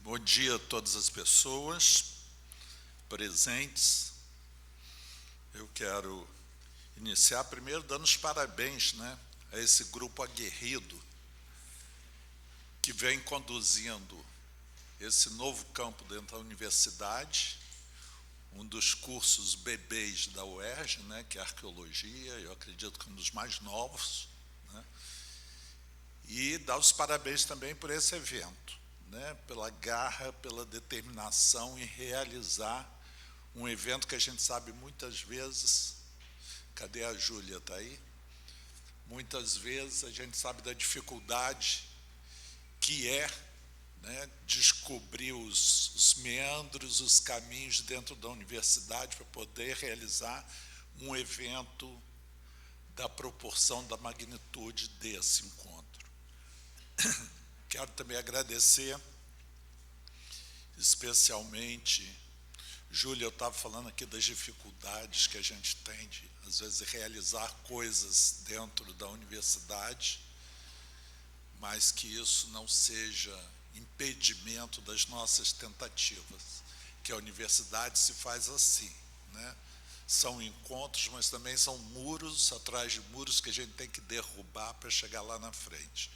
Bom dia a todas as pessoas presentes. Eu quero iniciar primeiro dando os parabéns, a esse grupo aguerrido que vem conduzindo esse novo campo dentro da universidade, um dos cursos bebês da UERJ, que é a arqueologia, eu acredito que um dos mais novos, e dar os parabéns também por esse evento, pela garra, pela determinação em realizar um evento que a gente sabe muitas vezes, cadê a Júlia, está aí? Muitas vezes a gente sabe da dificuldade que é descobrir os meandros, os caminhos dentro da universidade para poder realizar um evento da proporção, da magnitude desse encontro. Quero também agradecer, especialmente, Júlia, eu estava falando aqui das dificuldades que a gente tem de, às vezes, realizar coisas dentro da universidade, mas que isso não seja impedimento das nossas tentativas, que a universidade se faz assim, São encontros, mas também são muros atrás de muros que a gente tem que derrubar para chegar lá na frente.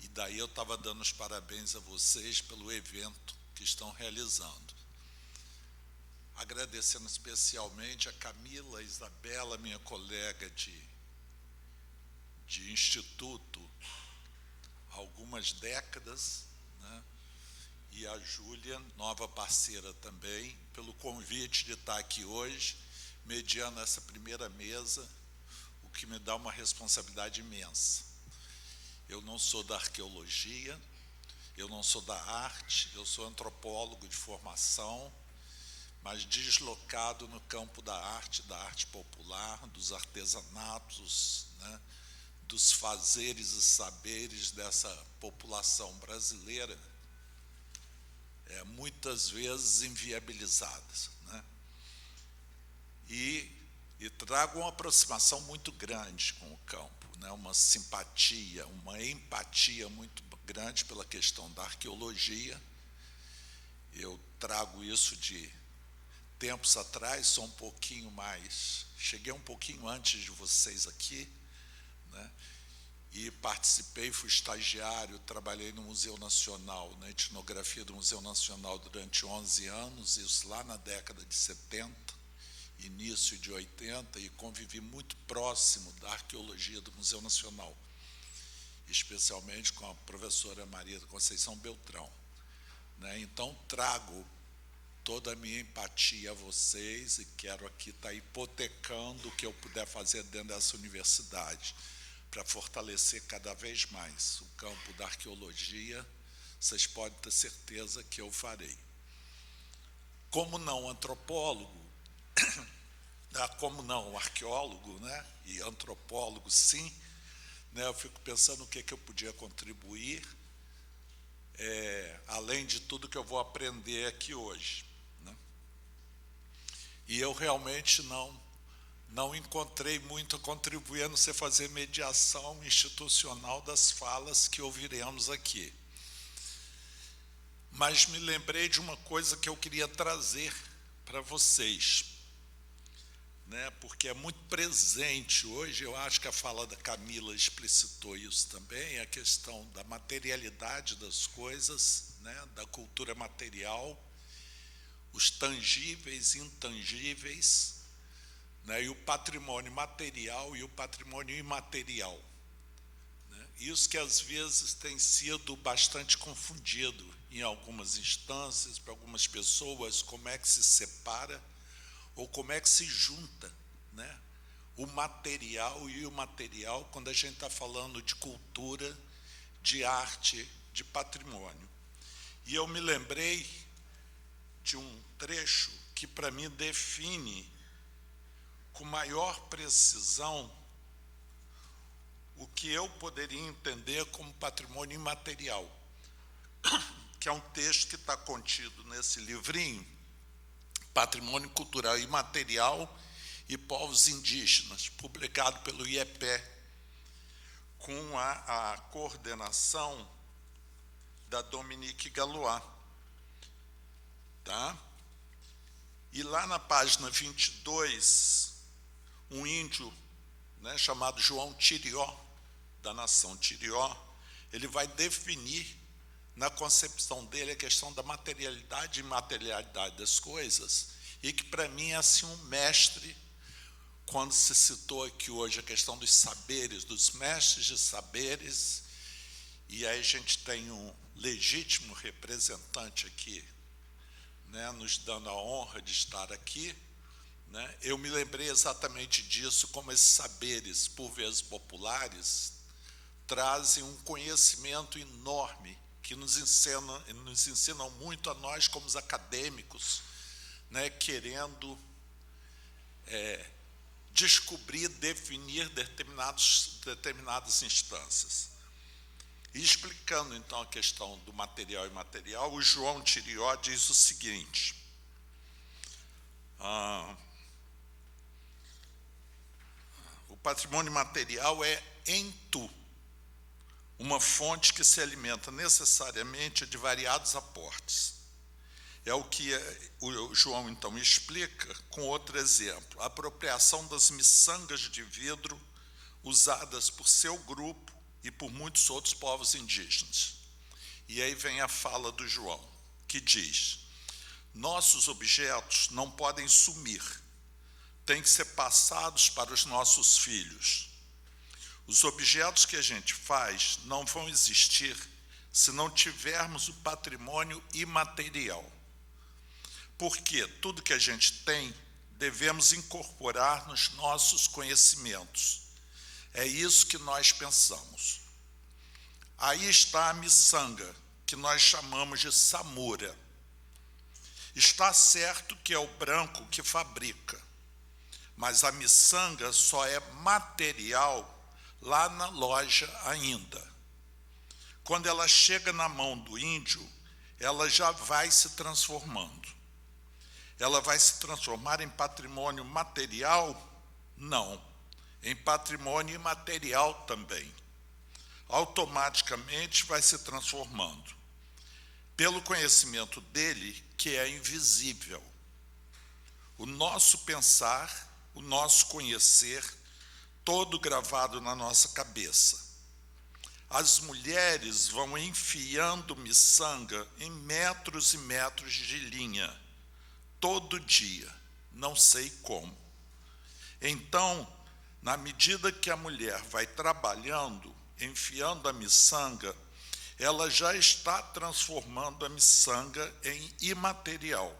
E daí eu estava dando os parabéns a vocês pelo evento que estão realizando. Agradecendo especialmente a Camila, a Isabela, minha colega de instituto, há algumas décadas, e a Júlia, nova parceira também, pelo convite de estar aqui hoje, mediando essa primeira mesa, o que me dá uma responsabilidade imensa. Eu não sou da arqueologia, eu não sou da arte, eu sou antropólogo de formação, mas deslocado no campo da arte popular, dos artesanatos, dos fazeres e saberes dessa população brasileira, muitas vezes inviabilizadas. E trago uma aproximação muito grande com o campo, uma simpatia, uma empatia muito grande pela questão da arqueologia. Eu trago isso de tempos atrás, sou um pouquinho mais, cheguei um pouquinho antes de vocês aqui, e participei, fui estagiário, trabalhei no Museu Nacional, na etnografia do Museu Nacional durante 11 anos, isso lá na década de 70, início de 80, e convivi muito próximo da arqueologia do Museu Nacional, especialmente com a professora Maria da Conceição Beltrão. Então, trago toda a minha empatia a vocês e quero aqui estar hipotecando o que eu puder fazer dentro dessa universidade para fortalecer cada vez mais o campo da arqueologia. Vocês podem ter certeza que eu farei. Como não antropólogo, como não arqueólogo, e antropólogo sim, eu fico pensando o que eu podia contribuir, além de tudo que eu vou aprender aqui hoje. E eu realmente não encontrei muito a contribuir, a não ser fazer mediação institucional das falas que ouviremos aqui. Mas me lembrei de uma coisa que eu queria trazer para vocês, porque é muito presente hoje. Eu acho que a fala da Camila explicitou isso também, a questão da materialidade das coisas, da cultura material, os tangíveis e intangíveis, e o patrimônio material e o patrimônio imaterial. Isso que às vezes tem sido bastante confundido em algumas instâncias, para algumas pessoas, como é que se separa ou como é que se junta, o material e o imaterial quando a gente está falando de cultura, de arte, de patrimônio. E eu me lembrei de um trecho que, para mim, define com maior precisão o que eu poderia entender como patrimônio imaterial, que é um texto que está contido nesse livrinho, Patrimônio Cultural Imaterial e Povos Indígenas, publicado pelo IEPE, com a coordenação da Dominique Galois. Tá? E lá na página 22, um índio, né, chamado João Tirió, da nação Tirió, ele vai definir, na concepção dele, a questão da materialidade e imaterialidade das coisas, e que, para mim, é assim um mestre, quando se citou aqui hoje a questão dos saberes, dos mestres de saberes, e aí a gente tem um legítimo representante aqui, né, nos dando a honra de estar aqui, né? Eu me lembrei exatamente disso, como esses saberes, por vezes populares, trazem um conhecimento enorme, que nos ensinam muito a nós, como os acadêmicos, né, querendo descobrir, definir determinadas instâncias. E explicando, então, a questão do material e imaterial, o João Tirió diz o seguinte: o patrimônio material é, em tu, uma fonte que se alimenta necessariamente de variados aportes. É o que o João, então, explica com outro exemplo: a apropriação das miçangas de vidro usadas por seu grupo e por muitos outros povos indígenas. E aí vem a fala do João, que diz: nossos objetos não podem sumir, têm que ser passados para os nossos filhos. Os objetos que a gente faz não vão existir se não tivermos o patrimônio imaterial. Porque tudo que a gente tem, devemos incorporar nos nossos conhecimentos. É isso que nós pensamos. Aí está a miçanga, que nós chamamos de samura. Está certo que é o branco que fabrica, mas a miçanga só é material lá na loja ainda. Quando ela chega na mão do índio, ela já vai se transformando. Ela vai se transformar em patrimônio material? Não. Em patrimônio imaterial também. Automaticamente vai se transformando. Pelo conhecimento dele, que é invisível. O nosso pensar, o nosso conhecer, todo gravado na nossa cabeça. As mulheres vão enfiando miçanga em metros e metros de linha, todo dia, não sei como. Então, na medida que a mulher vai trabalhando, enfiando a miçanga, ela já está transformando a miçanga em imaterial.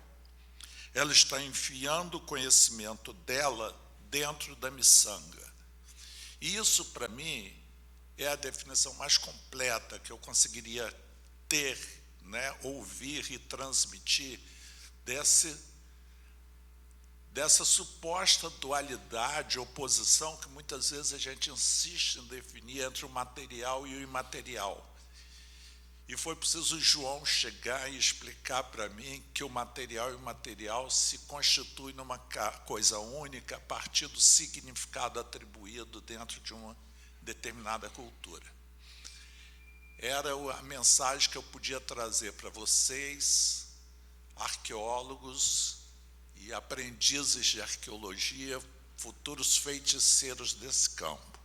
Ela está enfiando o conhecimento dela dentro da miçanga. E isso, para mim, é a definição mais completa que eu conseguiria ter, né, ouvir e transmitir dessa suposta dualidade, oposição, que muitas vezes a gente insiste em definir entre o material e o imaterial. E foi preciso o João chegar e explicar para mim que o material e o imaterial se constituem numa coisa única a partir do significado atribuído dentro de uma determinada cultura. Era a mensagem que eu podia trazer para vocês, arqueólogos e aprendizes de arqueologia, futuros feiticeiros desse campo.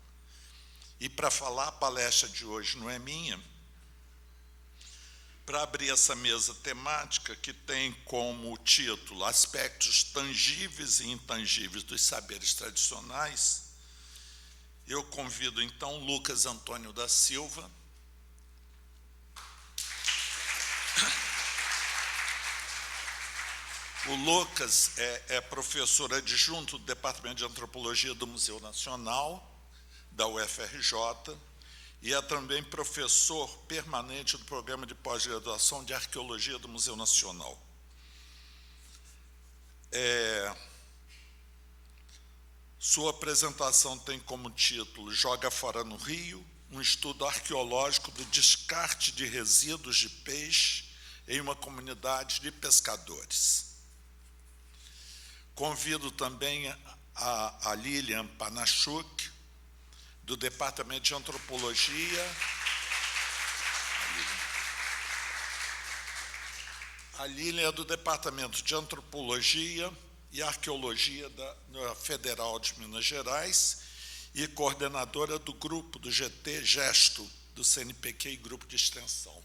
E para falar, a palestra de hoje não é minha, para abrir essa mesa temática, que tem como título Aspectos Tangíveis e Intangíveis dos Saberes Tradicionais, eu convido, então, Lucas Antônio da Silva. O Lucas é professor adjunto do Departamento de Antropologia do Museu Nacional, da UFRJ, e é também professor permanente do Programa de Pós-Graduação de Arqueologia do Museu Nacional. Sua apresentação tem como título Joga Fora no Rio, um estudo arqueológico do descarte de resíduos de peixe em uma comunidade de pescadores. Convido também a Lilian Panachuk, do Departamento de Antropologia, A Lilian é do Departamento de Antropologia e Arqueologia da Federal de Minas Gerais e coordenadora do grupo do GT Gesto, do CNPq e Grupo de Extensão.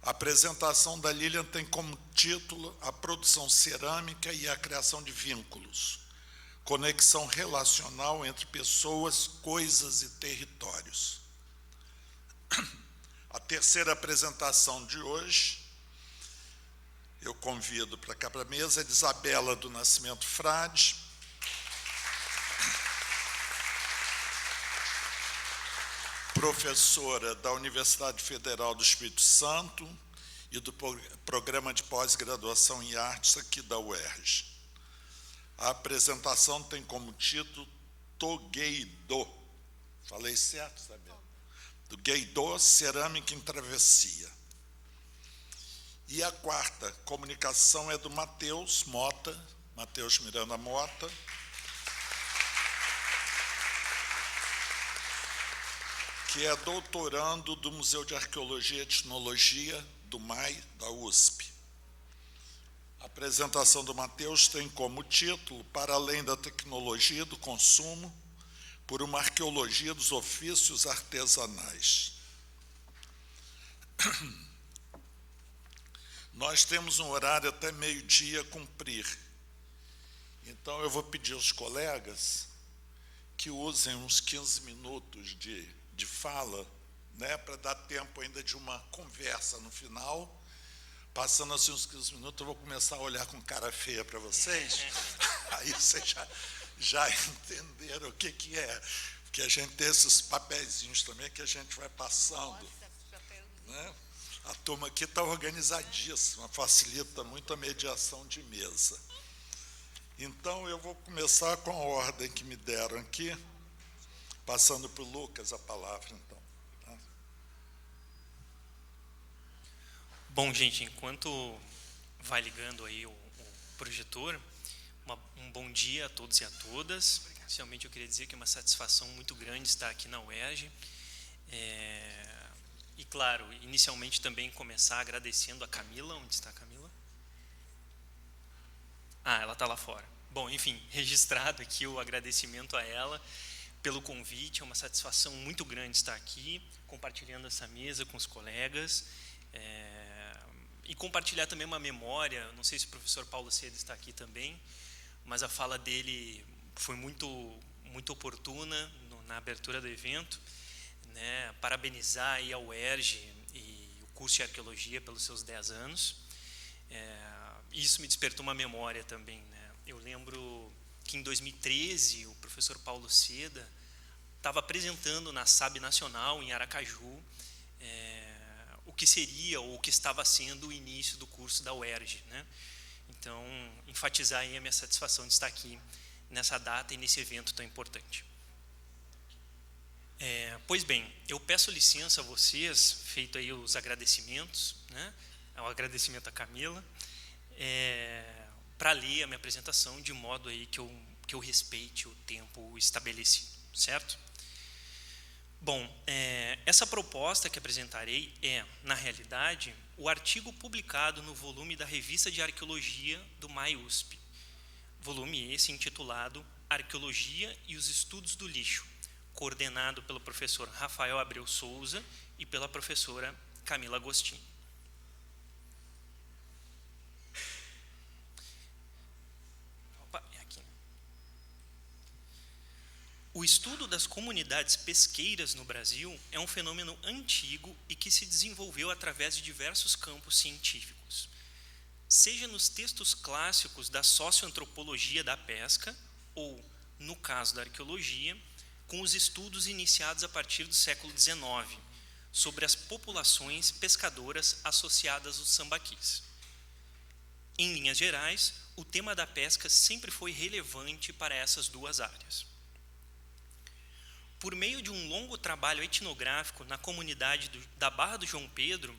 A apresentação da Lilian tem como título a produção cerâmica e a criação de vínculos, conexão relacional entre pessoas, coisas e territórios. A terceira apresentação de hoje, eu convido para cá para a mesa, é de Isabela do Nascimento Frade, professora da Universidade Federal do Espírito Santo e do Programa de Pós-Graduação em Artes aqui da UERJ. A apresentação tem como título Togueidô. Falei certo, Isabel? Togueidô, Cerâmica em Travessia. E a quarta comunicação é do Matheus Miranda Mota, que é doutorando do Museu de Arqueologia e Etnologia do MAI, da USP. A apresentação do Matheus tem como título Para além da tecnologia do consumo, por uma arqueologia dos ofícios artesanais. Nós temos um horário até meio-dia a cumprir. Então, eu vou pedir aos colegas que usem uns 15 minutos de fala, né, para dar tempo ainda de uma conversa no final. Passando assim uns 15 minutos, eu vou começar a olhar com cara feia para vocês. Aí vocês já entenderam o que é. Porque a gente tem esses papeizinhos também que a gente vai passando. Né? A turma aqui está organizadíssima, facilita muito a mediação de mesa. Então, eu vou começar com a ordem que me deram aqui, passando para o Lucas a palavra, então. Tá? Bom, gente, enquanto vai ligando aí o projetor, um bom dia a todos e a todas. Inicialmente, eu queria dizer que é uma satisfação muito grande estar aqui na UERJ. E, claro, inicialmente também começar agradecendo a Camila. Onde está a Camila? Ah, ela está lá fora. Bom, enfim, registrado aqui o agradecimento a ela pelo convite. É uma satisfação muito grande estar aqui, compartilhando essa mesa com os colegas. E compartilhar também uma memória. Não sei se o professor Paulo Seda está aqui também, mas a fala dele foi muito oportuna na abertura do evento. Né, parabenizar aí a UERJ e o curso de Arqueologia pelos seus 10 anos. Isso me despertou uma memória também. Né? Eu lembro que em 2013 o professor Paulo Seda estava apresentando na SAB Nacional, em Aracaju, o que seria ou o que estava sendo o início do curso da UERJ. Né? Então, enfatizar aí a minha satisfação de estar aqui nessa data e nesse evento tão importante. Pois bem, eu peço licença a vocês, feito aí os agradecimentos, né? O agradecimento à Camila, para ler a minha apresentação de modo aí que eu respeite o tempo estabelecido, certo? Bom, essa proposta que apresentarei na realidade, o artigo publicado no volume da Revista de Arqueologia do MAI-USP, volume esse intitulado Arqueologia e os Estudos do Lixo, coordenado pelo professor Rafael Abreu Souza e pela professora Camila Agostini. O estudo das comunidades pesqueiras no Brasil é um fenômeno antigo e que se desenvolveu através de diversos campos científicos, seja nos textos clássicos da socioantropologia da pesca ou, no caso da arqueologia, com os estudos iniciados a partir do século XIX, sobre as populações pescadoras associadas aos sambaquis. Em linhas gerais, o tema da pesca sempre foi relevante para essas duas áreas. Por meio de um longo trabalho etnográfico na comunidade da Barra do João Pedro,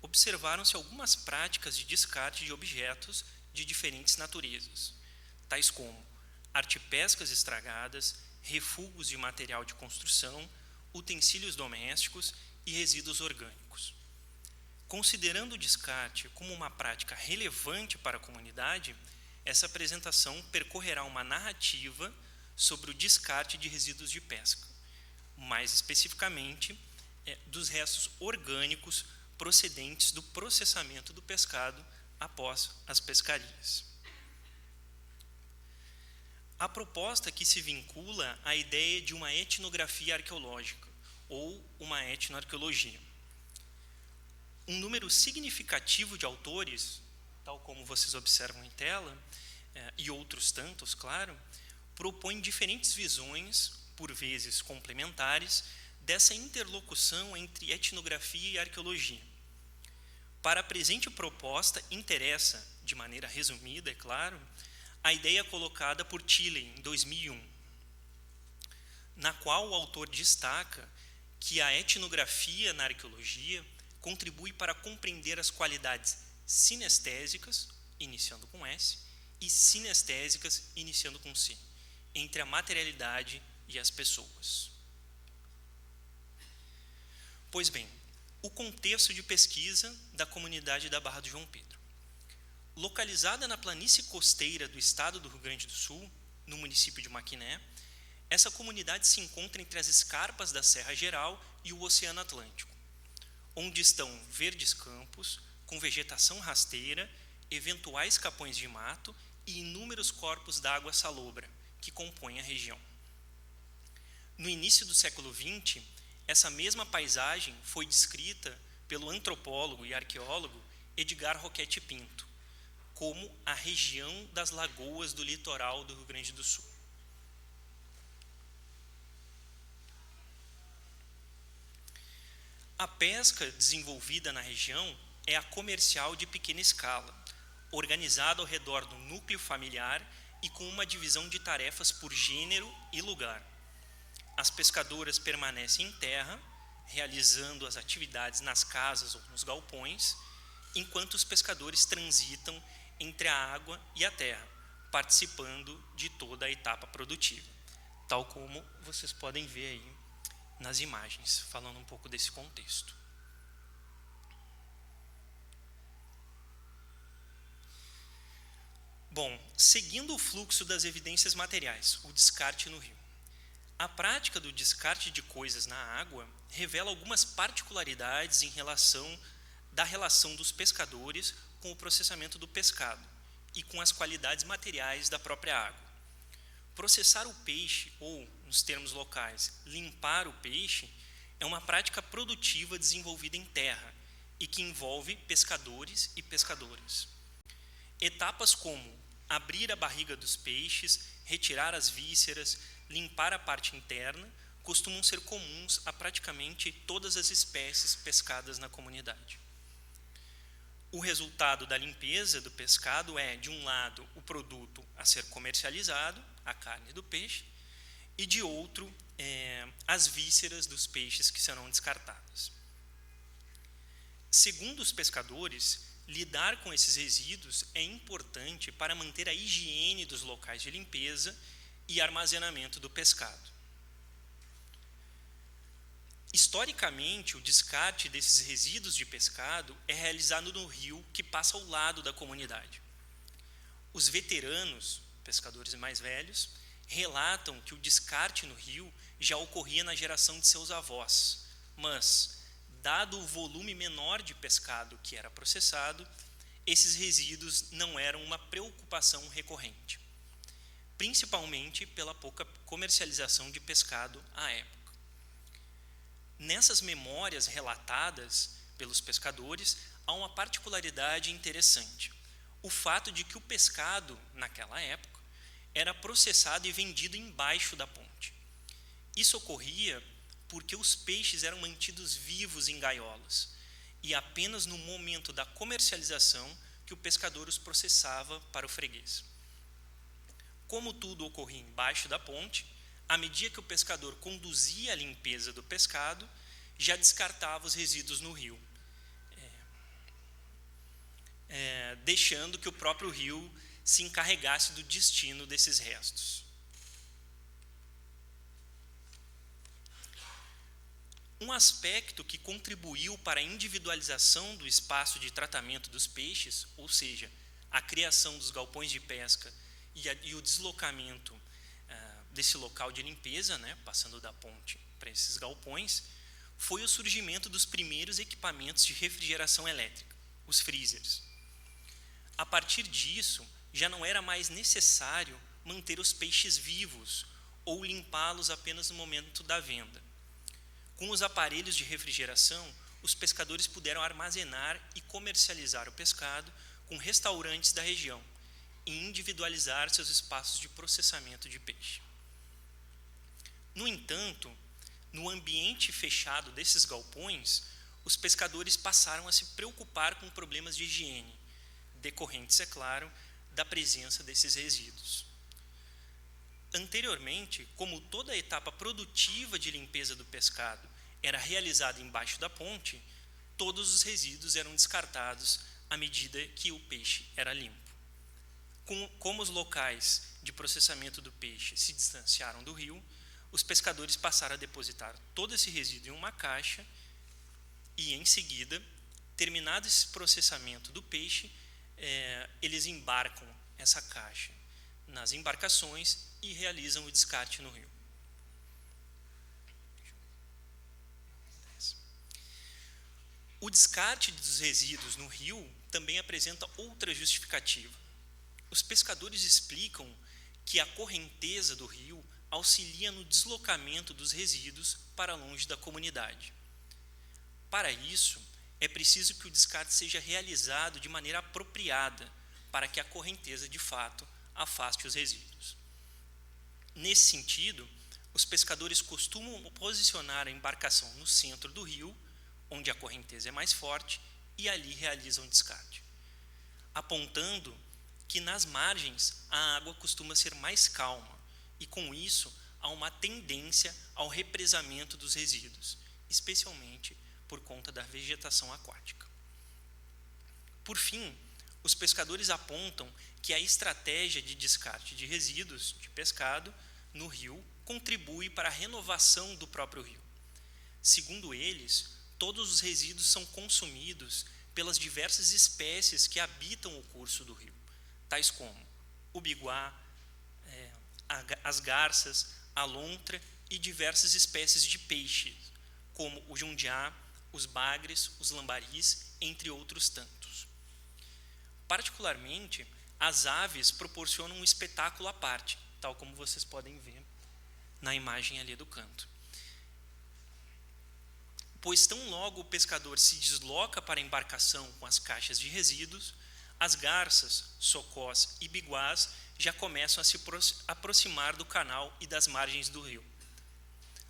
observaram-se algumas práticas de descarte de objetos de diferentes naturezas, tais como artepescas estragadas, refugos de material de construção, utensílios domésticos e resíduos orgânicos. Considerando o descarte como uma prática relevante para a comunidade, essa apresentação percorrerá uma narrativa sobre o descarte de resíduos de pesca, mais especificamente dos restos orgânicos procedentes do processamento do pescado após as pescarias. A proposta aqui se vincula à ideia de uma etnografia arqueológica, ou uma etnoarqueologia. Um número significativo de autores, tal como vocês observam em tela, e outros tantos, claro, propõem diferentes visões, por vezes complementares, dessa interlocução entre etnografia e arqueologia. Para a presente proposta, interessa, de maneira resumida, é claro, a ideia colocada por Tiley em 2001, na qual o autor destaca que a etnografia na arqueologia contribui para compreender as qualidades sinestésicas, iniciando com S, e sinestésicas, iniciando com C, entre a materialidade e as pessoas. Pois bem, o contexto de pesquisa da comunidade da Barra do João Pedro. Localizada na planície costeira do estado do Rio Grande do Sul, no município de Maquiné, essa comunidade se encontra entre as escarpas da Serra Geral e o Oceano Atlântico, onde estão verdes campos, com vegetação rasteira, eventuais capões de mato e inúmeros corpos d'água salobra, que compõem a região. No início do século XX, essa mesma paisagem foi descrita pelo antropólogo e arqueólogo Edgar Roquette Pinto, como a região das lagoas do litoral do Rio Grande do Sul. A pesca desenvolvida na região é a comercial de pequena escala, organizada ao redor do núcleo familiar e com uma divisão de tarefas por gênero e lugar. As pescadoras permanecem em terra, realizando as atividades nas casas ou nos galpões, enquanto os pescadores transitam entre a água e a terra, participando de toda a etapa produtiva, tal como vocês podem ver aí nas imagens, falando um pouco desse contexto. Bom, seguindo o fluxo das evidências materiais, o descarte no rio. A prática do descarte de coisas na água revela algumas particularidades da relação dos pescadores com o processamento do pescado e com as qualidades materiais da própria água. Processar o peixe, ou, nos termos locais, limpar o peixe, é uma prática produtiva desenvolvida em terra e que envolve pescadores e pescadoras. Etapas como abrir a barriga dos peixes, retirar as vísceras, limpar a parte interna, costumam ser comuns a praticamente todas as espécies pescadas na comunidade. O resultado da limpeza do pescado é, de um lado, o produto a ser comercializado, a carne do peixe, e de outro, as vísceras dos peixes que serão descartadas. Segundo os pescadores, lidar com esses resíduos é importante para manter a higiene dos locais de limpeza e armazenamento do pescado. Historicamente, o descarte desses resíduos de pescado é realizado no rio que passa ao lado da comunidade. Os veteranos, pescadores mais velhos, relatam que o descarte no rio já ocorria na geração de seus avós, mas, dado o volume menor de pescado que era processado, esses resíduos não eram uma preocupação recorrente, principalmente pela pouca comercialização de pescado à época. Nessas memórias relatadas pelos pescadores, há uma particularidade interessante: o fato de que o pescado, naquela época, era processado e vendido embaixo da ponte. Isso ocorria porque os peixes eram mantidos vivos em gaiolas, e apenas no momento da comercialização que o pescador os processava para o freguês. Como tudo ocorria embaixo da ponte, à medida que o pescador conduzia a limpeza do pescado, já descartava os resíduos no rio, deixando que o próprio rio se encarregasse do destino desses restos. Um aspecto que contribuiu para a individualização do espaço de tratamento dos peixes, ou seja, a criação dos galpões de pesca e o deslocamento desse local de limpeza, né, passando da ponte para esses galpões, foi o surgimento dos primeiros equipamentos de refrigeração elétrica, os freezers. A partir disso, já não era mais necessário manter os peixes vivos ou limpá-los apenas no momento da venda. Com os aparelhos de refrigeração, os pescadores puderam armazenar e comercializar o pescado com restaurantes da região e individualizar seus espaços de processamento de peixe. No entanto, no ambiente fechado desses galpões, os pescadores passaram a se preocupar com problemas de higiene, decorrentes, é claro, da presença desses resíduos. Anteriormente, como toda a etapa produtiva de limpeza do pescado era realizada embaixo da ponte, todos os resíduos eram descartados à medida que o peixe era limpo. Como os locais de processamento do peixe se distanciaram do rio, os pescadores passaram a depositar todo esse resíduo em uma caixa e, em seguida, terminado esse processamento do peixe, eles embarcam essa caixa nas embarcações e realizam o descarte no rio. O descarte dos resíduos no rio também apresenta outra justificativa. Os pescadores explicam que a correnteza do rio auxilia no deslocamento dos resíduos para longe da comunidade. Para isso, é preciso que o descarte seja realizado de maneira apropriada para que a correnteza, de fato, afaste os resíduos. Nesse sentido, os pescadores costumam posicionar a embarcação no centro do rio, onde a correnteza é mais forte, e ali realizam o descarte, apontando que nas margens a água costuma ser mais calma e, com isso, há uma tendência ao represamento dos resíduos, especialmente por conta da vegetação aquática. Por fim, os pescadores apontam que a estratégia de descarte de resíduos de pescado no rio contribui para a renovação do próprio rio. Segundo eles, todos os resíduos são consumidos pelas diversas espécies que habitam o curso do rio, tais como o biguá, as garças, a lontra e diversas espécies de peixes, como o jundiá, os bagres, os lambaris, entre outros tantos. Particularmente, as aves proporcionam um espetáculo à parte, tal como vocês podem ver na imagem ali do canto. Pois tão logo o pescador se desloca para a embarcação com as caixas de resíduos, as garças, socós e biguás já começam a se aproximar do canal e das margens do rio.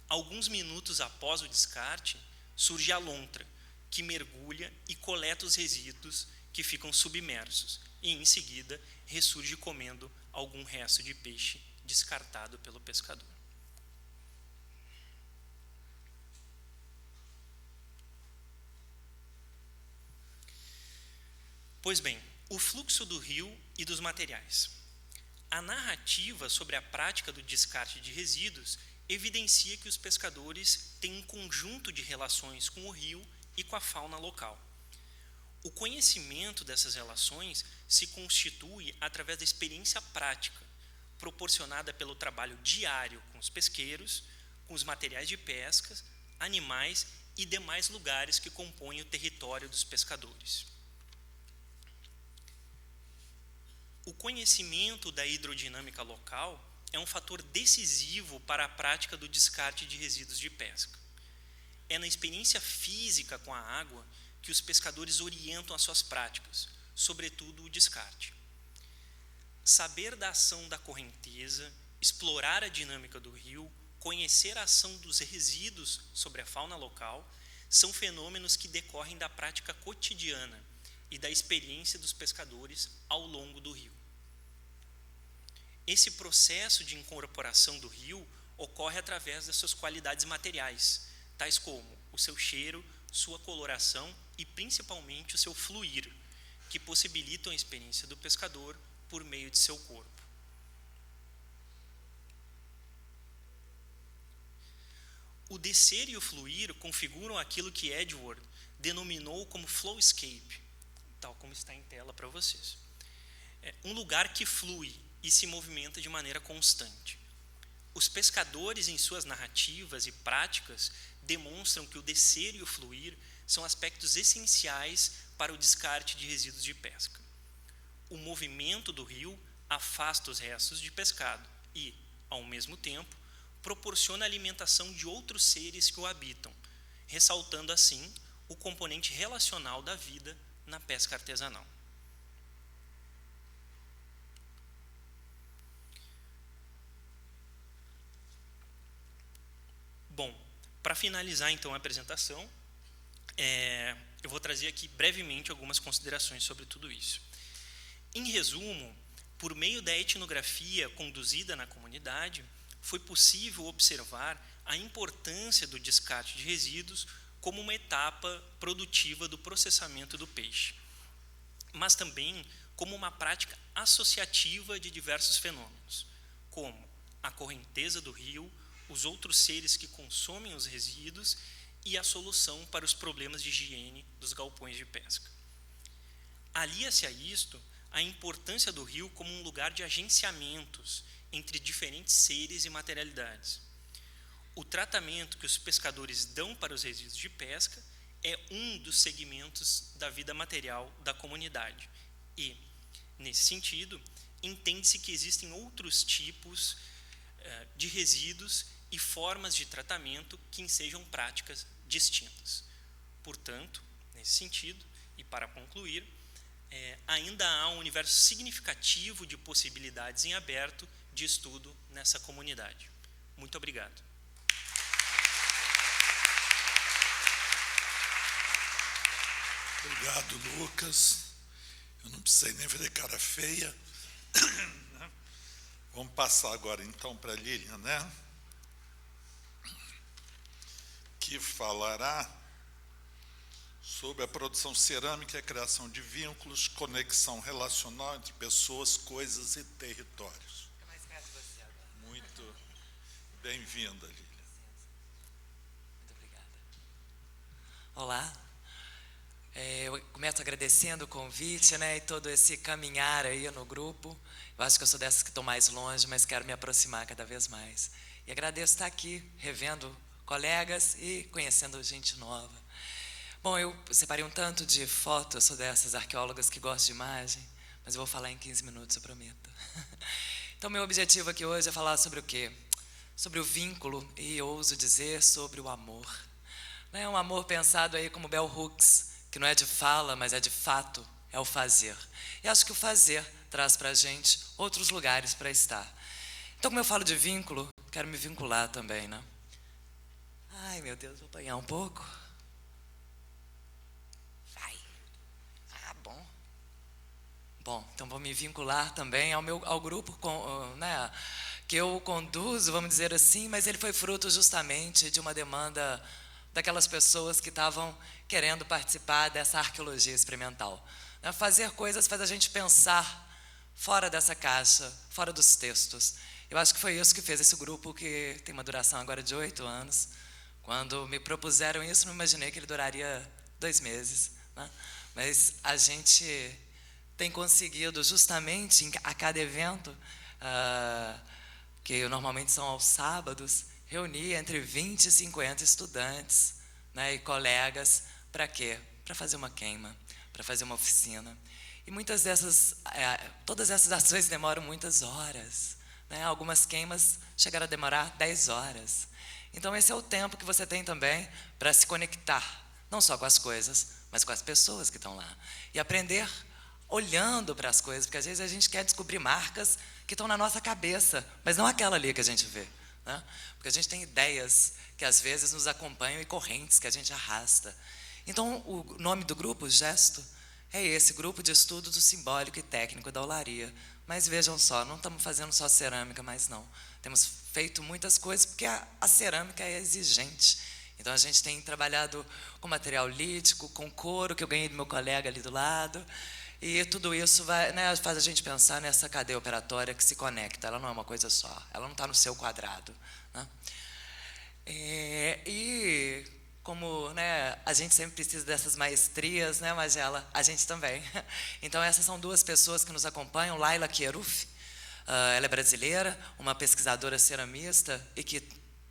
Alguns minutos após o descarte, surge a lontra, que mergulha e coleta os resíduos que ficam submersos e, em seguida, ressurge comendo algum resto de peixe descartado pelo pescador. Pois bem, o fluxo do rio e dos materiais. A narrativa sobre a prática do descarte de resíduos evidencia que os pescadores têm um conjunto de relações com o rio e com a fauna local. O conhecimento dessas relações se constitui através da experiência prática, proporcionada pelo trabalho diário com os pesqueiros, com os materiais de pesca, animais e demais lugares que compõem o território dos pescadores. O conhecimento da hidrodinâmica local é um fator decisivo para a prática do descarte de resíduos de pesca. É na experiência física com a água que os pescadores orientam as suas práticas, sobretudo o descarte. Saber da ação da correnteza, explorar a dinâmica do rio, conhecer a ação dos resíduos sobre a fauna local, são fenômenos que decorrem da prática cotidiana e da experiência dos pescadores ao longo do rio. Esse processo de incorporação do rio ocorre através das suas qualidades materiais, tais como o seu cheiro, sua coloração e principalmente o seu fluir, que possibilitam a experiência do pescador por meio de seu corpo. O descer e o fluir configuram aquilo que Edward denominou como flowscape, tal como está em tela para vocês. É um lugar que flui e se movimenta de maneira constante. Os pescadores, em suas narrativas e práticas, demonstram que o descer e o fluir são aspectos essenciais para o descarte de resíduos de pesca. O movimento do rio afasta os restos de pescado e, ao mesmo tempo, proporciona a alimentação de outros seres que o habitam, ressaltando assim o componente relacional da vida na pesca artesanal. Bom, para finalizar então a apresentação, eu vou trazer aqui brevemente algumas considerações sobre tudo isso. Em resumo, por meio da etnografia conduzida na comunidade, foi possível observar a importância do descarte de resíduos como uma etapa produtiva do processamento do peixe, mas também como uma prática associativa de diversos fenômenos, como a correnteza do rio, os outros seres que consomem os resíduos e a solução para os problemas de higiene dos galpões de pesca. Alia-se a isto a importância do rio como um lugar de agenciamentos entre diferentes seres e materialidades. O tratamento que os pescadores dão para os resíduos de pesca é um dos segmentos da vida material da comunidade e, nesse sentido, entende-se que existem outros tipos de resíduos e formas de tratamento que ensejam práticas distintas. Portanto, nesse sentido, e para concluir, ainda há um universo significativo de possibilidades em aberto de estudo nessa comunidade. Muito obrigado. Obrigado, Lucas. Eu não precisei nem fazer cara feia. Vamos passar agora, então, para a Lilian, né? Que falará sobre a produção cerâmica e a criação de vínculos, conexão relacional entre pessoas, coisas e territórios. Fica mais perto de você agora. Muito bem-vinda, Lilian. Muito obrigada. Olá. Eu começo agradecendo o convite, né, e todo esse caminhar aí no grupo. Eu acho que eu sou dessas que estão mais longe, mas quero me aproximar cada vez mais. E agradeço estar aqui, revendo colegas e conhecendo gente nova. Bom, eu separei um tanto de fotos, eu sou dessas arqueólogas que gostam de imagem, mas eu vou falar em 15 minutos, eu prometo. Então, meu objetivo aqui hoje é falar sobre o quê? Sobre o vínculo e, ouso dizer, sobre o amor. Não é um amor pensado aí como Bell Hooks, que não é de fala, mas é de fato, é o fazer. E acho que o fazer traz para a gente outros lugares para estar. Então, como eu falo de vínculo, quero me vincular também, né? Ai, meu Deus, vou apanhar um pouco. Vai. Ah, bom. Bom, então vou me vincular também ao grupo né, que eu conduzo, vamos dizer assim, mas ele foi fruto justamente de uma demanda daquelas pessoas que estavam querendo participar dessa arqueologia experimental. Fazer coisas faz a gente pensar fora dessa caixa, fora dos textos. Eu acho que foi isso que fez esse grupo, que tem uma duração agora de 8 anos. Quando me propuseram isso, não imaginei que ele duraria 2 meses, né? Mas a gente tem conseguido, justamente a cada evento, que normalmente são aos sábados, reunir entre 20 e 50 estudantes, né, e colegas. Para quê? Para fazer uma queima, para fazer uma oficina. E muitas dessas, todas essas ações demoram muitas horas, né? Algumas queimas chegaram a demorar 10 horas. Então, esse é o tempo que você tem também para se conectar, não só com as coisas, mas com as pessoas que estão lá. E aprender olhando para as coisas, porque às vezes a gente quer descobrir marcas que estão na nossa cabeça, mas não aquela ali que a gente vê, né? Porque a gente tem ideias que às vezes nos acompanham e correntes que a gente arrasta. Então, o nome do grupo, Gesto, é esse, Grupo de Estudo do Simbólico e Técnico da Olaria. Mas vejam só, não estamos fazendo só cerâmica, mas não. Temos feito muitas coisas, porque a cerâmica é exigente. Então, a gente tem trabalhado com material lítico, com couro, que eu ganhei do meu colega ali do lado. E tudo isso faz a gente pensar nessa cadeia operatória que se conecta. Ela não é uma coisa só, ela não está no seu quadrado, né? E como, né, a gente sempre precisa dessas maestrias, né, Magela? A gente também. Então, essas são duas pessoas que nos acompanham. Laila Kieruf, ela é brasileira, uma pesquisadora ceramista e que,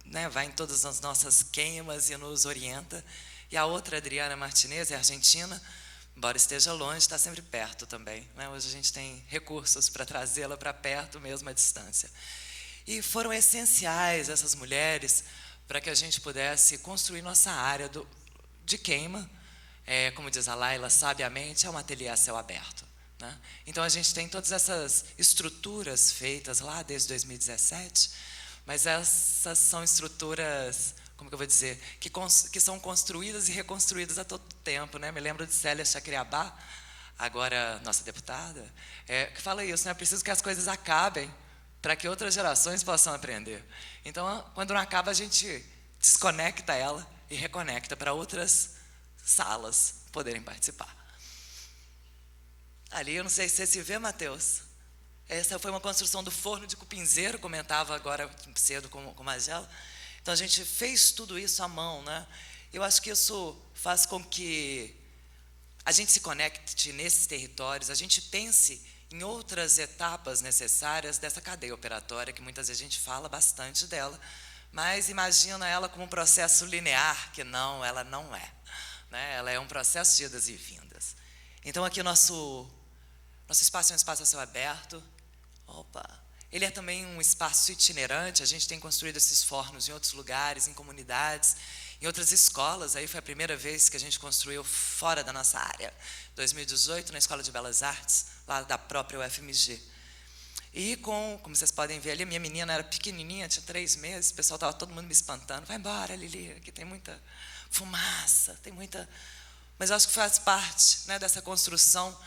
né, vai em todas as nossas queimas e nos orienta. E a outra, Adriana Martinez, é argentina, embora esteja longe, está sempre perto também, né? Hoje a gente tem recursos para trazê-la para perto, mesmo à distância. E foram essenciais essas mulheres para que a gente pudesse construir nossa área de queima. Como diz a Laila sabiamente, é um ateliê a céu aberto, né? Então, a gente tem todas essas estruturas feitas lá desde 2017, mas essas são estruturas, como que eu vou dizer, que são construídas e reconstruídas a todo tempo, né? Me lembro de Célia Chacriabá, agora nossa deputada, que fala isso, né? É preciso que as coisas acabem para que outras gerações possam aprender. Então, quando não acaba, a gente desconecta ela e reconecta para outras salas poderem participar. Ali, eu não sei se você se vê, Matheus. Essa foi uma construção do forno de cupinzeiro, comentava agora cedo com a Magela. Então, a gente fez tudo isso à mão, né? Eu acho que isso faz com que a gente se conecte nesses territórios, a gente pense em outras etapas necessárias dessa cadeia operatória, que muitas vezes a gente fala bastante dela, mas imagina ela como um processo linear, que não, ela não é, né? Ela é um processo de idas e vindas. Então, aqui nosso espaço é um espaço a céu aberto. Ele é também um espaço itinerante, a gente tem construído esses fornos em outros lugares, em comunidades, em outras escolas. Aí foi a primeira vez que a gente construiu fora da nossa área, 2018, na Escola de Belas Artes, lá da própria UFMG. E como vocês podem ver ali, a minha menina era pequenininha, tinha 3 meses, o pessoal estava todo mundo me espantando. Vai embora, Lili, aqui tem muita fumaça, tem muita... Mas eu acho que faz parte, né, dessa construção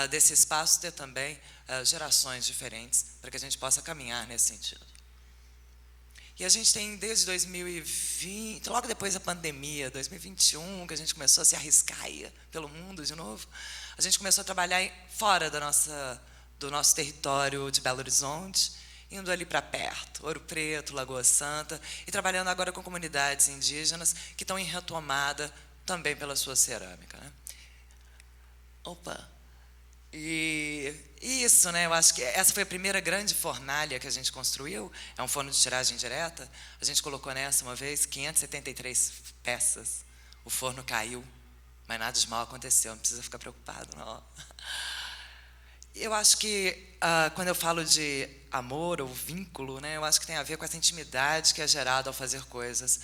desse espaço, ter também gerações diferentes, para que a gente possa caminhar nesse sentido. E a gente tem, desde 2020, logo depois da pandemia, 2021, que a gente começou a se arriscar aí pelo mundo de novo, a gente começou a trabalhar fora do nosso território de Belo Horizonte, indo ali para perto, Ouro Preto, Lagoa Santa, e trabalhando agora com comunidades indígenas que estão em retomada também pela sua cerâmica, né? E isso, né? Eu acho que essa foi a primeira grande fornalha que a gente construiu. É um forno de tiragem direta. A gente colocou nessa uma vez 573 peças. O forno caiu, mas nada de mal aconteceu. Não precisa ficar preocupado, não. Eu acho que quando eu falo de amor ou vínculo, né? Eu acho que tem a ver com essa intimidade que é gerada ao fazer coisas.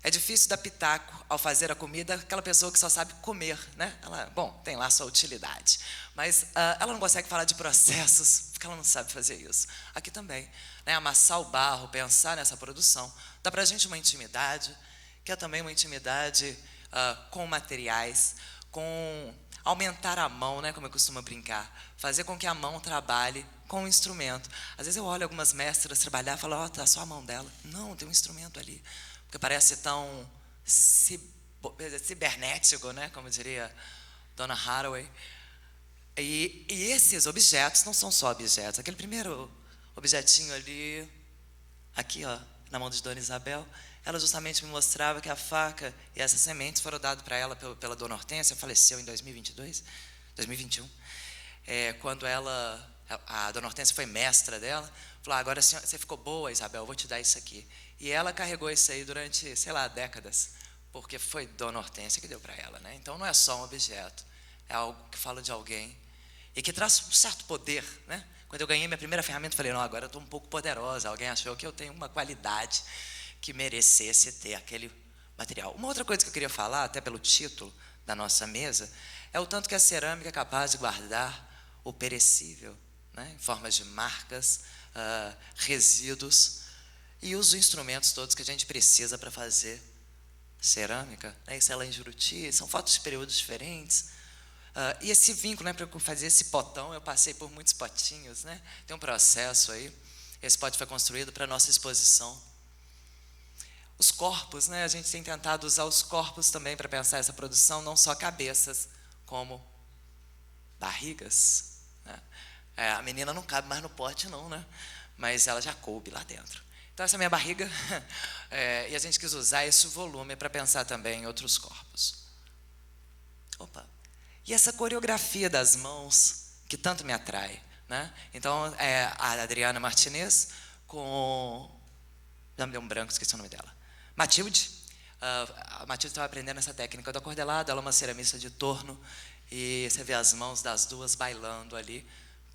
É difícil dar pitaco ao fazer a comida aquela pessoa que só sabe comer, né? Ela, tem lá a sua utilidade, mas ela não consegue falar de processos porque ela não sabe fazer isso. Aqui também, né? Amassar o barro, pensar nessa produção, dá para a gente uma intimidade, que é também uma intimidade com materiais, com aumentar a mão, né? Como eu costumo brincar, fazer com que a mão trabalhe com o instrumento. Às vezes eu olho algumas mestras trabalhar e falo, tá só a mão dela. Não, tem um instrumento ali. Porque parece tão cibernético, né? Como diria Donna Haraway. E esses objetos não são só objetos. Aquele primeiro objetinho ali, aqui, na mão de Dona Isabel, ela justamente me mostrava que a faca e essas sementes foram dadas para ela pela Dona Hortência, faleceu em 2021, quando a Dona Hortência foi mestra dela, falou, agora você ficou boa, Isabel, eu vou te dar isso aqui. E ela carregou isso aí durante, sei lá, décadas, porque foi Dona Hortência que deu para ela, né? Então, não é só um objeto, é algo que fala de alguém e que traz um certo poder, né? Quando eu ganhei minha primeira ferramenta, eu falei, não, agora eu estou um pouco poderosa, alguém achou que eu tenho uma qualidade que merecesse ter aquele material. Uma outra coisa que eu queria falar, até pelo título da nossa mesa, é o tanto que a cerâmica é capaz de guardar o perecível, né? Em formas de marcas, resíduos, e os instrumentos todos que a gente precisa para fazer cerâmica, né? Isso é lá em Juruti, são fotos de períodos diferentes. E esse vínculo, né, para eu fazer esse potão, eu passei por muitos potinhos, né? Tem um processo aí. Esse pote foi construído para a nossa exposição. Os corpos, né? A gente tem tentado usar os corpos também para pensar essa produção, não só cabeças, como barrigas, né? A menina não cabe mais no pote, não, né? Mas ela já coube lá dentro. Então, essa é a minha barriga. E a gente quis usar esse volume para pensar também em outros corpos. Opa! E essa coreografia das mãos, que tanto me atrai, né? Então, a Adriana Martinez com... Já me deu um branco, esqueci o nome dela. Matilde. A Matilde estava aprendendo essa técnica do acordelado, ela é uma ceramista de torno, e você vê as mãos das duas bailando ali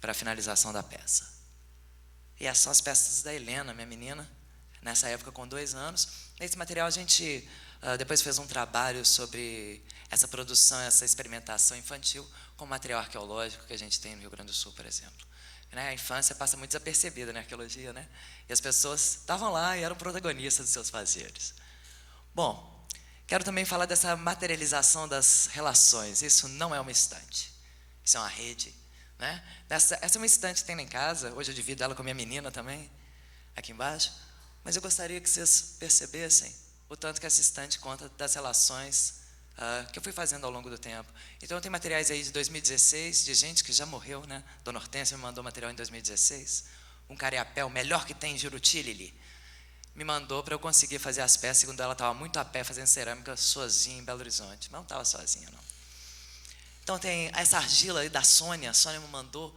para a finalização da peça. E essas são as peças da Helena, minha menina, nessa época com 2 anos. Nesse material a gente depois fez um trabalho sobre essa produção, essa experimentação infantil com material arqueológico que a gente tem no Rio Grande do Sul, por exemplo. A infância passa muito desapercebida na arqueologia, né? E as pessoas estavam lá e eram protagonistas dos seus fazeres. Bom, quero também falar dessa materialização das relações. Isso não é uma estante, isso é uma rede, né? Essa é uma estante que tem lá em casa, hoje eu divido ela com a minha menina também, aqui embaixo, mas eu gostaria que vocês percebessem o tanto que essa estante conta das relações que eu fui fazendo ao longo do tempo. Então, tem materiais aí de 2016, de gente que já morreu, né? Dona Hortência me mandou material em 2016. Um cariapé, o melhor que tem em Juruti, Lili, me mandou para eu conseguir fazer as peças. Segundo ela, estava muito a pé fazendo cerâmica sozinha em Belo Horizonte. Mas não estava sozinha, não. Então, tem essa argila aí da Sônia. A Sônia me mandou.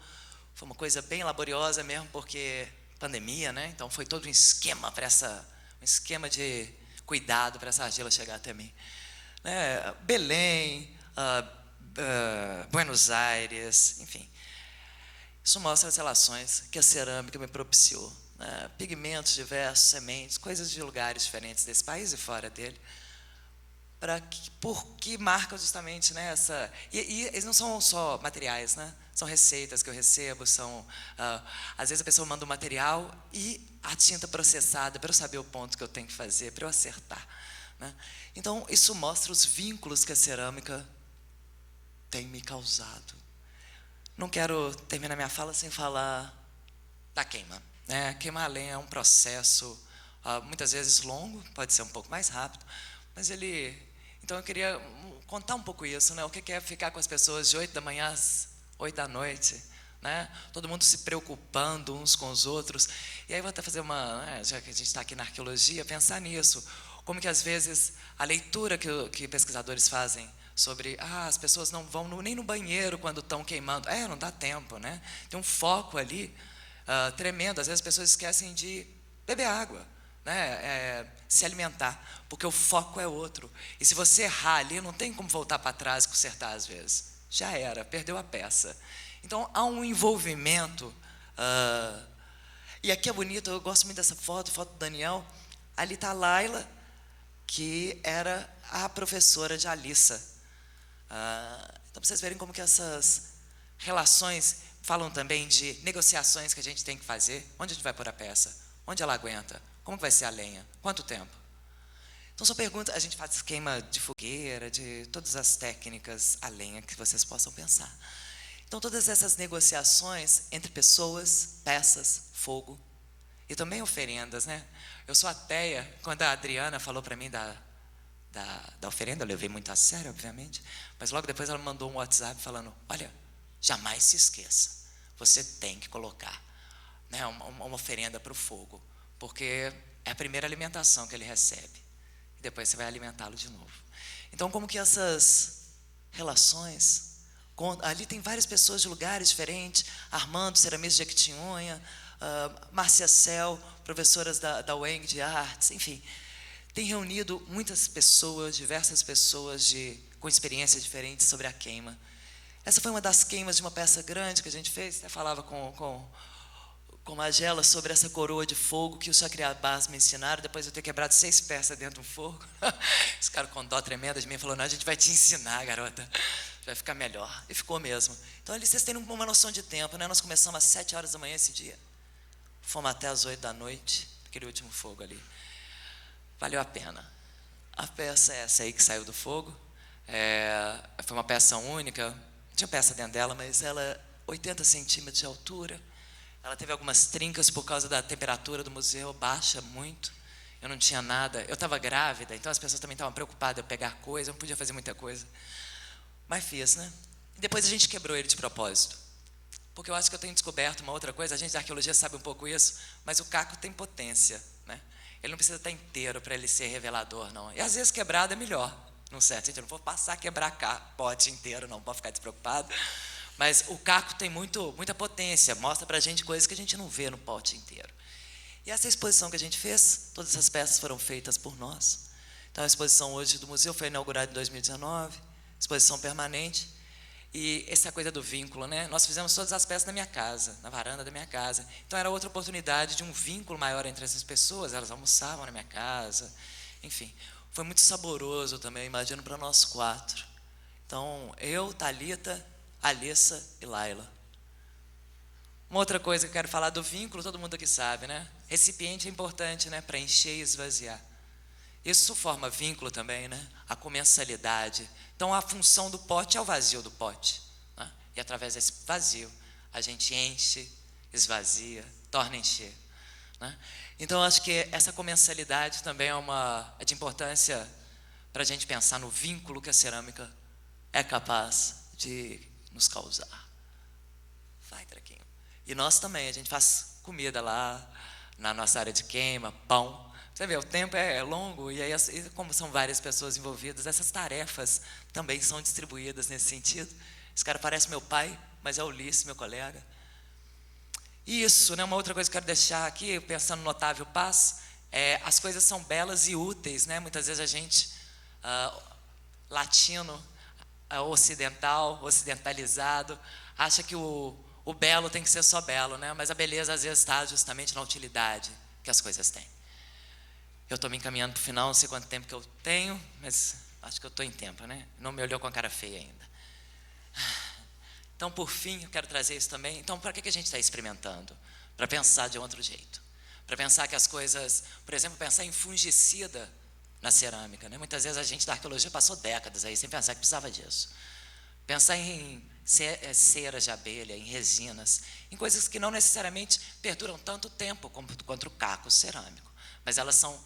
Foi uma coisa bem laboriosa mesmo, porque pandemia, né? Então, foi todo um esquema para um esquema de cuidado para essa argila chegar até mim. Belém, Buenos Aires, enfim. Isso mostra as relações que a cerâmica me propiciou. Pigmentos diversos, sementes, coisas de lugares diferentes desse país e fora dele, porque marcam justamente, né, essa... E eles não são só materiais, né? São receitas que eu recebo, às vezes a pessoa manda um material e a tinta processada para eu saber o ponto que eu tenho que fazer, para eu acertar. Né? Então, isso mostra os vínculos que a cerâmica tem me causado. Não quero terminar minha fala sem falar da queima. Queimar a lenha é um processo, muitas vezes longo, pode ser um pouco mais rápido, mas então eu queria contar um pouco isso, né? O que é ficar com as pessoas de 8 da manhã às 8 da noite, né? Todo mundo se preocupando uns com os outros. E aí vou até fazer já que a gente está aqui na arqueologia, pensar nisso. Como que, às vezes, a leitura que pesquisadores fazem sobre as pessoas não vão nem no banheiro quando estão queimando. Não dá tempo, né? Tem um foco ali tremendo. Às vezes as pessoas esquecem de beber água, né? Se alimentar, porque o foco é outro. E se você errar ali, não tem como voltar para trás e consertar às vezes. Já era, perdeu a peça. Então, há um envolvimento. E aqui é bonito, eu gosto muito dessa foto do Daniel. Ali está a Laila, que era a professora de Alissa. Então, para vocês verem como que essas relações falam também de negociações que a gente tem que fazer. Onde a gente vai pôr a peça? Onde ela aguenta? Como vai ser a lenha? Quanto tempo? Então, só pergunta, a gente faz queima de fogueira, de todas as técnicas a lenha que vocês possam pensar. Então, todas essas negociações entre pessoas, peças, fogo e também oferendas, né? Eu sou ateia. Quando a Adriana falou para mim da oferenda, eu levei muito a sério, obviamente, mas logo depois ela me mandou um WhatsApp falando: olha, jamais se esqueça, você tem que colocar, né, uma oferenda para o fogo, porque é a primeira alimentação que ele recebe, e depois você vai alimentá-lo de novo. Então, como que essas relações... Ali tem várias pessoas de lugares diferentes, Armando, ceramista de Jequitinhonha, Márcia Cel, professoras da UENG de artes, enfim, tem reunido muitas pessoas, diversas pessoas com experiências diferentes sobre a queima. Essa foi uma das queimas de uma peça grande que a gente fez. Até falava com Magela sobre essa coroa de fogo que os Chacriabás me ensinaram, depois de eu ter quebrado 6 peças dentro do fogo. Esse cara com dó tremenda de mim falou: não, a gente vai te ensinar, garota, vai ficar melhor. E ficou mesmo. Então, ali vocês têm uma noção de tempo, né? Nós começamos às 7 horas da manhã esse dia, fomos até às 8 da noite, aquele último fogo ali. Valeu a pena. A peça é essa aí que saiu do fogo. Foi uma peça única, tinha peça dentro dela, mas ela é 80 centímetros de altura. Ela teve algumas trincas por causa da temperatura do museu, baixa muito. Eu não tinha nada, eu estava grávida, então as pessoas também estavam preocupadas em pegar coisa, eu não podia fazer muita coisa. Mas fiz, né? E depois a gente quebrou ele de propósito. Porque eu acho que eu tenho descoberto uma outra coisa, a gente da arqueologia sabe um pouco isso, mas o caco tem potência, né? Ele não precisa estar inteiro para ele ser revelador, não. E às vezes quebrado é melhor, não certo? Eu não vou passar a quebrar pote inteiro, não, pode ficar despreocupado. Mas o caco tem muita potência, mostra para a gente coisas que a gente não vê no pote inteiro. E essa exposição que a gente fez, todas essas peças foram feitas por nós. Então, a exposição hoje do museu foi inaugurada em 2019, exposição permanente. E essa coisa do vínculo, né? Nós fizemos todas as peças na minha casa, na varanda da minha casa. Então, era outra oportunidade de um vínculo maior entre essas pessoas. Elas almoçavam na minha casa. Enfim, foi muito saboroso também, imagino, para nós 4. Então, eu, Thalita, Alissa e Laila. Uma outra coisa que eu quero falar do vínculo, todo mundo aqui sabe, né? Recipiente é importante, né? Para encher e esvaziar. Isso forma vínculo também, né? A comensalidade. Então, a função do pote é o vazio do pote, né? E através desse vazio, a gente enche, esvazia, torna a encher, né? Então, acho que essa comensalidade também é de importância para a gente pensar no vínculo que a cerâmica é capaz de nos causar. Vai, Traquinho. E nós também, a gente faz comida lá na nossa área de queima, pão. Você vê, o tempo é longo e aí, como são várias pessoas envolvidas, essas tarefas também são distribuídas nesse sentido. Esse cara parece meu pai, mas é o Ulisses, meu colega. Isso, né? Uma outra coisa que eu quero deixar aqui, pensando no Otávio Paz, as coisas são belas e úteis, né? Muitas vezes a gente, latino, ocidental, ocidentalizado, acha que o belo tem que ser só belo, né? Mas a beleza às vezes está justamente na utilidade que as coisas têm. Eu estou me encaminhando para o final, não sei quanto tempo que eu tenho, mas acho que eu estou em tempo, né? Não me olhou com a cara feia ainda. Então, por fim, eu quero trazer isso também. Então, para que a gente está experimentando? Para pensar de outro jeito. Para pensar que as coisas, por exemplo, pensar em fungicida na cerâmica, né? Muitas vezes a gente da arqueologia passou décadas aí sem pensar que precisava disso. Pensar em ceras de abelha, em resinas, em coisas que não necessariamente perduram tanto tempo quanto o caco cerâmico, mas elas são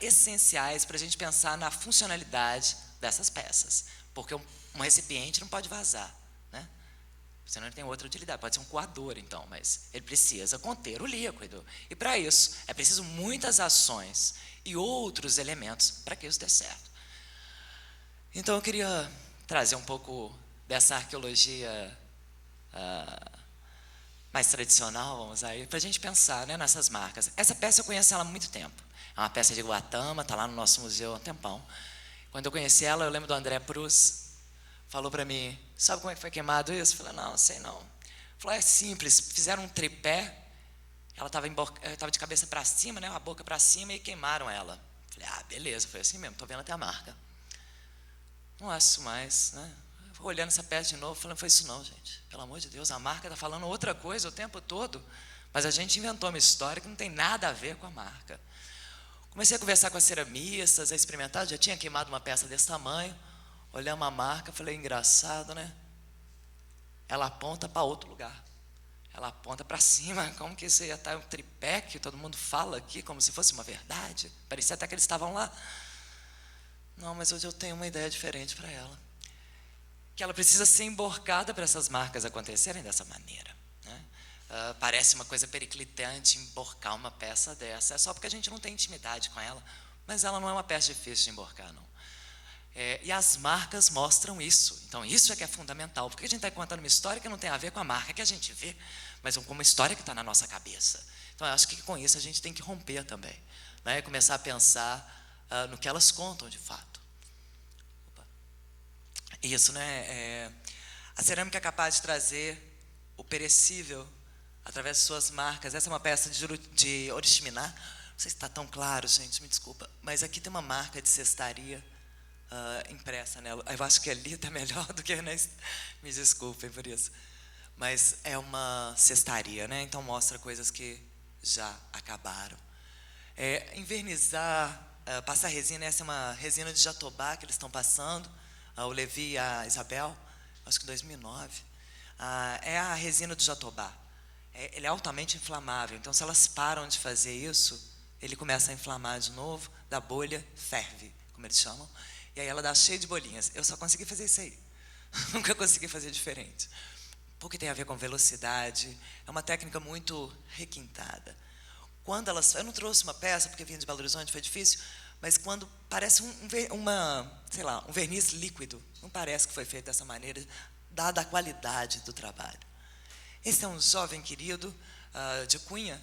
essenciais para a gente pensar na funcionalidade dessas peças, porque um recipiente não pode vazar, né? Senão ele tem outra utilidade, pode ser um coador então, mas ele precisa conter o líquido, e para isso é preciso muitas ações e outros elementos para que isso dê certo. Então eu queria trazer um pouco dessa arqueologia mais tradicional, vamos aí, para a gente pensar, né, nessas marcas. Essa peça eu conheço ela há muito tempo. É uma peça de Guatama, está lá no nosso museu há um tempão. Quando eu conheci ela, eu lembro do André Prus, falou para mim, sabe como é que foi queimado isso? Eu falei, não, sei não. Ele falou, é simples, fizeram um tripé, ela estava de cabeça para cima, né, a boca para cima, e queimaram ela. Eu falei, beleza, foi assim mesmo, estou vendo até a marca. Não acho isso mais, né? Olhando essa peça de novo, falando, foi isso não, gente. Pelo amor de Deus, a marca está falando outra coisa o tempo todo, mas a gente inventou uma história que não tem nada a ver com a marca. Comecei a conversar com as ceramistas, a experimentar, já tinha queimado uma peça desse tamanho, olhamos a marca, falei, engraçado, né? Ela aponta para outro lugar. Ela aponta para cima, como que isso ia estar um tripé que todo mundo fala aqui, como se fosse uma verdade. Parecia até que eles estavam lá. Não, mas hoje eu tenho uma ideia diferente para ela. Que ela precisa ser emborcada para essas marcas acontecerem dessa maneira, né? Parece uma coisa periclitante emborcar uma peça dessa. É só porque a gente não tem intimidade com ela, mas ela não é uma peça difícil de emborcar, não. E as marcas mostram isso. Então, isso é que é fundamental, porque a gente está contando uma história que não tem a ver com a marca que a gente vê, mas com uma história que está na nossa cabeça. Então, eu acho que com isso a gente tem que romper também, né? E começar a pensar no que elas contam de fato. Isso, né? A cerâmica é capaz de trazer o perecível através de suas marcas. Essa é uma peça de Oriximiná. Não sei se está tão claro, gente, me desculpa, mas aqui tem uma marca de cestaria impressa nela. Eu acho que ali está melhor do que me desculpem por isso. Mas é uma cestaria, né? Então mostra coisas que já acabaram. Envernizar, passar resina, essa é uma resina de jatobá que eles estão passando. O Levi e a Isabel, acho que em 2009, é a resina do jatobá. Ele é altamente inflamável, então se elas param de fazer isso, ele começa a inflamar de novo, da bolha, ferve, como eles chamam, e aí ela dá cheio de bolinhas. Eu só consegui fazer isso aí, nunca consegui fazer diferente, porque tem a ver com velocidade, é uma técnica muito requintada. quando elas... Eu não trouxe uma peça, porque vinha de Belo Horizonte, foi difícil, mas quando parece um verniz líquido, não parece que foi feito dessa maneira, dada a qualidade do trabalho. Esse é um jovem querido de Cunha,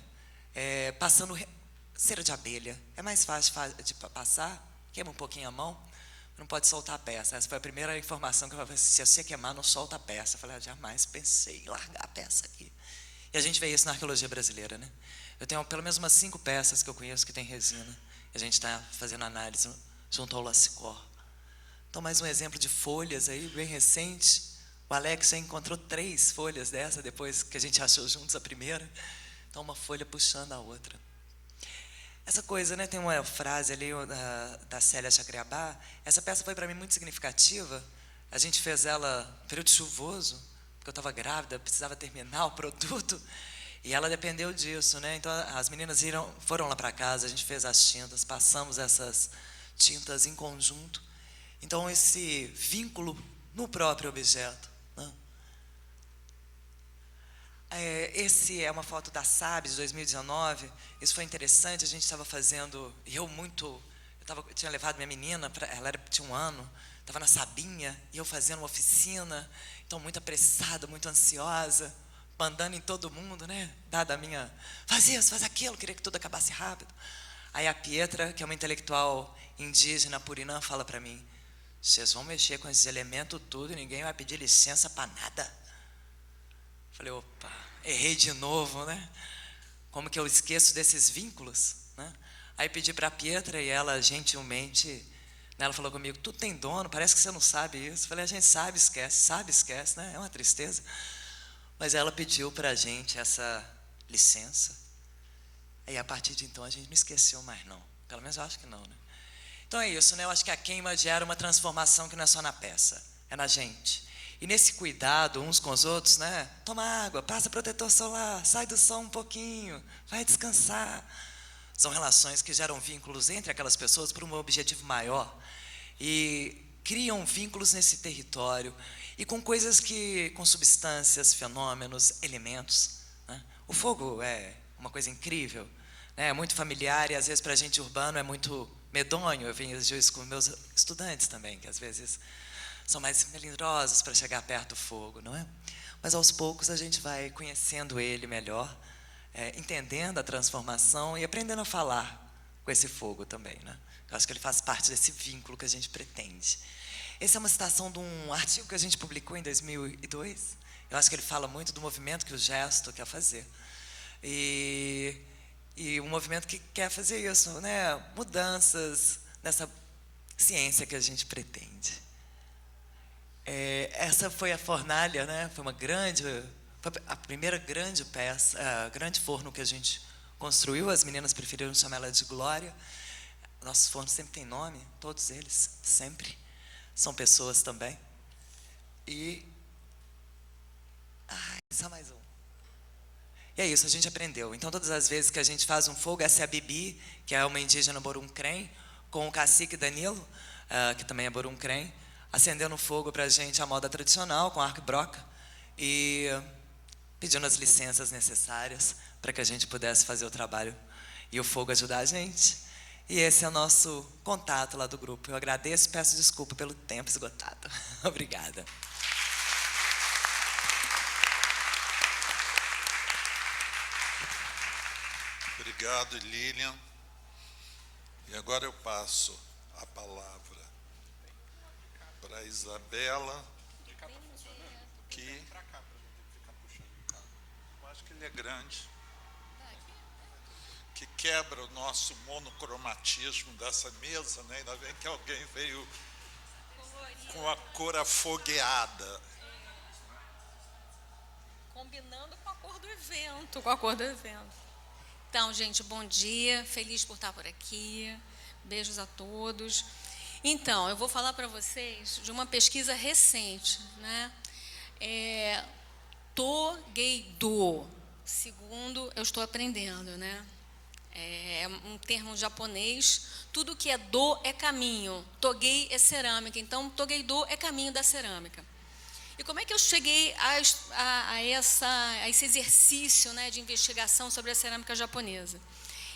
passando cera de abelha. É mais fácil de passar, queima um pouquinho a mão, não pode soltar a peça. Essa foi a primeira informação que eu falei: se você queimar, não solta a peça. Eu falei: jamais pensei em largar a peça aqui. E a gente vê isso na arqueologia brasileira, né? Eu tenho pelo menos umas 5 peças que eu conheço que tem resina. E a gente está fazendo análise junto ao Lacicor. Então, mais um exemplo de folhas aí, bem recente. O Alex já encontrou 3 folhas dessa, depois que a gente achou juntos a primeira. Então, uma folha puxando a outra. Essa coisa, né? Tem uma frase ali da Célia Chacriabá. Essa peça foi para mim muito significativa. A gente fez ela no período chuvoso, porque eu estava grávida, precisava terminar o produto. E ela dependeu disso, né? Então, as meninas foram lá para casa, a gente fez as tintas, passamos essas tintas em conjunto. Então, esse vínculo no próprio objeto, né? Esse é uma foto da SAB, de 2019. Isso foi interessante, a gente estava fazendo... Eu tinha levado minha menina, ela tinha 1 ano, estava na Sabinha, e eu fazendo uma oficina, então muito apressada, muito ansiosa, mandando em todo mundo, né? Dada a minha... Faz isso, faz aquilo, queria que tudo acabasse rápido. Aí a Pietra, que é uma intelectual indígena purinã, fala para mim: vocês vão mexer com esses elementos tudo e ninguém vai pedir licença para nada. Falei: opa, errei de novo, né? Como que eu esqueço desses vínculos, né? Aí pedi para a Pietra e ela, gentilmente, né, ela falou comigo: tudo tem dono, parece que você não sabe isso. Falei: a gente sabe, esquece, né? É uma tristeza. Mas ela pediu para a gente essa licença. E a partir de então a gente não esqueceu mais, não. Pelo menos eu acho que não, né? Então é isso, né? Eu acho que a queima gera uma transformação que não é só na peça, é na gente. E nesse cuidado uns com os outros, né? Toma água, passa protetor solar, sai do sol um pouquinho, vai descansar. São relações que geram vínculos entre aquelas pessoas por um objetivo maior. E criam vínculos nesse território. E com coisas com substâncias, fenômenos, elementos, né? O fogo é uma coisa incrível, né? É muito familiar e às vezes para a gente urbano é muito medonho. Eu venho isso com meus estudantes também, que às vezes são mais melindrosos para chegar perto do fogo, não é? Mas aos poucos a gente vai conhecendo ele melhor, entendendo a transformação e aprendendo a falar com esse fogo também, né? Eu acho que ele faz parte desse vínculo que a gente pretende. Essa é uma citação de um artigo que a gente publicou em 2002. Eu acho que ele fala muito do movimento que o Gesto quer fazer. E um movimento que quer fazer isso, né? Mudanças nessa ciência que a gente pretende. Essa foi a fornalha, né? Foi a primeira grande peça, grande forno que a gente construiu. As meninas preferiram chamar ela de Glória. Nossos fornos sempre têm nome, todos eles, sempre. São pessoas também. E... só mais um. E é isso, a gente aprendeu. Então, todas as vezes que a gente faz um fogo, essa é a Bibi, que é uma indígena Borum-Crém, com o cacique Danilo, que também é Borum-Crém, acendendo fogo para a gente à moda tradicional, com arco e broca, e pedindo as licenças necessárias para que a gente pudesse fazer o trabalho e o fogo ajudar a gente. E esse é o nosso contato lá do grupo. Eu agradeço e peço desculpa pelo tempo esgotado. Obrigada. Obrigado, Lilian. E agora eu passo a palavra para a Isabela, que... Eu acho que ele é grande. Que quebra o nosso monocromatismo dessa mesa, né? Ainda bem que alguém veio com a cor afogueada. Combinando com a cor do evento, Então, gente, bom dia. Feliz por estar por aqui. Beijos a todos. Então, eu vou falar para vocês de uma pesquisa recente, né? Togeido, segundo eu estou aprendendo, né? É um termo japonês. Tudo que é do é caminho. Togei é cerâmica. Então, Togeido é caminho da cerâmica. E como é que eu cheguei a esse exercício, né, de investigação sobre a cerâmica japonesa?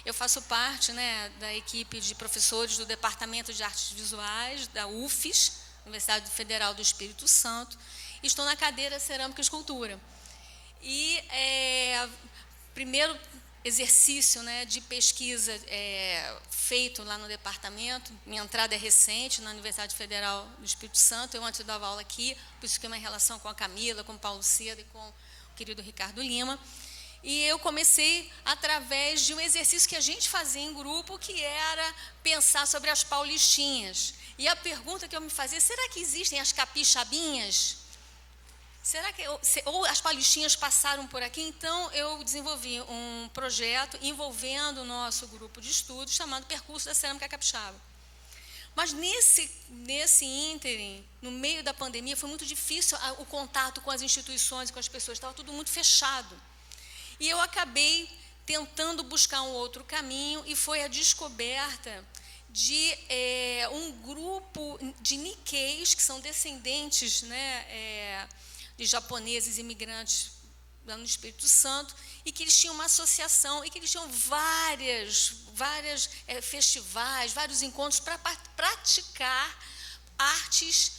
Eu faço parte, né, da equipe de professores do Departamento de Artes Visuais da UFES, Universidade Federal do Espírito Santo, e estou na cadeira Cerâmica e Escultura. E primeiro exercício, né, de pesquisa feito lá no departamento, minha entrada é recente na Universidade Federal do Espírito Santo, eu antes dava aula aqui, por isso que é uma relação com a Camila, com o Paulo Seda e com o querido Ricardo Lima. E eu comecei através de um exercício que a gente fazia em grupo, que era pensar sobre as paulistinhas. E a pergunta que eu me fazia, será que existem as capixabinhas? Será que ou as paulistinhas passaram por aqui? Então, eu desenvolvi um projeto envolvendo o nosso grupo de estudos, chamado Percurso da Cerâmica Capixaba. Mas nesse ínterim, no meio da pandemia, foi muito difícil o contato com as instituições e com as pessoas, estava tudo muito fechado. E eu acabei tentando buscar um outro caminho, e foi a descoberta de um grupo de Nikkeis, que são descendentes, né, de japoneses imigrantes lá no Espírito Santo, e que eles tinham uma associação, e que eles tinham vários festivais, vários encontros para praticar artes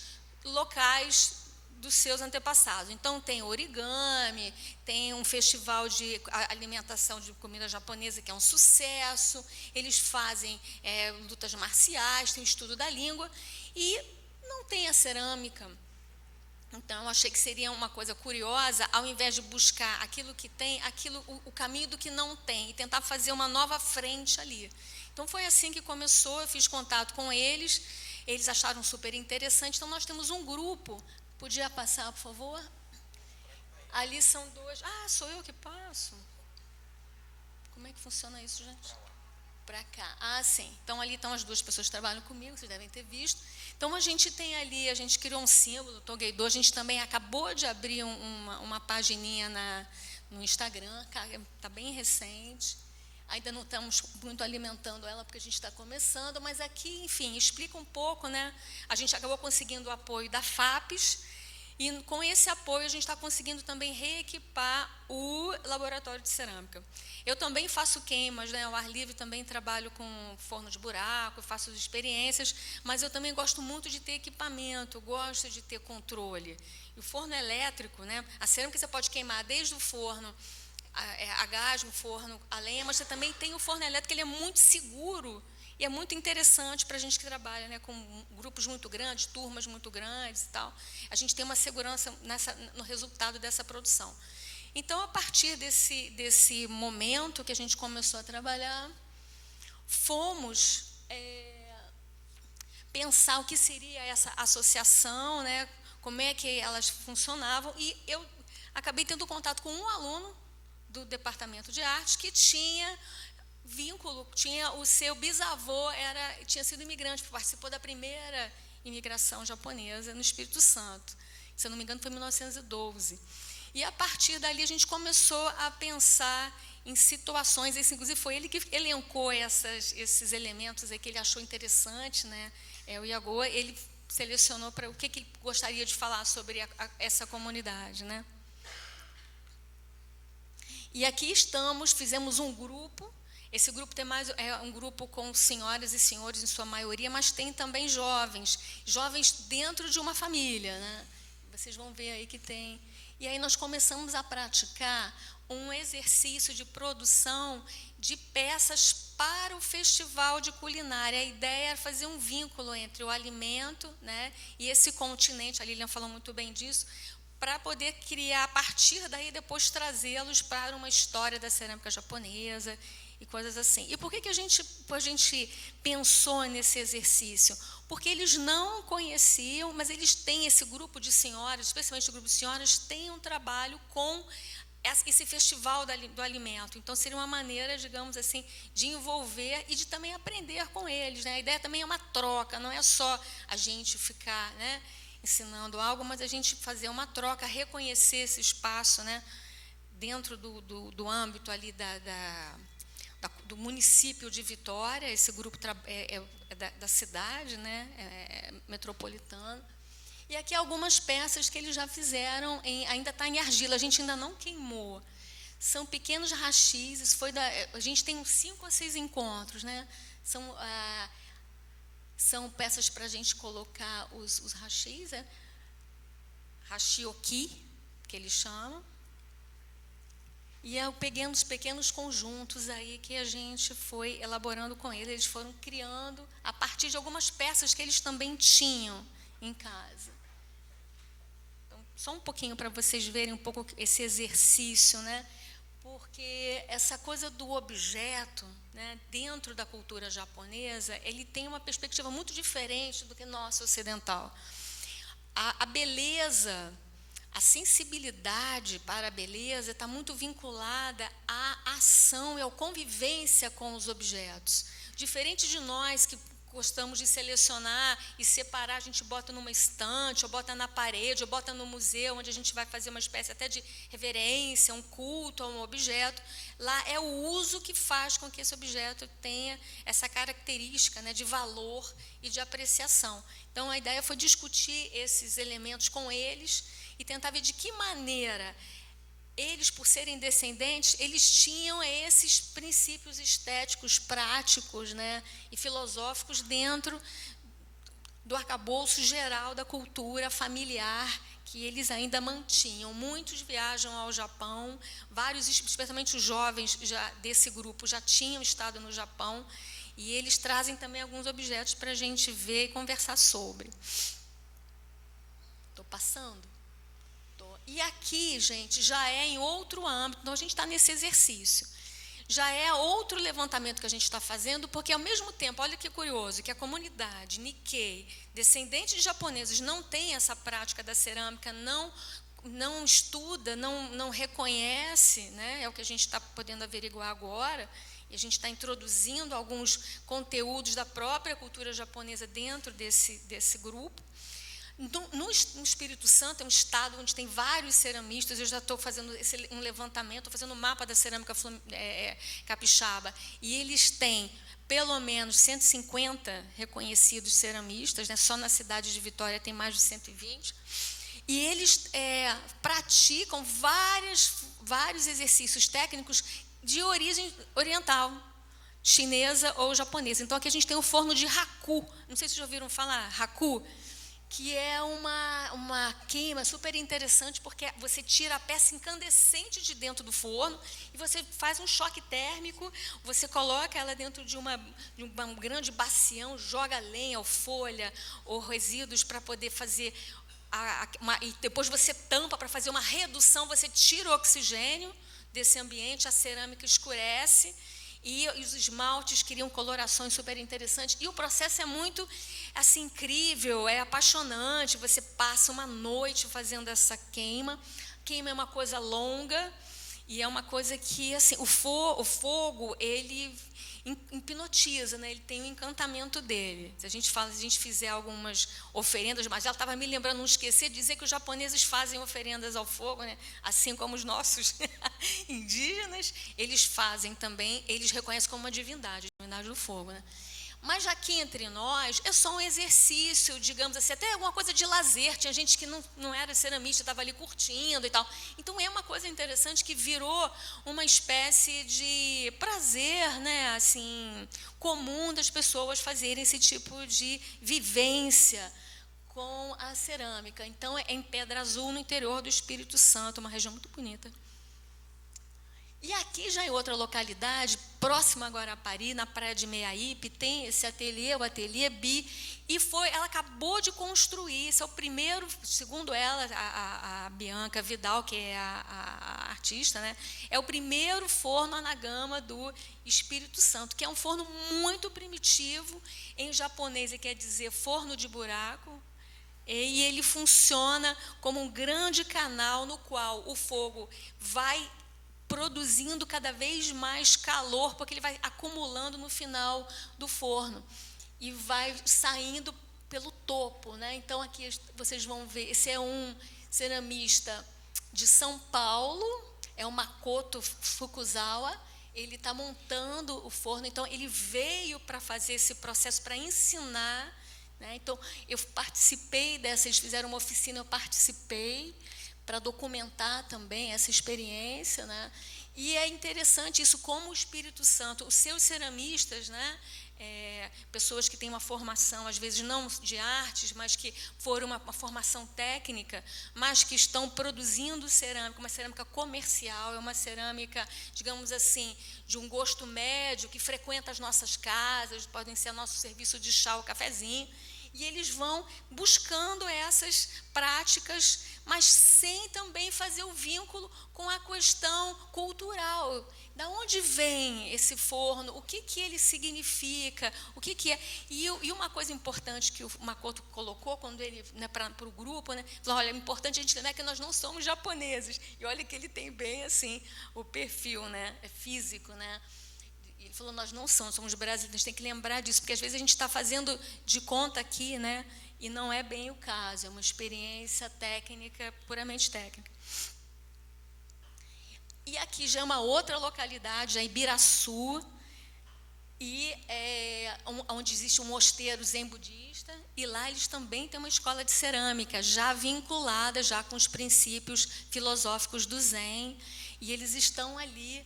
locais dos seus antepassados. Então, tem origami, tem um festival de alimentação de comida japonesa, que é um sucesso, eles fazem lutas marciais, tem o estudo da língua, e não tem a cerâmica. Então, eu achei que seria uma coisa curiosa, ao invés de buscar aquilo que tem, o caminho do que não tem, e tentar fazer uma nova frente ali. Então, foi assim que começou, eu fiz contato com eles acharam super interessante. Então, nós temos um grupo. Podia passar, por favor? Ali são dois. Ah, sou eu que passo? Como é que funciona isso, gente? Para cá. Ah, sim. Então, ali estão as duas pessoas que trabalham comigo, vocês devem ter visto. Então, a gente tem ali, a gente criou um símbolo, o Togeidô. A gente também acabou de abrir uma pagininha no Instagram, está bem recente. Ainda não estamos muito alimentando ela, porque a gente está começando, mas aqui, enfim, explica um pouco, né? A gente acabou conseguindo o apoio da FAPES, e com esse apoio a gente está conseguindo também reequipar o laboratório de cerâmica. Eu também faço queimas, né, ao ar livre, também trabalho com forno de buraco, faço experiências, mas eu também gosto muito de ter equipamento, gosto de ter controle. E o forno elétrico, né, a cerâmica você pode queimar desde o forno a gás, no forno a lenha, mas você também tem o forno elétrico, ele é muito seguro e é muito interessante para a gente que trabalha, né, com grupos muito grandes, turmas muito grandes e tal. A gente tem uma segurança no resultado dessa produção. Então, a partir desse momento que a gente começou a trabalhar, fomos pensar o que seria essa associação, né, como é que elas funcionavam, e eu acabei tendo contato com um aluno do Departamento de Artes que tinha vínculo, o seu bisavô tinha sido imigrante, participou da primeira imigração japonesa no Espírito Santo. Se eu não me engano, foi em 1912. E, a partir dali, a gente começou a pensar em situações, inclusive foi ele que elencou esses elementos aí que ele achou interessante, né? O Iago, ele selecionou para o que ele gostaria de falar sobre essa comunidade, né? E aqui fizemos um grupo. Esse grupo é um grupo com senhoras e senhores, em sua maioria, mas tem também jovens dentro de uma família, né? Vocês vão ver aí que tem. E aí nós começamos a praticar um exercício de produção de peças para o festival de culinária. A ideia era fazer um vínculo entre o alimento, né, e esse continente, a Lilian falou muito bem disso, para poder criar, a partir daí, depois trazê-los para uma história da cerâmica japonesa e coisas assim. E por que a gente pensou nesse exercício? Porque eles não conheciam, mas eles têm esse grupo de senhoras, especialmente o grupo de senhoras, tem um trabalho com esse festival do alimento. Então, seria uma maneira, digamos assim, de envolver e de também aprender com eles, né? A ideia também é uma troca, não é só a gente ficar, né, ensinando algo, mas a gente fazer uma troca, reconhecer esse espaço, né, dentro do âmbito ali do município de Vitória. Esse grupo da cidade, né, metropolitana. E aqui algumas peças que eles já fizeram, ainda está em argila, a gente ainda não queimou. São pequenos rachis, a gente tem uns 5 a 6 encontros, né? São peças para a gente colocar os rachis, hashioki, que eles chamam. E eu peguei uns pequenos conjuntos aí que a gente foi elaborando com eles. Eles foram criando a partir de algumas peças que eles também tinham em casa. Então, só um pouquinho para vocês verem um pouco esse exercício, né? Porque essa coisa do objeto, né, dentro da cultura japonesa, ele tem uma perspectiva muito diferente do que nossa ocidental. A beleza, a sensibilidade para a beleza está muito vinculada à ação e à convivência com os objetos. Diferente de nós que gostamos de selecionar e separar, a gente bota numa estante, ou bota na parede, ou bota no museu, onde a gente vai fazer uma espécie até de reverência, um culto a um objeto. Lá é o uso que faz com que esse objeto tenha essa característica, né, de valor e de apreciação. Então, a ideia foi discutir esses elementos com eles e tentar ver de que maneira eles, por serem descendentes, eles tinham esses princípios estéticos, práticos, né, e filosóficos dentro do arcabouço geral da cultura familiar que eles ainda mantinham. Muitos viajam ao Japão, vários, especialmente os jovens desse grupo, já tinham estado no Japão, e eles trazem também alguns objetos para a gente ver e conversar sobre. Estou passando? E aqui, gente, já é em outro âmbito, então a gente está nesse exercício. Já é outro levantamento que a gente está fazendo, porque ao mesmo tempo, olha que curioso, que a comunidade Nikkei, descendente de japoneses, não tem essa prática da cerâmica, não estuda, não reconhece, né? É o que a gente está podendo averiguar agora, e a gente está introduzindo alguns conteúdos da própria cultura japonesa dentro desse grupo. No Espírito Santo é um estado onde tem vários ceramistas. Eu já estou fazendo um levantamento, estou fazendo um mapa da cerâmica capixaba, e eles têm pelo menos 150 reconhecidos ceramistas, né? Só na cidade de Vitória tem mais de 120, e eles praticam vários exercícios técnicos de origem oriental, chinesa ou japonesa. Então, aqui a gente tem o forno de Haku, não sei se vocês já ouviram falar, Haku, que é uma queima super interessante, porque você tira a peça incandescente de dentro do forno e você faz um choque térmico, você coloca ela dentro de um grande bacião, joga lenha ou folha ou resíduos para poder fazer, e depois você tampa para fazer uma redução, você tira o oxigênio desse ambiente, a cerâmica escurece, e os esmaltes criam colorações super interessantes, e o processo é muito assim, incrível, é apaixonante. Você passa uma noite fazendo essa queima. Queima é uma coisa longa, e é uma coisa que assim, o fogo ele hipnotiza, né? Ele tem o encantamento dele. Se a gente fizer algumas oferendas, mas ela estava me lembrando, não esquecer de dizer que os japoneses fazem oferendas ao fogo, né? Assim como os nossos indígenas, eles fazem também, eles reconhecem como uma divindade, a divindade do fogo, né? Mas aqui entre nós é só um exercício, digamos assim, até alguma coisa de lazer. Tinha gente que não era ceramista, estava ali curtindo e tal. Então é uma coisa interessante que virou uma espécie de prazer, né, assim, comum das pessoas fazerem esse tipo de vivência com a cerâmica. Então é em Pedra Azul, no interior do Espírito Santo, uma região muito bonita. E aqui, já em outra localidade, próxima a Guarapari, na praia de Meiaípe, tem esse ateliê, o Ateliê Bi, e ela acabou de construir, esse é o primeiro, segundo ela, a Bianca Vidal, que é a artista, né, é o primeiro forno anagama do Espírito Santo, que é um forno muito primitivo, em japonês quer dizer forno de buraco, e ele funciona como um grande canal no qual o fogo vai produzindo cada vez mais calor, porque ele vai acumulando no final do forno e vai saindo pelo topo, né? Então, aqui vocês vão ver, esse é um ceramista de São Paulo, é o Makoto Fukuzawa, ele está montando o forno, então ele veio para fazer esse processo, para ensinar, né? Então, eu participei dessa, eles fizeram uma oficina, eu participei, para documentar também essa experiência, né? E é interessante isso, como o Espírito Santo, os seus ceramistas, né? Pessoas que têm uma formação, às vezes não de artes, mas que foram uma formação técnica, mas que estão produzindo cerâmica, uma cerâmica comercial, é uma cerâmica, digamos assim, de um gosto médio, que frequenta as nossas casas, podem ser nosso serviço de chá ou cafezinho, e eles vão buscando essas práticas, mas sem também fazer o vínculo com a questão cultural. Da onde vem esse forno? O que ele significa? O que é? E uma coisa importante que o Makoto colocou quando ele, né, para o grupo, né, falou: olha, é importante a gente lembrar que nós não somos japoneses. E olha que ele tem bem assim o perfil, né, físico, né? Ele falou: nós não somos brasileiros, a gente tem que lembrar disso, porque às vezes a gente está fazendo de conta aqui, né, e não é bem o caso, é uma experiência técnica, puramente técnica. E aqui já é uma outra localidade, a Ibiraçu, e onde existe um mosteiro zen budista, e lá eles também têm uma escola de cerâmica, já vinculada já com os princípios filosóficos do Zen, e eles estão ali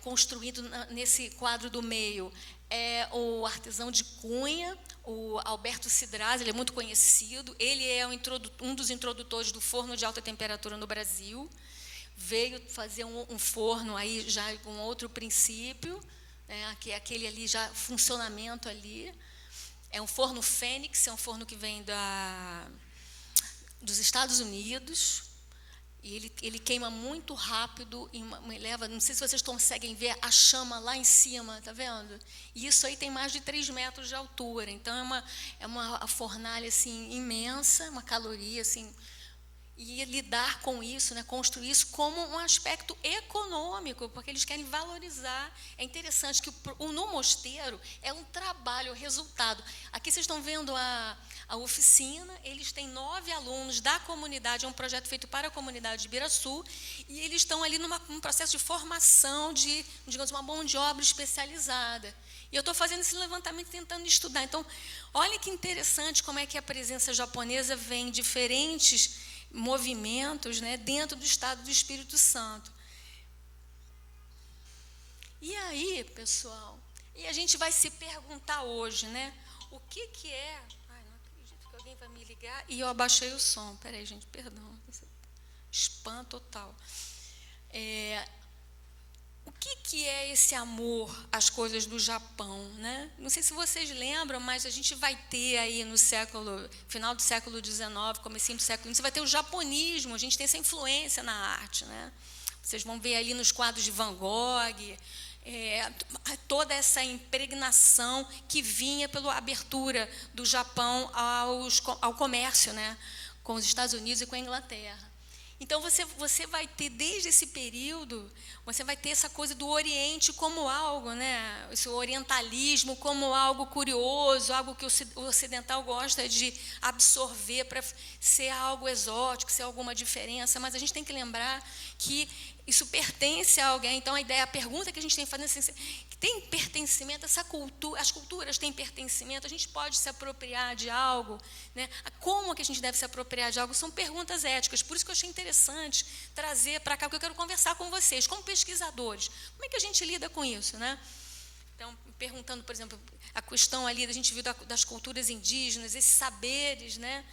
construindo nesse quadro do meio o artesão de Cunha, o Alberto Cidraz, ele é muito conhecido, ele é um dos introdutores do forno de alta temperatura no Brasil, veio fazer um forno aí já com outro princípio, né, que é aquele ali já funcionamento ali, é um forno Fênix, é um forno que vem dos Estados Unidos. E ele queima muito rápido e leva, não sei se vocês conseguem ver a chama lá em cima, tá vendo? E isso aí tem mais de 3 metros de altura, então é uma fornalha assim imensa, uma caloria assim. E lidar com isso, né, construir isso como um aspecto econômico, porque eles querem valorizar. É interessante que no mosteiro é um trabalho, resultado. Aqui vocês estão vendo a oficina, eles têm 9 alunos da comunidade, é um projeto feito para a comunidade de Ibiraçu, e eles estão ali num processo de formação de, digamos, uma mão de obra especializada. E eu estou fazendo esse levantamento tentando estudar. Então, olha que interessante como é que a presença japonesa vem em diferentes movimentos, né, dentro do estado do Espírito Santo. E aí, pessoal, e a gente vai se perguntar hoje, né, o que é... Ai, não acredito que alguém vai me ligar e eu abaixei o som. Peraí, gente, perdão. Spam total. O que é esse amor às coisas do Japão, né? Não sei se vocês lembram, mas a gente vai ter aí no final do século XIX, comecinho do século XX, você vai ter o japonismo, a gente tem essa influência na arte, né? Vocês vão ver ali nos quadros de Van Gogh, toda essa impregnação que vinha pela abertura do Japão ao comércio, né? Com os Estados Unidos e com a Inglaterra. Então, você vai ter, desde esse período, você vai ter essa coisa do Oriente como algo, né? Esse orientalismo como algo curioso, algo que o ocidental gosta de absorver para ser algo exótico, ser alguma diferença, mas a gente tem que lembrar que isso pertence a alguém. Então, a pergunta que a gente tem que fazer é assim, tem pertencimento, as culturas têm pertencimento, a gente pode se apropriar de algo, né? Como que a gente deve se apropriar de algo? São perguntas éticas, por isso que eu achei interessante trazer para cá, porque eu quero conversar com vocês, como pesquisadores, como é que a gente lida com isso, né? Então, perguntando, por exemplo, a questão ali, a gente viu das culturas indígenas, esses saberes, né?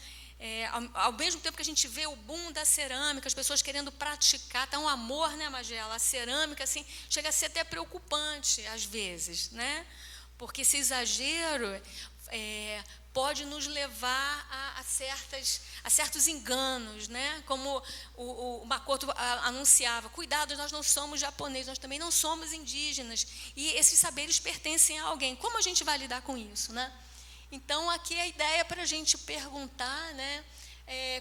Ao mesmo tempo que a gente vê o boom da cerâmica, as pessoas querendo praticar, tá um amor, né, Magela? A cerâmica, assim, chega a ser até preocupante, às vezes, né? Porque esse exagero pode nos levar a certos enganos, né? Como o Makoto anunciava, cuidado, nós não somos japoneses, nós também não somos indígenas, e esses saberes pertencem a alguém. Como a gente vai lidar com isso, né? Então, aqui a ideia para a gente perguntar, né,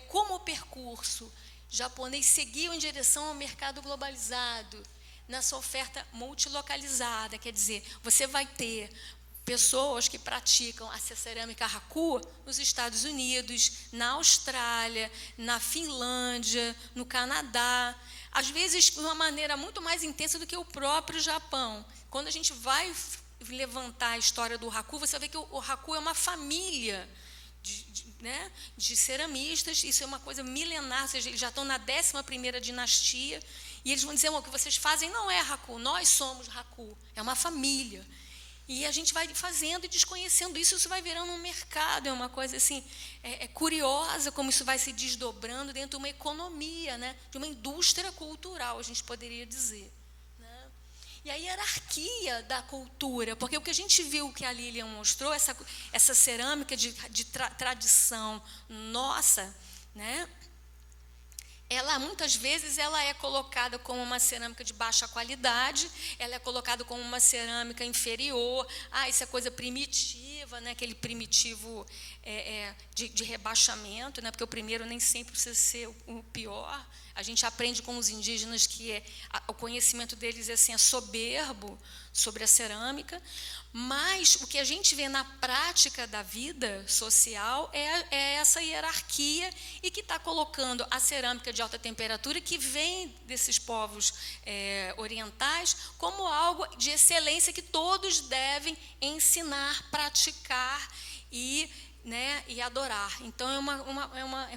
como o percurso japonês seguiu em direção ao mercado globalizado, nessa oferta multilocalizada, quer dizer, você vai ter pessoas que praticam a cerâmica Haku nos Estados Unidos, na Austrália, na Finlândia, no Canadá, às vezes de uma maneira muito mais intensa do que o próprio Japão. Quando a gente vai levantar a história do Haku, você vai ver que o Haku é uma família né, de ceramistas. Isso é uma coisa milenar, ou seja, eles já estão na 11ª dinastia, e eles vão dizer: o que vocês fazem não é Haku, nós somos Haku, é uma família. E a gente vai fazendo e desconhecendo isso vai virando um mercado, é uma coisa assim, curiosa como isso vai se desdobrando dentro de uma economia, né, de uma indústria cultural, a gente poderia dizer. Né? E a hierarquia da cultura, porque o que a gente viu que a Lilian mostrou, essa cerâmica de tradição nossa, né? Ela, muitas vezes, ela é colocada como uma cerâmica de baixa qualidade, ela é colocada como uma cerâmica inferior, isso é coisa primitiva, né? Aquele primitivo de rebaixamento, né? Porque o primeiro nem sempre precisa ser o pior. A gente aprende com os indígenas que o conhecimento deles é soberbo sobre a cerâmica, mas o que a gente vê na prática da vida social é essa hierarquia e que está colocando a cerâmica de alta temperatura, que vem desses povos orientais, como algo de excelência que todos devem ensinar, praticar e adorar. Então,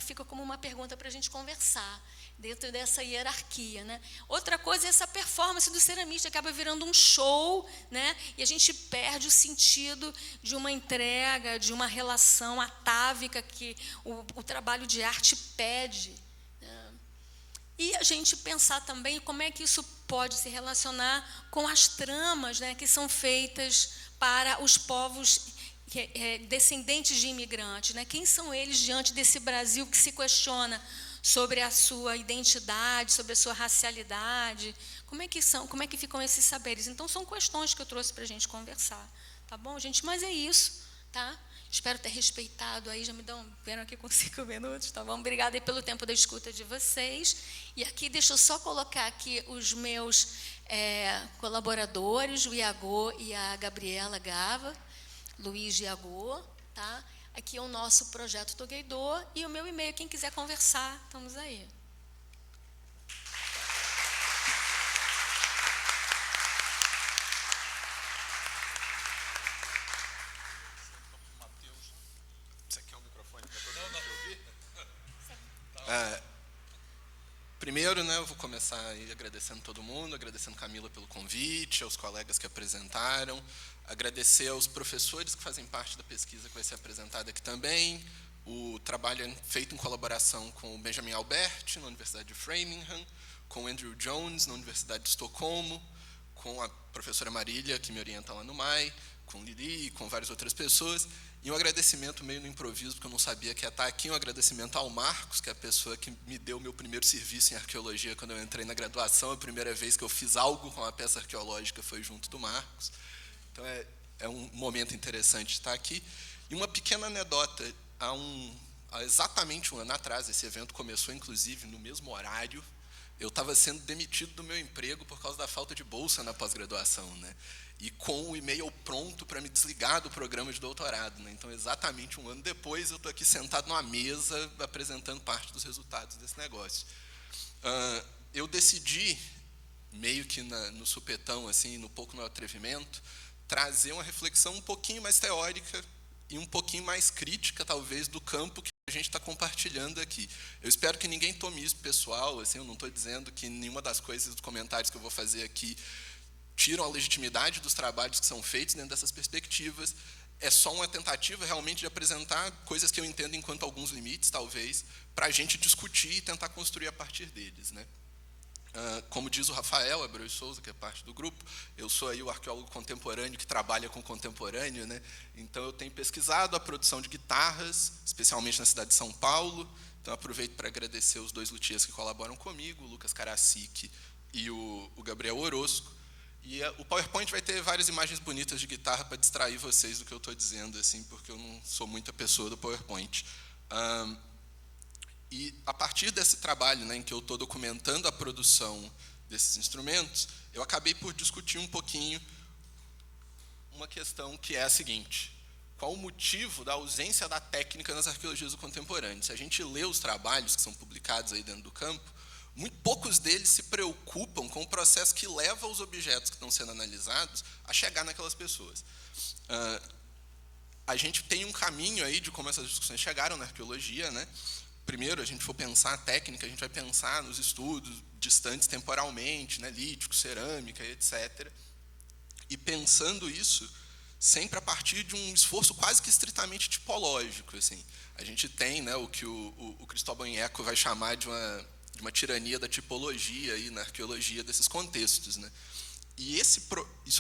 fica como uma pergunta para a gente conversar dentro dessa hierarquia, né? Outra coisa é essa performance do ceramista, acaba virando um show, né? E a gente perde o sentido de uma entrega, de uma relação atávica que o trabalho de arte pede. Né? E a gente pensar também como é que isso pode se relacionar com as tramas, né, que são feitas para os povos descendentes de imigrantes, né? Quem são eles diante desse Brasil que se questiona sobre a sua identidade, sobre a sua racialidade? Como é que ficam esses saberes? Então, são questões que eu trouxe para a gente conversar, tá bom, gente? Mas é isso, tá? Espero ter respeitado aí, já me vieram aqui com 5 minutos, tá bom? Obrigada aí pelo tempo da escuta de vocês. E aqui, deixa eu só colocar aqui os meus colaboradores, o Iagô e a Gabriela Gava, Luiz Iagô, tá? Aqui é o nosso projeto Togeidô e o meu e-mail, quem quiser conversar, estamos aí. Você quer o microfone para todo mundo ouvir? Primeiro, né, eu vou começar aí agradecendo todo mundo, agradecendo Camila pelo convite, aos colegas que apresentaram, agradecer aos professores que fazem parte da pesquisa que vai ser apresentada aqui também. O trabalho é feito em colaboração com o Benjamin Alberti, na Universidade de Framingham, com o Andrew Jones, na Universidade de Estocolmo, com a professora Marília, que me orienta lá no MAI, com Lili e com várias outras pessoas. E um agradecimento meio no improviso, porque eu não sabia que ia estar aqui, um agradecimento ao Marcos, que é a pessoa que me deu o meu primeiro serviço em arqueologia quando eu entrei na graduação. A primeira vez que eu fiz algo com uma peça arqueológica foi junto do Marcos. Então, é um momento interessante estar aqui. E uma pequena anedota, há exatamente um ano atrás, esse evento começou, inclusive, no mesmo horário, eu estava sendo demitido do meu emprego por causa da falta de bolsa na pós-graduação, né? E com o e-mail pronto para me desligar do programa de doutorado, né? Então, exatamente um ano depois, eu estou aqui sentado numa mesa apresentando parte dos resultados desse negócio. Eu decidi, meio que no supetão, assim, pouco no atrevimento, trazer uma reflexão um pouquinho mais teórica e um pouquinho mais crítica, talvez, do campo que a gente está compartilhando aqui. Eu espero que ninguém tome isso pessoal, assim, eu não estou dizendo que nenhuma das coisas dos comentários que eu vou fazer aqui tiram a legitimidade dos trabalhos que são feitos dentro dessas perspectivas. É só uma tentativa, realmente, de apresentar coisas que eu entendo enquanto alguns limites, talvez, para a gente discutir e tentar construir a partir deles, né? Como diz o Rafael Abreu Souza, que é parte do grupo, eu sou aí o arqueólogo contemporâneo que trabalha com contemporâneo, né? Então, eu tenho pesquisado a produção de guitarras, especialmente na cidade de São Paulo. Então, aproveito para agradecer os 2 luthiers que colaboram comigo, o Lucas Karasik e o Gabriel Orozco. E o PowerPoint vai ter várias imagens bonitas de guitarra para distrair vocês do que eu estou dizendo, assim, porque eu não sou muita pessoa do PowerPoint. E, a partir desse trabalho, né, em que eu estou documentando a produção desses instrumentos, eu acabei por discutir um pouquinho uma questão que é a seguinte: qual o motivo da ausência da técnica nas arqueologias do contemporâneo? Se a gente lê os trabalhos que são publicados aí dentro do campo, muito poucos deles se preocupam com o processo que leva os objetos que estão sendo analisados a chegar naquelas pessoas. a gente tem um caminho aí de como essas discussões chegaram na arqueologia, né? Primeiro, a gente for pensar a técnica, a gente vai pensar nos estudos distantes temporalmente, né? Lítico, cerâmica, etc. E pensando isso sempre a partir de um esforço quase que estritamente tipológico, assim. A gente tem, né, o que o Cristóbal Eco vai chamar de uma tirania da tipologia aí na arqueologia desses contextos, né? E isso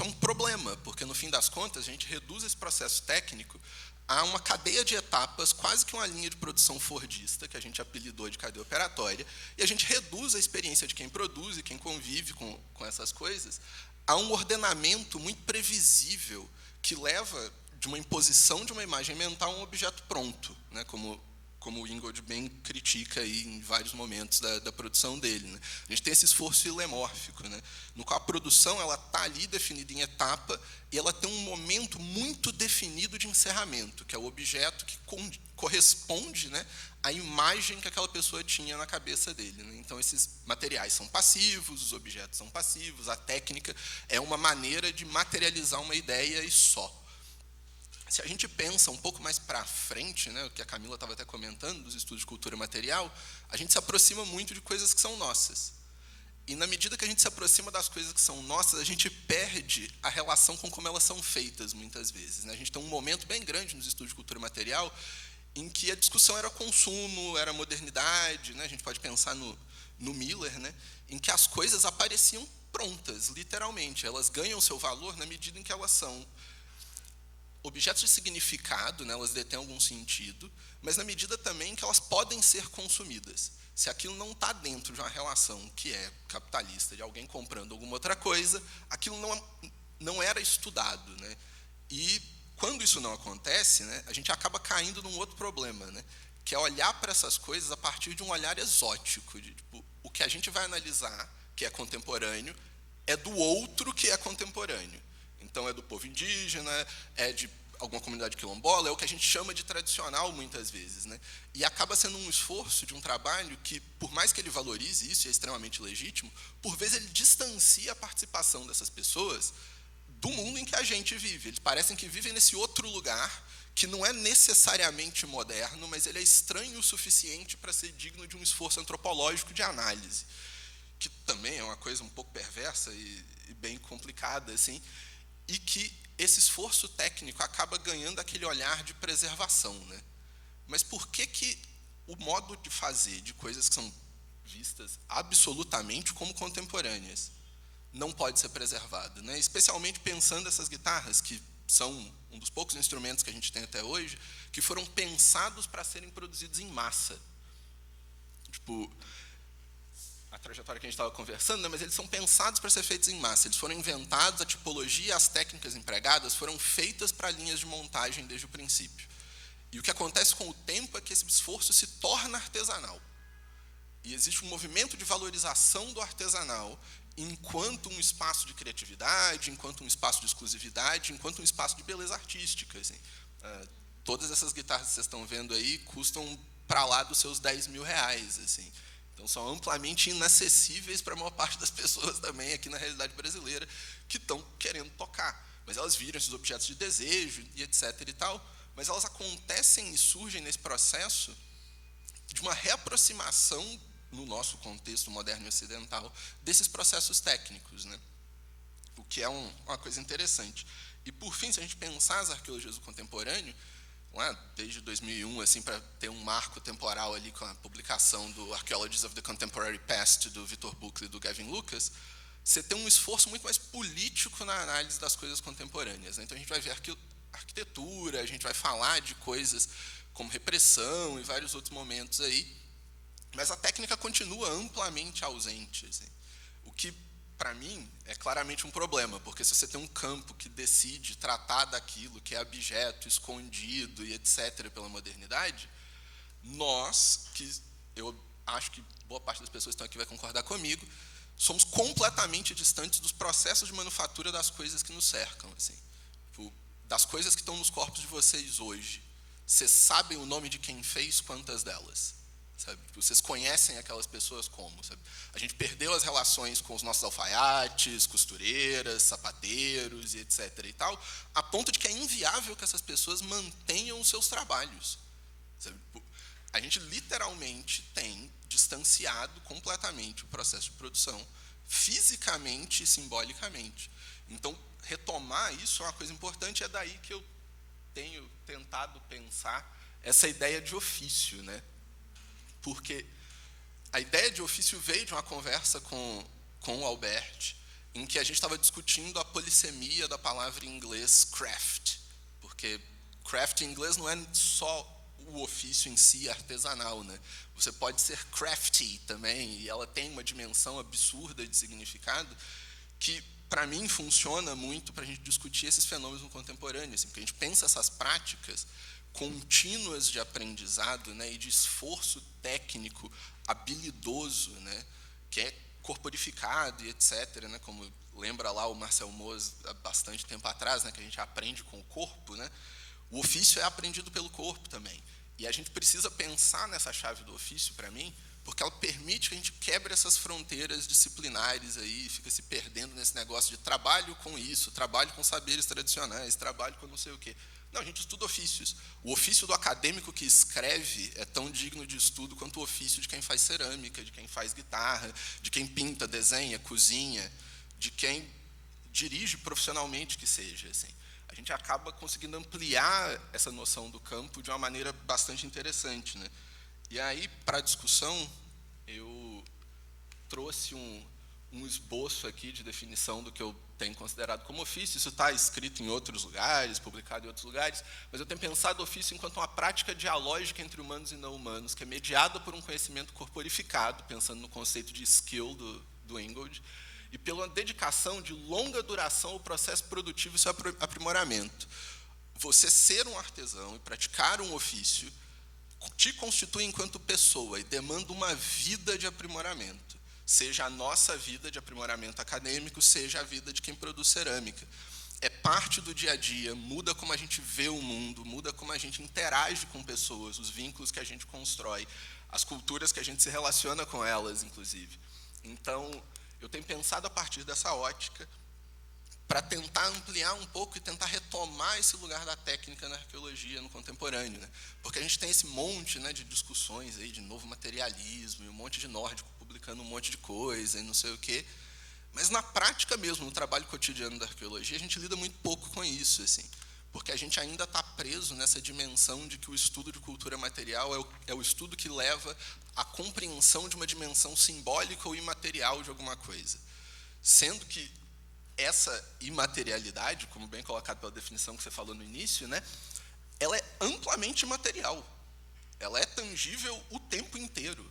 é um problema, porque, no fim das contas, a gente reduz esse processo técnico a uma cadeia de etapas, quase que uma linha de produção fordista, que a gente apelidou de cadeia operatória, e a gente reduz a experiência de quem produz e quem convive com essas coisas a um ordenamento muito previsível que leva de uma imposição de uma imagem mental a um objeto pronto, né, como o Ingold bem critica aí em vários momentos da produção dele, né? A gente tem esse esforço ilemórfico, né, no qual a produção está ali definida em etapa e ela tem um momento muito definido de encerramento, que é o objeto que corresponde, né, à imagem que aquela pessoa tinha na cabeça dele, né? Então, esses materiais são passivos, os objetos são passivos, a técnica é uma maneira de materializar uma ideia e só. Se a gente pensa um pouco mais para frente, né, o que a Camila estava até comentando, dos estudos de cultura material, a gente se aproxima muito de coisas que são nossas. E, na medida que a gente se aproxima das coisas que são nossas, a gente perde a relação com como elas são feitas, muitas vezes, né? A gente tem um momento bem grande nos estudos de cultura material em que a discussão era consumo, era modernidade, né? A gente pode pensar no Miller, né, em que as coisas apareciam prontas, literalmente. Elas ganham seu valor na medida em que elas são objetos de significado, né, elas detêm algum sentido, mas na medida também que elas podem ser consumidas. Se aquilo não está dentro de uma relação que é capitalista, de alguém comprando alguma outra coisa, aquilo não era estudado, né? E, quando isso não acontece, né, a gente acaba caindo num outro problema, né, que é olhar para essas coisas a partir de um olhar exótico, de, tipo, o que a gente vai analisar, que é contemporâneo, é do outro que é contemporâneo. Então, é do povo indígena, é de alguma comunidade quilombola, é o que a gente chama de tradicional, muitas vezes, né? E acaba sendo um esforço de um trabalho que, por mais que ele valorize isso, e é extremamente legítimo, por vezes ele distancia a participação dessas pessoas do mundo em que a gente vive. Eles parecem que vivem nesse outro lugar, que não é necessariamente moderno, mas ele é estranho o suficiente para ser digno de um esforço antropológico de análise, que também é uma coisa um pouco perversa e bem complicada, assim, e que esse esforço técnico acaba ganhando aquele olhar de preservação, né? Mas por que o modo de fazer de coisas que são vistas absolutamente como contemporâneas não pode ser preservado, né? Especialmente pensando essas guitarras, que são um dos poucos instrumentos que a gente tem até hoje, que foram pensados para serem produzidos em massa. Tipo, a trajetória que a gente estava conversando, né, mas eles são pensados para ser feitos em massa. Eles foram inventados, a tipologia e as técnicas empregadas foram feitas para linhas de montagem desde o princípio. E o que acontece com o tempo é que esse esforço se torna artesanal. E existe um movimento de valorização do artesanal enquanto um espaço de criatividade, enquanto um espaço de exclusividade, enquanto um espaço de beleza artística, assim. Todas essas guitarras que vocês estão vendo aí custam para lá dos seus 10 mil reais, assim. Então, são amplamente inacessíveis para a maior parte das pessoas também aqui na realidade brasileira que estão querendo tocar. Mas elas viram esses objetos de desejo e etc. e tal, mas elas acontecem e surgem nesse processo de uma reaproximação, no nosso contexto moderno e ocidental, desses processos técnicos, né? O que é uma coisa interessante. E, por fim, se a gente pensar as arqueologias do contemporâneo, desde 2001, assim, para ter um marco temporal ali com a publicação do Archaeologies of the Contemporary Past, do Victor Buckley e do Gavin Lucas, você tem um esforço muito mais político na análise das coisas contemporâneas, né? Então, a gente vai ver arquitetura, a gente vai falar de coisas como repressão e vários outros momentos aí, mas a técnica continua amplamente ausente, assim. O que, para mim, é claramente um problema, porque se você tem um campo que decide tratar daquilo que é abjeto, escondido e etc. pela modernidade, nós, que eu acho que boa parte das pessoas que estão aqui vai concordar comigo, somos completamente distantes dos processos de manufatura das coisas que nos cercam, assim. Das coisas que estão nos corpos de vocês hoje. Vocês sabem o nome de quem fez quantas delas? sabe? Vocês conhecem aquelas pessoas como, sabe? A gente perdeu as relações com os nossos alfaiates, costureiras, sapateiros e etc. e tal, a ponto de que é inviável que essas pessoas mantenham os seus trabalhos, sabe? A gente literalmente tem distanciado completamente o processo de produção, fisicamente e simbolicamente. Então, retomar isso é uma coisa importante, é daí que eu tenho tentado pensar essa ideia de ofício, né? Porque a ideia de ofício veio de uma conversa com o Albert, em que a gente estava discutindo a polissemia da palavra em inglês craft, porque craft em inglês não é só o ofício em si artesanal, né? Você pode ser crafty também, e ela tem uma dimensão absurda de significado que, para mim, funciona muito para a gente discutir esses fenômenos no contemporâneo, assim, porque a gente pensa essas práticas contínuas de aprendizado, né, e de esforço técnico habilidoso, né, que é corporificado e etc., né, como lembra lá o Marcel Mauss há bastante tempo atrás, né, que a gente aprende com o corpo, né, o ofício é aprendido pelo corpo também. E a gente precisa pensar nessa chave do ofício, para mim, porque ela permite que a gente quebre essas fronteiras disciplinares aí, fica se perdendo nesse negócio de trabalho com isso, trabalho com saberes tradicionais, trabalho com não sei o quê. Não, a gente estuda ofícios. O ofício do acadêmico que escreve é tão digno de estudo quanto o ofício de quem faz cerâmica, de quem faz guitarra, de quem pinta, desenha, cozinha, de quem dirige profissionalmente que seja, assim. A gente acaba conseguindo ampliar essa noção do campo de uma maneira bastante interessante, né? E aí, para a discussão, eu trouxe um esboço aqui de definição do que eu tenho considerado como ofício. Isso está escrito em outros lugares, publicado em outros lugares, mas eu tenho pensado o ofício enquanto uma prática dialógica entre humanos e não humanos, que é mediada por um conhecimento corporificado, pensando no conceito de skill do Ingold, e pela dedicação de longa duração ao processo produtivo e seu aprimoramento. Você ser um artesão e praticar um ofício te constitui enquanto pessoa e demanda uma vida de aprimoramento, seja a nossa vida de aprimoramento acadêmico, seja a vida de quem produz cerâmica. É parte do dia a dia, muda como a gente vê o mundo, muda como a gente interage com pessoas, os vínculos que a gente constrói, as culturas que a gente se relaciona com elas, inclusive. Então, eu tenho pensado a partir dessa ótica para tentar ampliar um pouco e tentar retomar esse lugar da técnica na arqueologia no contemporâneo, né? Porque a gente tem esse monte, né, de discussões aí de novo materialismo, e um monte de nórdico publicando um monte de coisa e não sei o quê, mas na prática mesmo, no trabalho cotidiano da arqueologia, a gente lida muito pouco com isso, assim, porque a gente ainda está preso nessa dimensão de que o estudo de cultura material é o estudo que leva à compreensão de uma dimensão simbólica ou imaterial de alguma coisa, sendo que essa imaterialidade, como bem colocado pela definição que você falou no início, né, ela é amplamente material. Ela é tangível o tempo inteiro.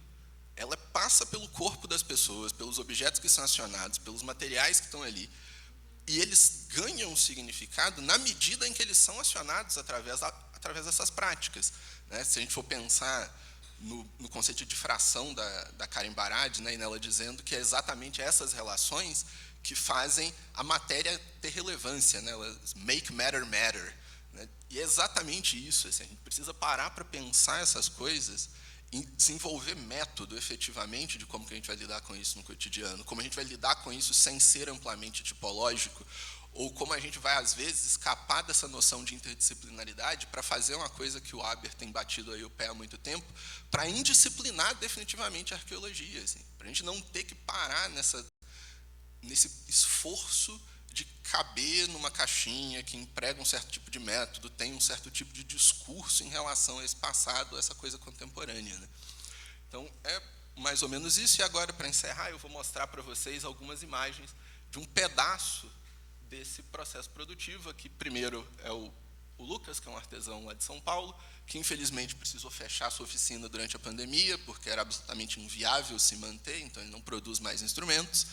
Ela passa pelo corpo das pessoas, pelos objetos que são acionados, pelos materiais que estão ali. E eles ganham significado na medida em que eles são acionados através dessas práticas, né? Se a gente for pensar no conceito de difração da Karen Barad, né, e nela dizendo que é exatamente essas relações que fazem a matéria ter relevância, né? Elas make matter matter, né? E é exatamente isso, assim, a gente precisa parar para pensar essas coisas e desenvolver método, efetivamente, de como que a gente vai lidar com isso no cotidiano, como a gente vai lidar com isso sem ser amplamente tipológico, ou como a gente vai, às vezes, escapar dessa noção de interdisciplinaridade para fazer uma coisa que o Haber tem batido aí o pé há muito tempo, para indisciplinar definitivamente a arqueologia, assim, para a gente não ter que parar nesse esforço de caber numa caixinha que emprega um certo tipo de método, tem um certo tipo de discurso em relação a esse passado, a essa coisa contemporânea, né? Então, é mais ou menos isso. E agora, para encerrar, eu vou mostrar para vocês algumas imagens de um pedaço desse processo produtivo. Aqui, primeiro, é o Lucas, que é um artesão lá de São Paulo, que, infelizmente, precisou fechar sua oficina durante a pandemia, porque era absolutamente inviável se manter, então ele não produz mais instrumentos.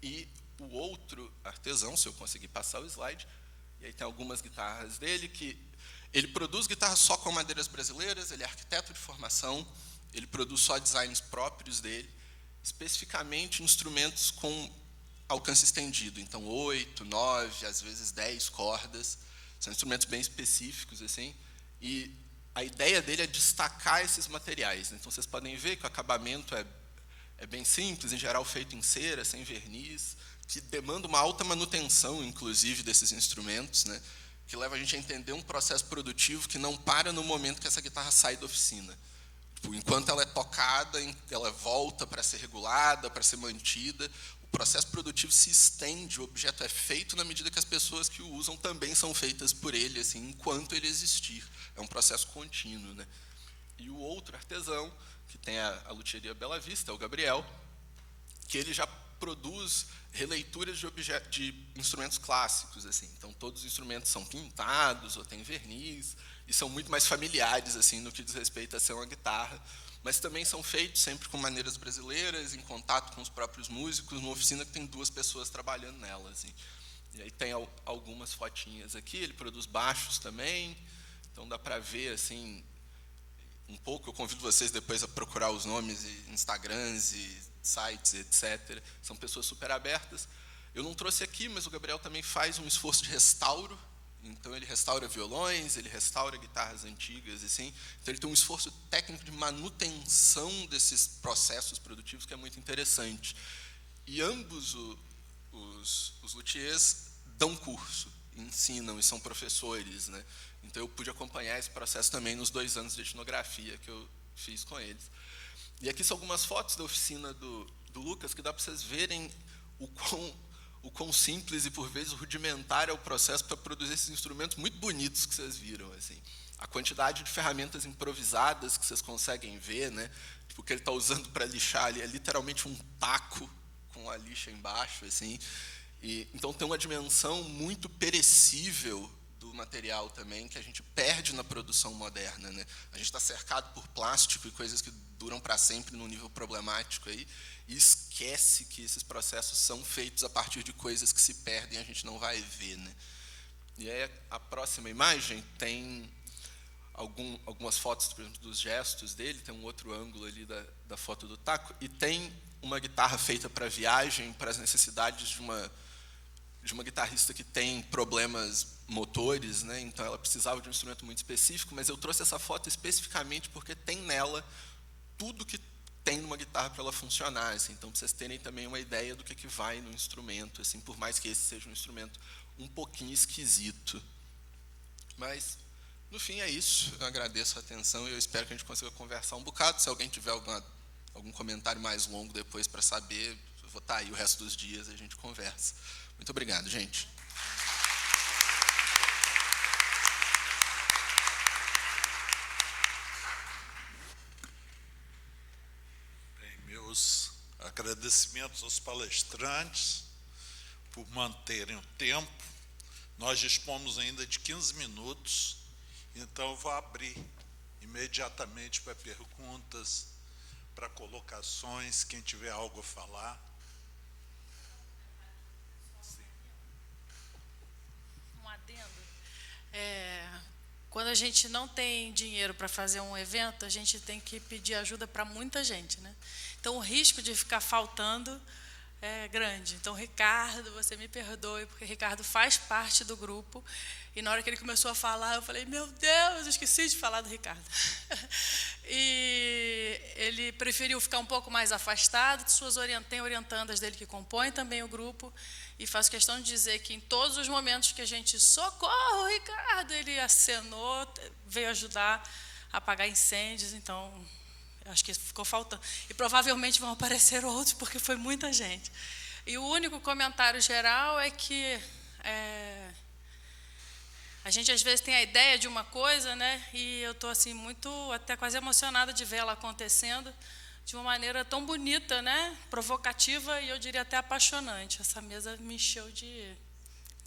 E o outro artesão, se eu conseguir passar o slide, e aí tem algumas guitarras dele, que ele produz guitarras só com madeiras brasileiras, ele é arquiteto de formação, ele produz só designs próprios dele, especificamente instrumentos com alcance estendido, então 8, 9, às vezes 10 cordas, são instrumentos bem específicos, assim, e a ideia dele é destacar esses materiais. Então, vocês podem ver que o acabamento é bem simples, em geral feito em cera, sem verniz, que demanda uma alta manutenção, inclusive, desses instrumentos, né, que leva a gente a entender um processo produtivo que não para no momento que essa guitarra sai da oficina. Tipo, enquanto ela é tocada, ela volta para ser regulada, para ser mantida. O processo produtivo se estende, o objeto é feito na medida que as pessoas que o usam também são feitas por ele, assim, enquanto ele existir. É um processo contínuo, né? E o outro artesão, que tem a luthieria Bela Vista, é o Gabriel, que ele já produz releituras de instrumentos clássicos, assim. Então, todos os instrumentos são pintados ou têm verniz e são muito mais familiares, assim, no que diz respeito a ser uma guitarra, mas também são feitos sempre com maneiras brasileiras, em contato com os próprios músicos, numa oficina que tem 2 pessoas trabalhando nela, assim. E aí tem algumas fotinhas aqui. Ele produz baixos também, então dá para ver, assim, um pouco. Eu convido vocês depois a procurar os nomes, e Instagrams e sites, etc. São pessoas super abertas. Eu não trouxe aqui, mas o Gabriel também faz um esforço de restauro. Então, ele restaura violões, ele restaura guitarras antigas, assim. Então, ele tem um esforço técnico de manutenção desses processos produtivos que é muito interessante. E ambos os luthiers dão curso, ensinam e são professores, né? Então, eu pude acompanhar esse processo também nos 2 anos de etnografia que eu fiz com eles. E aqui são algumas fotos da oficina do Lucas, que dá para vocês verem o quão simples e, por vezes, rudimentar é o processo para produzir esses instrumentos muito bonitos que vocês viram, assim. A quantidade de ferramentas improvisadas que vocês conseguem ver, né? Tipo, o que ele está usando para lixar ali é literalmente um taco com a lixa embaixo, assim. E, então, tem uma dimensão muito perecível do material também, que a gente perde na produção moderna, né? A gente está cercado por plástico e coisas que duram para sempre num nível problemático aí, e esquece que esses processos são feitos a partir de coisas que se perdem e a gente não vai ver, né? E aí a próxima imagem tem algumas fotos, por exemplo, dos gestos dele, tem um outro ângulo ali da foto do taco, e tem uma guitarra feita para viagem, para as necessidades de uma guitarrista que tem problemas motores, né? Então ela precisava de um instrumento muito específico, mas eu trouxe essa foto especificamente porque tem nela tudo que tem numa guitarra para ela funcionar, assim. Então, para vocês terem também uma ideia do que vai no instrumento, assim, por mais que esse seja um instrumento um pouquinho esquisito. Mas, no fim, é isso. Eu agradeço a atenção e eu espero que a gente consiga conversar um bocado. Se alguém tiver algum comentário mais longo depois para saber, eu vou estar aí o resto dos dias e a gente conversa. Muito obrigado, gente. Meus agradecimentos aos palestrantes por manterem o tempo. Nós dispomos ainda de 15 minutos, então eu vou abrir imediatamente para perguntas, para colocações, quem tiver algo a falar. Um adendo. Quando a gente não tem dinheiro para fazer um evento, a gente tem que pedir ajuda para muita gente, né? Então, o risco de ficar faltando é grande. Então, Ricardo, você me perdoe, porque Ricardo faz parte do grupo, e na hora que ele começou a falar, eu falei, meu Deus, eu esqueci de falar do Ricardo. E ele preferiu ficar um pouco mais afastado, tem orientandas dele que compõem também o grupo, e faço questão de dizer que em todos os momentos que a gente socorro, Ricardo, ele acenou, veio ajudar a apagar incêndios, então acho que ficou faltando. E provavelmente vão aparecer outros, porque foi muita gente. E o único comentário geral é que a gente às vezes tem a ideia de uma coisa, né? E eu estou assim muito, até quase emocionada de ver ela acontecendo de uma maneira tão bonita, né? Provocativa e eu diria até apaixonante. Essa mesa me encheu de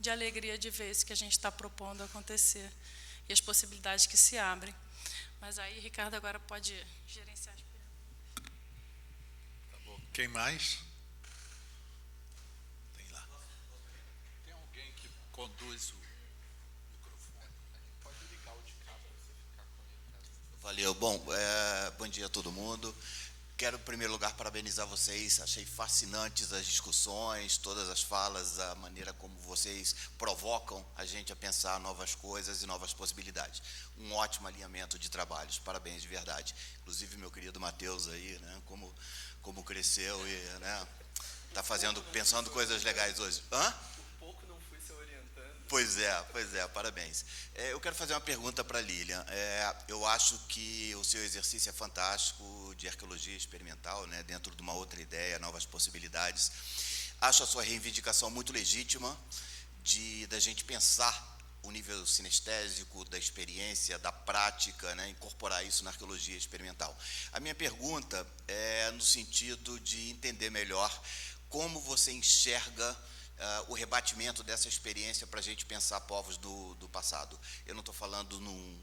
alegria de ver isso que a gente está propondo acontecer e as possibilidades que se abrem. Mas aí, Ricardo, agora pode gerenciar as perguntas. Tá bom. Quem mais? Tem lá. Tem alguém que conduz o microfone? Pode ligar o de cá para você ficar conectado. Valeu. Bom, bom dia a todo mundo. Quero, em primeiro lugar, parabenizar vocês. Achei fascinantes as discussões, todas as falas, a maneira como vocês provocam a gente a pensar novas coisas e novas possibilidades. Um ótimo alinhamento de trabalhos. Parabéns, de verdade. Inclusive, meu querido Matheus aí, né, como cresceu e, né, está pensando coisas legais hoje. Hã? Pois é, parabéns. Eu quero fazer uma pergunta para a Lilian. Eu acho que o seu exercício é fantástico de arqueologia experimental, né, dentro de uma outra ideia, novas possibilidades. Acho a sua reivindicação muito legítima da gente pensar o nível sinestésico, da experiência, da prática, né, incorporar isso na arqueologia experimental. A minha pergunta é no sentido de entender melhor como você enxerga o rebatimento dessa experiência para a gente pensar povos do passado. Eu não estou falando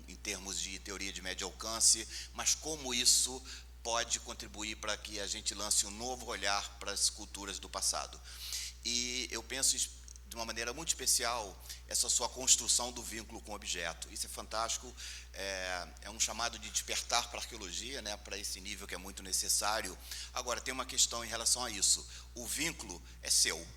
em termos de teoria de médio alcance, mas como isso pode contribuir para que a gente lance um novo olhar para as culturas do passado. E eu penso de uma maneira muito especial essa sua construção do vínculo com o objeto. Isso é fantástico, é um chamado de despertar para a arqueologia, né, para esse nível que é muito necessário. Agora, tem uma questão em relação a isso. O vínculo é seu,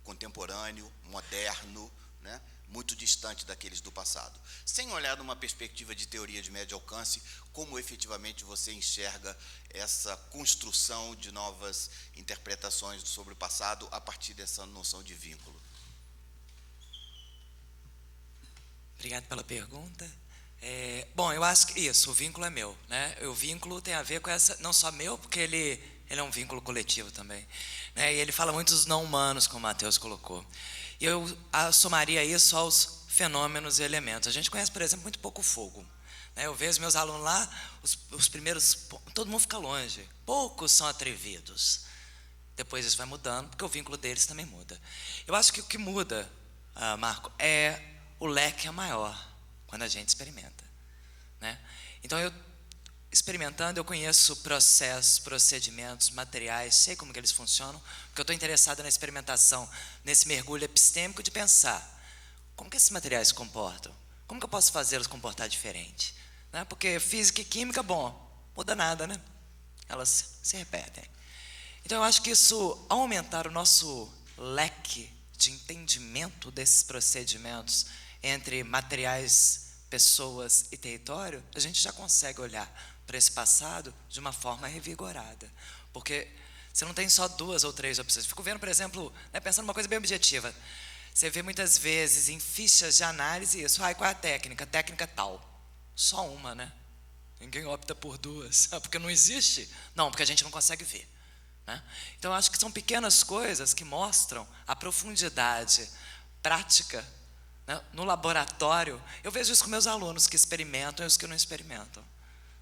contemporâneo, moderno, né, muito distante daqueles do passado. Sem olhar numa perspectiva de teoria de médio alcance, como efetivamente você enxerga essa construção de novas interpretações sobre o passado a partir dessa noção de vínculo? Obrigado pela pergunta. Bom, eu acho que isso, o vínculo é meu, né? O vínculo tem a ver com essa, não só meu, porque ele é um vínculo coletivo também, né? E ele fala muito dos não humanos, como o Matheus colocou. E eu somaria isso aos fenômenos e elementos. A gente conhece, por exemplo, muito pouco o fogo, né? Eu vejo meus alunos lá, os primeiros, todo mundo fica longe, poucos são atrevidos. Depois isso vai mudando, porque o vínculo deles também muda. Eu acho que o que muda, Marco, o leque é maior quando a gente experimenta, né? Então, experimentando, eu conheço processos, procedimentos, materiais, sei como que eles funcionam, porque eu estou interessado na experimentação, nesse mergulho epistêmico de pensar, como que esses materiais se comportam? Como que eu posso fazê-los comportar diferente? Né? Porque física e química, bom, muda nada, né? Elas se repetem. Então, eu acho que isso, ao aumentar o nosso leque de entendimento desses procedimentos entre materiais, pessoas e território, a gente já consegue olhar para esse passado de uma forma revigorada. Porque você não tem só 2 ou 3 opções. Fico vendo, por exemplo, né, pensando numa coisa bem objetiva. Você vê muitas vezes em fichas de análise isso. Qual é a técnica? Técnica tal. Só uma, né? Ninguém opta por 2. Porque não existe? Não, porque a gente não consegue ver, né? Então, eu acho que são pequenas coisas que mostram a profundidade prática, né? No laboratório, eu vejo isso com meus alunos que experimentam e os que não experimentam,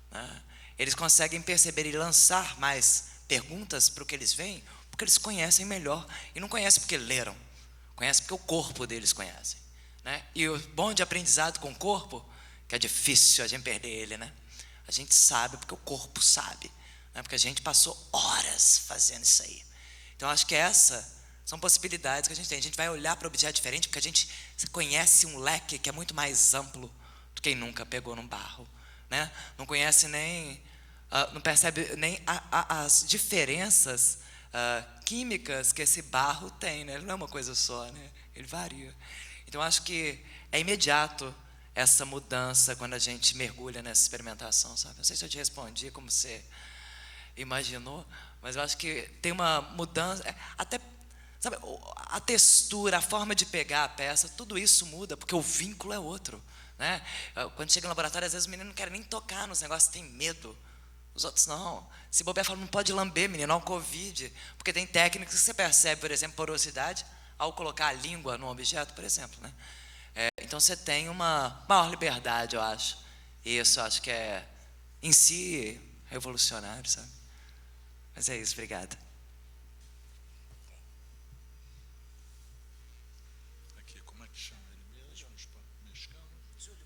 né? Eles conseguem perceber e lançar mais perguntas para o que eles veem, porque eles conhecem melhor. E não conhecem porque leram, conhecem porque o corpo deles conhece, né? E o bom de aprendizado com o corpo, que é difícil a gente perder ele, né? A gente sabe porque o corpo sabe, né? Porque a gente passou horas fazendo isso aí. Então, acho que são possibilidades que a gente vai olhar para o objeto diferente, porque a gente conhece um leque que é muito mais amplo do que quem nunca pegou num barro, né? Não conhece nem, não percebe nem as diferenças químicas que esse barro tem, né? Ele não é uma coisa só, né? Ele varia. Então, acho que é imediato essa mudança quando a gente mergulha nessa experimentação, sabe? Não sei se eu te respondi como você imaginou, mas eu acho que tem uma mudança, até, sabe, a textura, a forma de pegar a peça, tudo isso muda, porque o vínculo é outro, né? Quando chega no laboratório, às vezes os meninos não querem nem tocar nos negócios, tem medo. Os outros não. Se bobear, fala, não pode lamber, menino, é um Covid. Porque tem técnicas que você percebe, por exemplo, porosidade, ao colocar a língua no objeto, por exemplo, né? Então, você tem uma maior liberdade, eu acho. E isso, eu acho que é, em si, revolucionário, sabe? Mas é isso, obrigado. Aqui, como é que chama ele mesmo? Mexicano? Júlio.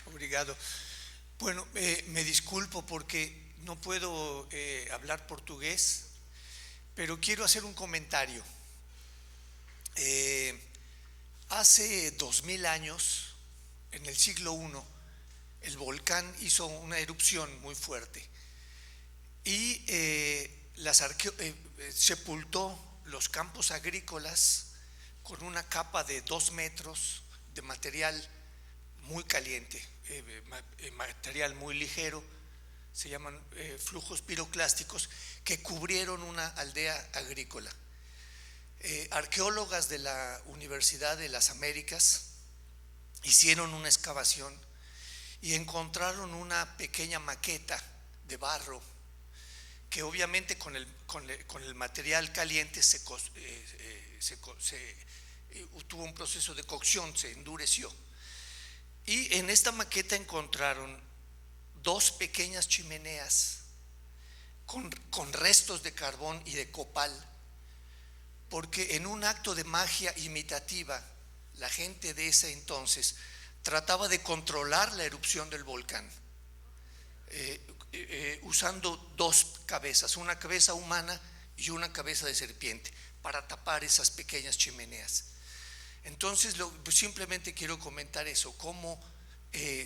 Obrigado. Bueno, me disculpo porque no puedo hablar portugués, pero quiero hacer un comentario. Hace 2000 años, en el siglo I, el volcán hizo una erupción muy fuerte y sepultó los campos agrícolas con una capa de 2 metros de material muy caliente, material muy ligero, se llaman flujos piroclásticos, que cubrieron una aldea agrícola. Arqueólogas de la Universidad de las Américas hicieron una excavación y encontraron una pequeña maqueta de barro que obviamente con el material caliente tuvo un proceso de cocción, se endureció. Y en esta maqueta encontraron 2 pequeñas chimeneas con restos de carbón y de copal, porque en un acto de magia imitativa, la gente de ese entonces trataba de controlar la erupción del volcán, usando 2 cabezas, una cabeza humana y una cabeza de serpiente, para tapar esas pequeñas chimeneas. Entonces, simplemente quiero comentar eso, cómo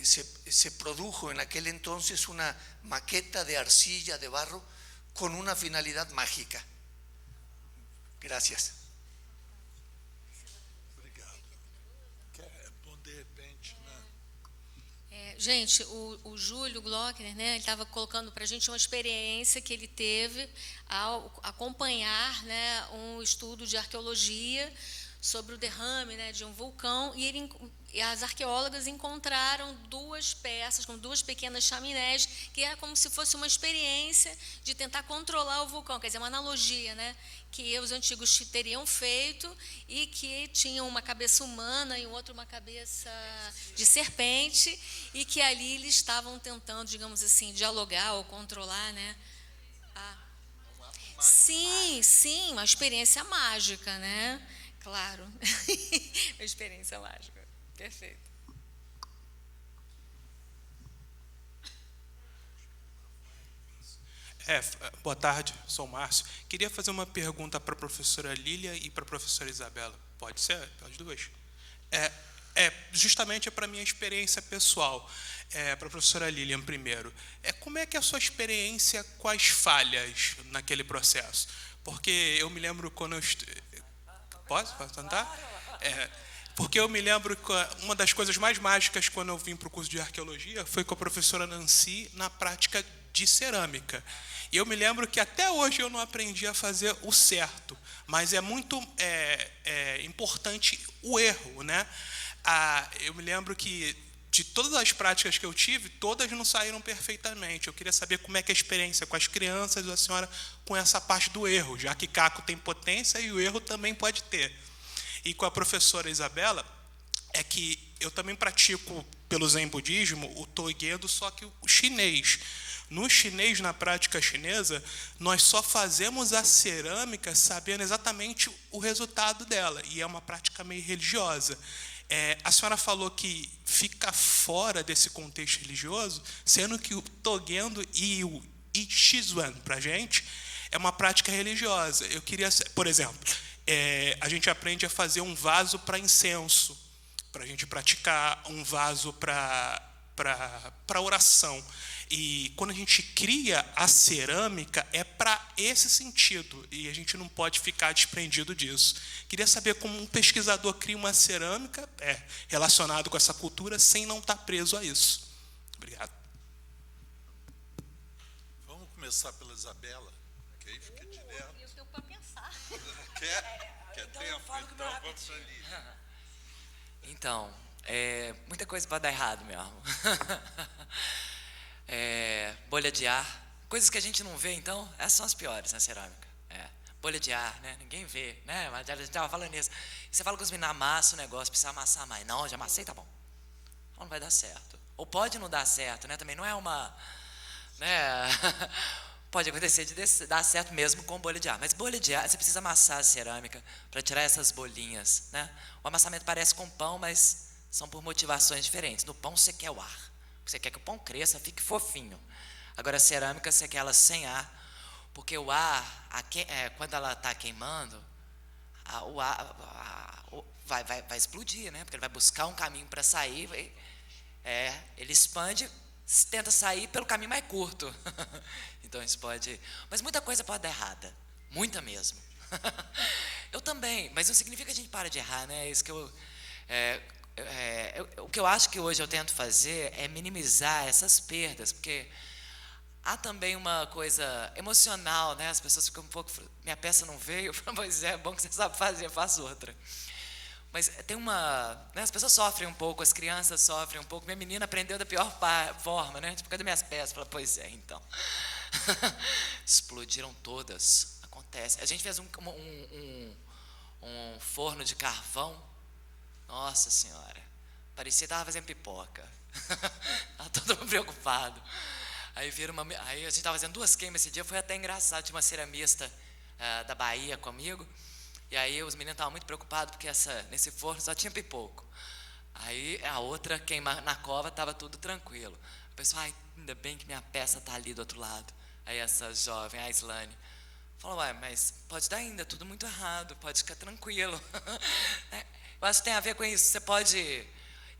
se produjo en aquel entonces una maqueta de arcilla, de barro, con una finalidad mágica. Gracias. Obrigado. Quer responder de repente, né? Gente, o Júlio Glockner, né, ele estava colocando para a gente uma experiência que ele teve ao acompanhar, né, um estudo de arqueologia sobre o derrame, né, de um vulcão, e as arqueólogas encontraram 2 peças com 2 pequenas chaminés, que era como se fosse uma experiência de tentar controlar o vulcão, quer dizer, uma analogia, né, que os antigos teriam feito e que tinham uma cabeça humana e o outro uma cabeça de serpente, e que ali eles estavam tentando, digamos assim, dialogar ou controlar, né? Sim, uma experiência mágica, né? Claro, uma experiência mágica, perfeito. Boa tarde, sou o Márcio. Queria fazer uma pergunta para a professora Lília e para a professora Isabela. Pode ser? As duas? Justamente para a minha experiência pessoal. Para a professora Lilian primeiro. Como é que é a sua experiência com as falhas naquele processo? Porque eu me lembro quando eu... Posso tentar? Porque eu me lembro que uma das coisas mais mágicas quando eu vim para o curso de arqueologia foi com a professora Nancy na prática de cerâmica. E eu me lembro que até hoje eu não aprendi a fazer o certo, mas é muito importante o erro, né? Eu me lembro que de todas as práticas que eu tive, todas não saíram perfeitamente. Eu queria saber como é que é a experiência com as crianças da senhora com essa parte do erro, já que caco tem potência e o erro também pode ter. E com a professora Isabela, é que eu também pratico, pelo Zen Budismo, o Toigendo, só que o chinês. No chinês, na prática chinesa, nós só fazemos a cerâmica sabendo exatamente o resultado dela, e é uma prática meio religiosa. A senhora falou que fica fora desse contexto religioso, sendo que o Togendo e o Ichizuan, para a gente, é uma prática religiosa. Eu queria, por exemplo, a gente aprende a fazer um vaso para incenso, para a gente praticar um vaso para oração. E quando a gente cria a cerâmica, é para esse sentido, e a gente não pode ficar desprendido disso. Queria saber como um pesquisador cria uma cerâmica relacionado com essa cultura sem não estar preso a isso. Obrigado. Vamos começar pela Isabela, que aí fica direto. Eu tenho para pensar. Quer então tempo? Então Vamos para ali. Então, muita coisa para dar errado mesmo. Bolha de ar, coisas que a gente não vê, então, essas são as piores na cerâmica. Bolha de ar, né? Ninguém vê, né? Mas a gente estava falando nisso. E você fala que os meninos amassam o negócio, precisa amassar mais. Não, já amassei, tá bom. Não vai dar certo. Ou pode não dar certo, né? Também não é uma... Né? Pode acontecer de dar certo mesmo com bolha de ar. Mas bolha de ar, você precisa amassar a cerâmica para tirar essas bolinhas, né? O amassamento parece com pão, mas são por motivações diferentes. No pão você quer o ar. Você quer que o pão cresça, fique fofinho. Agora a cerâmica você quer ela sem ar, porque o ar, quando ela está queimando, vai explodir, né? Porque ele vai buscar um caminho para sair, ele expande, tenta sair pelo caminho mais curto. Então isso pode... Mas muita coisa pode dar errada, muita mesmo. Eu também, mas não significa que a gente para de errar, né? Isso que o que eu acho que hoje eu tento fazer é minimizar essas perdas, porque há também uma coisa emocional, né? As pessoas ficam um pouco... Minha peça não veio, pois é bom que você sabe fazer, faço outra. Mas tem né, as pessoas sofrem um pouco, as crianças sofrem um pouco. Minha menina aprendeu da pior forma, né? Tipo, cadê minhas peças? Fala, pois é, então. Explodiram todas. Acontece. A gente fez um forno de carvão. Nossa Senhora. Parecia que estava fazendo pipoca. Estava todo mundo preocupado. Aí a gente estava fazendo 2 queimas esse dia. Foi até engraçado. Tinha uma ceramista da Bahia comigo. E aí os meninos estavam muito preocupados, porque nesse forno só tinha pipoco. Aí a outra queima na cova, estava tudo tranquilo. O pessoal, ainda bem que minha peça está ali do outro lado. Aí essa jovem, a Islane, falou, mas pode dar ainda tudo muito errado, pode ficar tranquilo. Eu acho que tem a ver com isso. Você pode...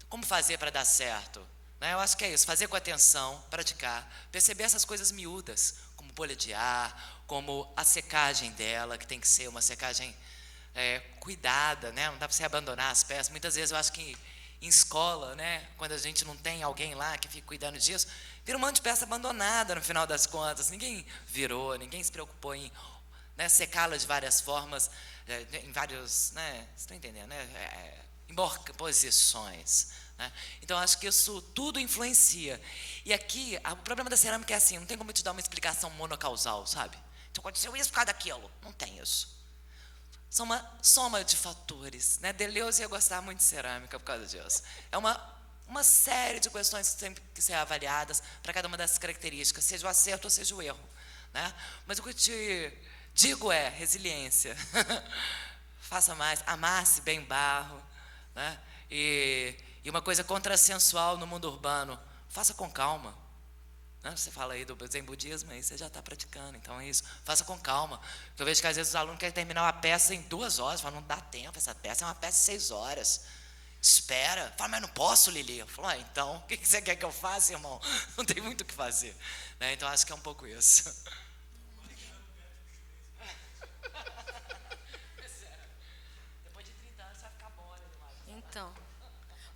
Como fazer para dar certo? Né? Eu acho que é isso, fazer com atenção, praticar, perceber essas coisas miúdas, como bolha de ar, como a secagem dela, que tem que ser uma secagem cuidada, né? Não dá para você abandonar as peças. Muitas vezes eu acho que em escola, né, quando a gente não tem alguém lá que fique cuidando disso, vira um monte de peça abandonada no final das contas. Ninguém virou, ninguém se preocupou em, né, secá-la de várias formas, em vários, né, vocês estão entendendo, né, em posições. Né? Então, acho que isso tudo influencia. E aqui, o problema da cerâmica é assim, não tem como eu te dar uma explicação monocausal, sabe? Então, aconteceu isso por causa daquilo. Não tem isso. São uma soma de fatores. Né? Deleuze ia gostar muito de cerâmica por causa disso. É uma série de questões que têm que ser avaliadas para cada uma dessas características, seja o acerto ou seja o erro. Né? Mas o que eu te digo é resiliência. Faça mais, amasse bem barro. Né? E uma coisa contrassensual no mundo urbano, faça com calma. Você fala aí do Zen budismo, aí você já está praticando, então é isso. Faça com calma. Porque eu vejo que às vezes os alunos querem terminar uma peça em 2 horas. Fala, não dá tempo, essa peça é uma peça de 6 horas. Espera. Fala, mas não posso, Lili. Eu falo, então, o que você quer que eu faça, irmão? Não tem muito o que fazer. Né? Então, acho que é um pouco isso. Depois de 30 anos vai ficar bom, né? Então,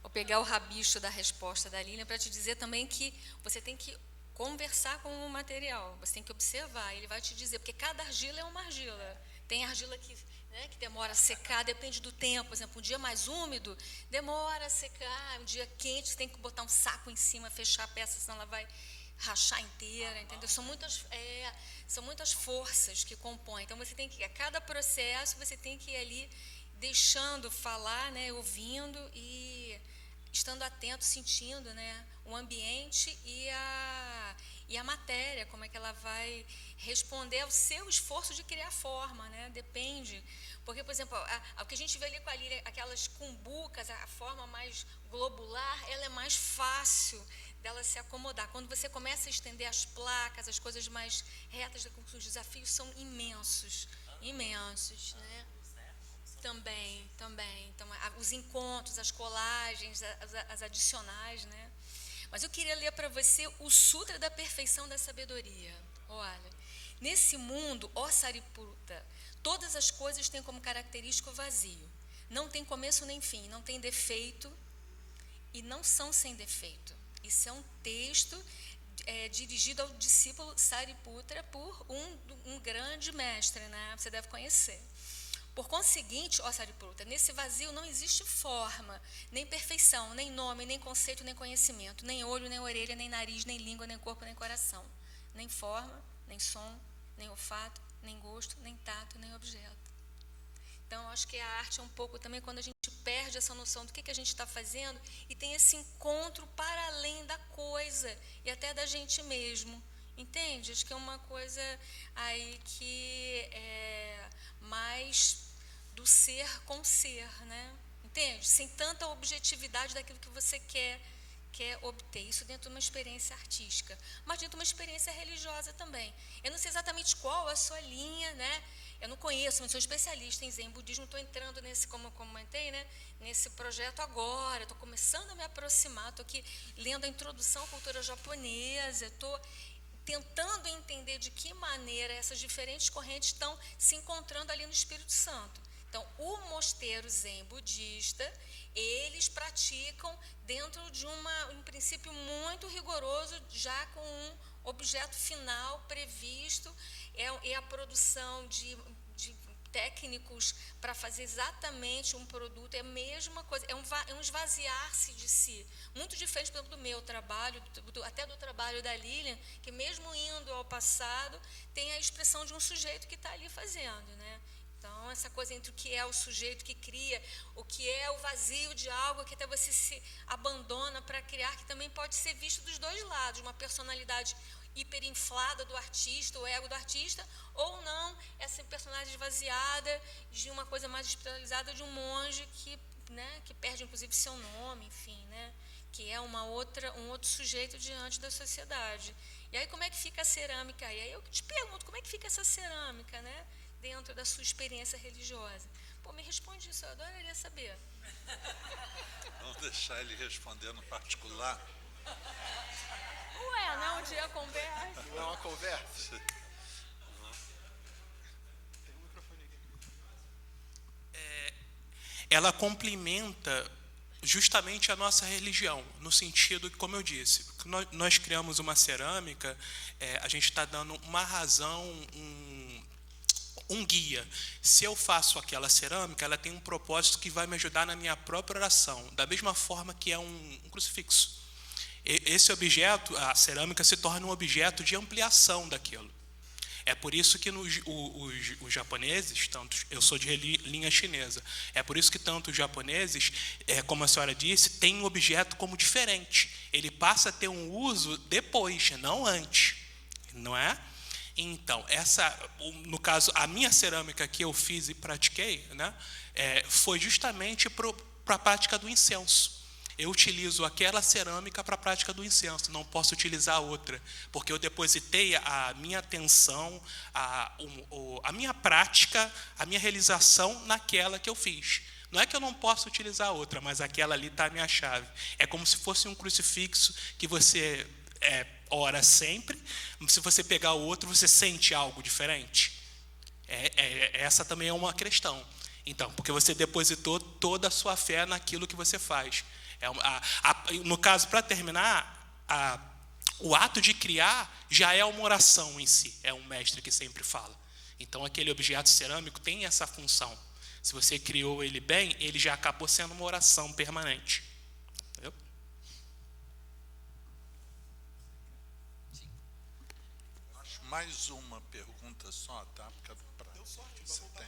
vou pegar o rabicho da resposta da Lilian para te dizer também que você tem que conversar com o material, você tem que observar, ele vai te dizer, porque cada argila é uma argila. Tem argila que demora a secar, depende do tempo. Por exemplo, um dia mais úmido, demora a secar. Um dia quente, você tem que botar um saco em cima, fechar a peça, senão ela vai rachar inteira, entendeu? São muitas forças que compõem. Então, você tem que, a cada processo, você tem que ir ali deixando falar, né, ouvindo e estando atento, sentindo, né, o ambiente e a matéria, como é que ela vai responder ao seu esforço de criar forma, né? Depende. Porque, por exemplo, o que a gente vê ali com a Lília, aquelas cumbucas, a forma mais globular, ela é mais fácil dela se acomodar. Quando você começa a estender as placas, as coisas mais retas, os desafios são imensos, né? Também. Então, os encontros, as colagens, as adicionais, né? Mas eu queria ler para você o Sutra da Perfeição da Sabedoria. Olha, nesse mundo, ó Sariputta, todas as coisas têm como característica o vazio. Não tem começo nem fim, não tem defeito e não são sem defeito. Isso é um texto dirigido ao discípulo Sariputta por um grande mestre, né? Você deve conhecer. Por conseguinte, ó Sariputta, nesse vazio não existe forma, nem perfeição, nem nome, nem conceito, nem conhecimento, nem olho, nem orelha, nem nariz, nem língua, nem corpo, nem coração, nem forma, nem som, nem olfato, nem gosto, nem tato, nem objeto. Então, acho que a arte é um pouco também quando a gente perde essa noção do que a gente está fazendo e tem esse encontro para além da coisa e até da gente mesmo. Entende? Acho que é uma coisa aí que é mais do ser com ser, né? Entende? Sem tanta objetividade daquilo que você quer quer obter isso dentro de uma experiência artística, mas dentro de uma experiência religiosa também. Eu não sei exatamente qual a sua linha, né? Eu não conheço, mas sou especialista em Zen budismo, estou entrando nesse, como eu comentei, né? Nesse projeto agora, estou começando a me aproximar, estou aqui lendo a introdução à cultura japonesa, estou tentando entender de que maneira essas diferentes correntes estão se encontrando ali no Espírito Santo. Então, o mosteiro Zen budista, eles praticam dentro de um princípio muito rigoroso, já com um objeto final previsto, é a produção de técnicos para fazer exatamente um produto, é a mesma coisa, é um esvaziar-se de si, muito diferente, por exemplo, do meu trabalho, até do trabalho da Lilian, que mesmo indo ao passado, tem a expressão de um sujeito que está ali fazendo, né? Então, essa coisa entre o que é o sujeito que cria, o que é o vazio de algo, que até você se abandona para criar, que também pode ser visto dos dois lados, uma personalidade hiperinflada do artista, o ego do artista, ou não, essa personagem esvaziada de uma coisa mais espiritualizada de um monge que, né, que perde, inclusive, seu nome, enfim, né, que é um outro sujeito diante da sociedade. E aí, como é que fica a cerâmica? E aí eu te pergunto, como é que fica essa cerâmica, né, dentro da sua experiência religiosa? Pô, me responde isso, eu adoraria saber. Vamos deixar ele responder no particular. Ué, não, um dia conversa. Não é uma conversa? Ela complementa justamente a nossa religião, no sentido que, como eu disse, nós criamos uma cerâmica, a gente está dando uma razão, um guia. Se eu faço aquela cerâmica, ela tem um propósito que vai me ajudar na minha própria oração, da mesma forma que é um crucifixo. Esse objeto, a cerâmica, se torna um objeto de ampliação daquilo. É por isso que os japoneses, tanto, eu sou de linha chinesa, é por isso que tanto os japoneses, como a senhora disse, têm um objeto como diferente. Ele passa a ter um uso depois, não antes, não é? Então, no caso, a minha cerâmica que eu fiz e pratiquei, né, foi justamente para a prática do incenso. Eu utilizo aquela cerâmica para a prática do incenso, não posso utilizar outra, porque eu depositei a minha atenção, a minha prática, a minha realização naquela que eu fiz. Não é que eu não possa utilizar outra, mas aquela ali está a minha chave. É como se fosse um crucifixo que você ora sempre, se você pegar o outro, você sente algo diferente. Essa também é uma questão. Então, porque você depositou toda a sua fé naquilo que você faz. No caso, para terminar, o ato de criar já é uma oração em si, é um mestre que sempre fala. Então, aquele objeto cerâmico tem essa função. Se você criou ele bem, ele já acabou sendo uma oração permanente. Entendeu? Acho mais uma pergunta só, tá? Deu sorte, você tem.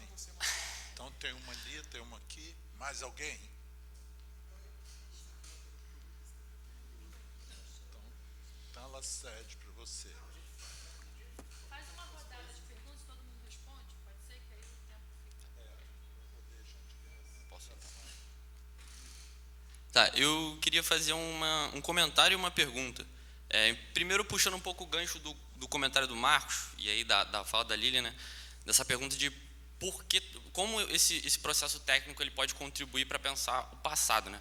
Então, tem uma ali, tem uma aqui. Mais alguém? Então ela cede para você. Faz uma rodada de perguntas, todo mundo responde, pode ser que aí o tempo fica. Posso Tá, eu queria fazer um comentário e uma pergunta. Primeiro, puxando um pouco o gancho do comentário do Marcos, e aí da fala da Lilian, né, dessa pergunta de como esse processo técnico ele pode contribuir para pensar o passado. Né?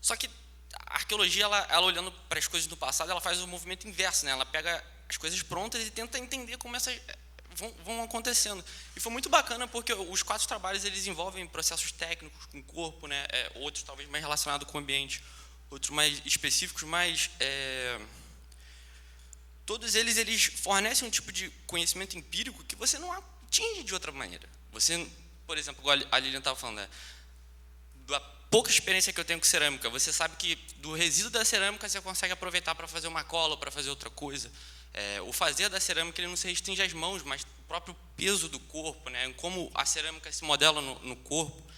Só que a arqueologia, ela olhando para as coisas do passado, ela faz o movimento inverso, né? Ela pega as coisas prontas e tenta entender como essas vão acontecendo. E foi muito bacana porque os 4 trabalhos eles envolvem processos técnicos com o corpo, né? Outros talvez mais relacionados com o ambiente, outros mais específicos, mas todos eles fornecem um tipo de conhecimento empírico que você não atinge de outra maneira. Você, por exemplo, igual a Lilian estava falando, da pouca experiência que eu tenho com cerâmica, você sabe que do resíduo da cerâmica você consegue aproveitar para fazer uma cola ou para fazer outra coisa. O fazer da cerâmica ele não se restringe às mãos, mas o próprio peso do corpo, né? Como a cerâmica se modela no corpo.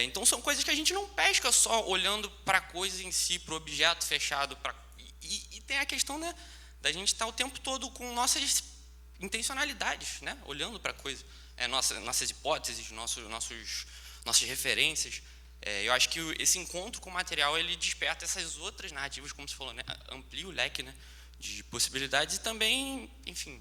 Então, são coisas que a gente não pesca só olhando para a coisa em si, para o objeto fechado. E tem a questão, né, da gente estar o tempo todo com nossas intencionalidades, né? Olhando para a coisa. Nossas hipóteses, nossas referências. Eu acho que esse encontro com o material ele desperta essas outras narrativas, como você falou, né? Amplia o leque, né, de possibilidades e também, enfim,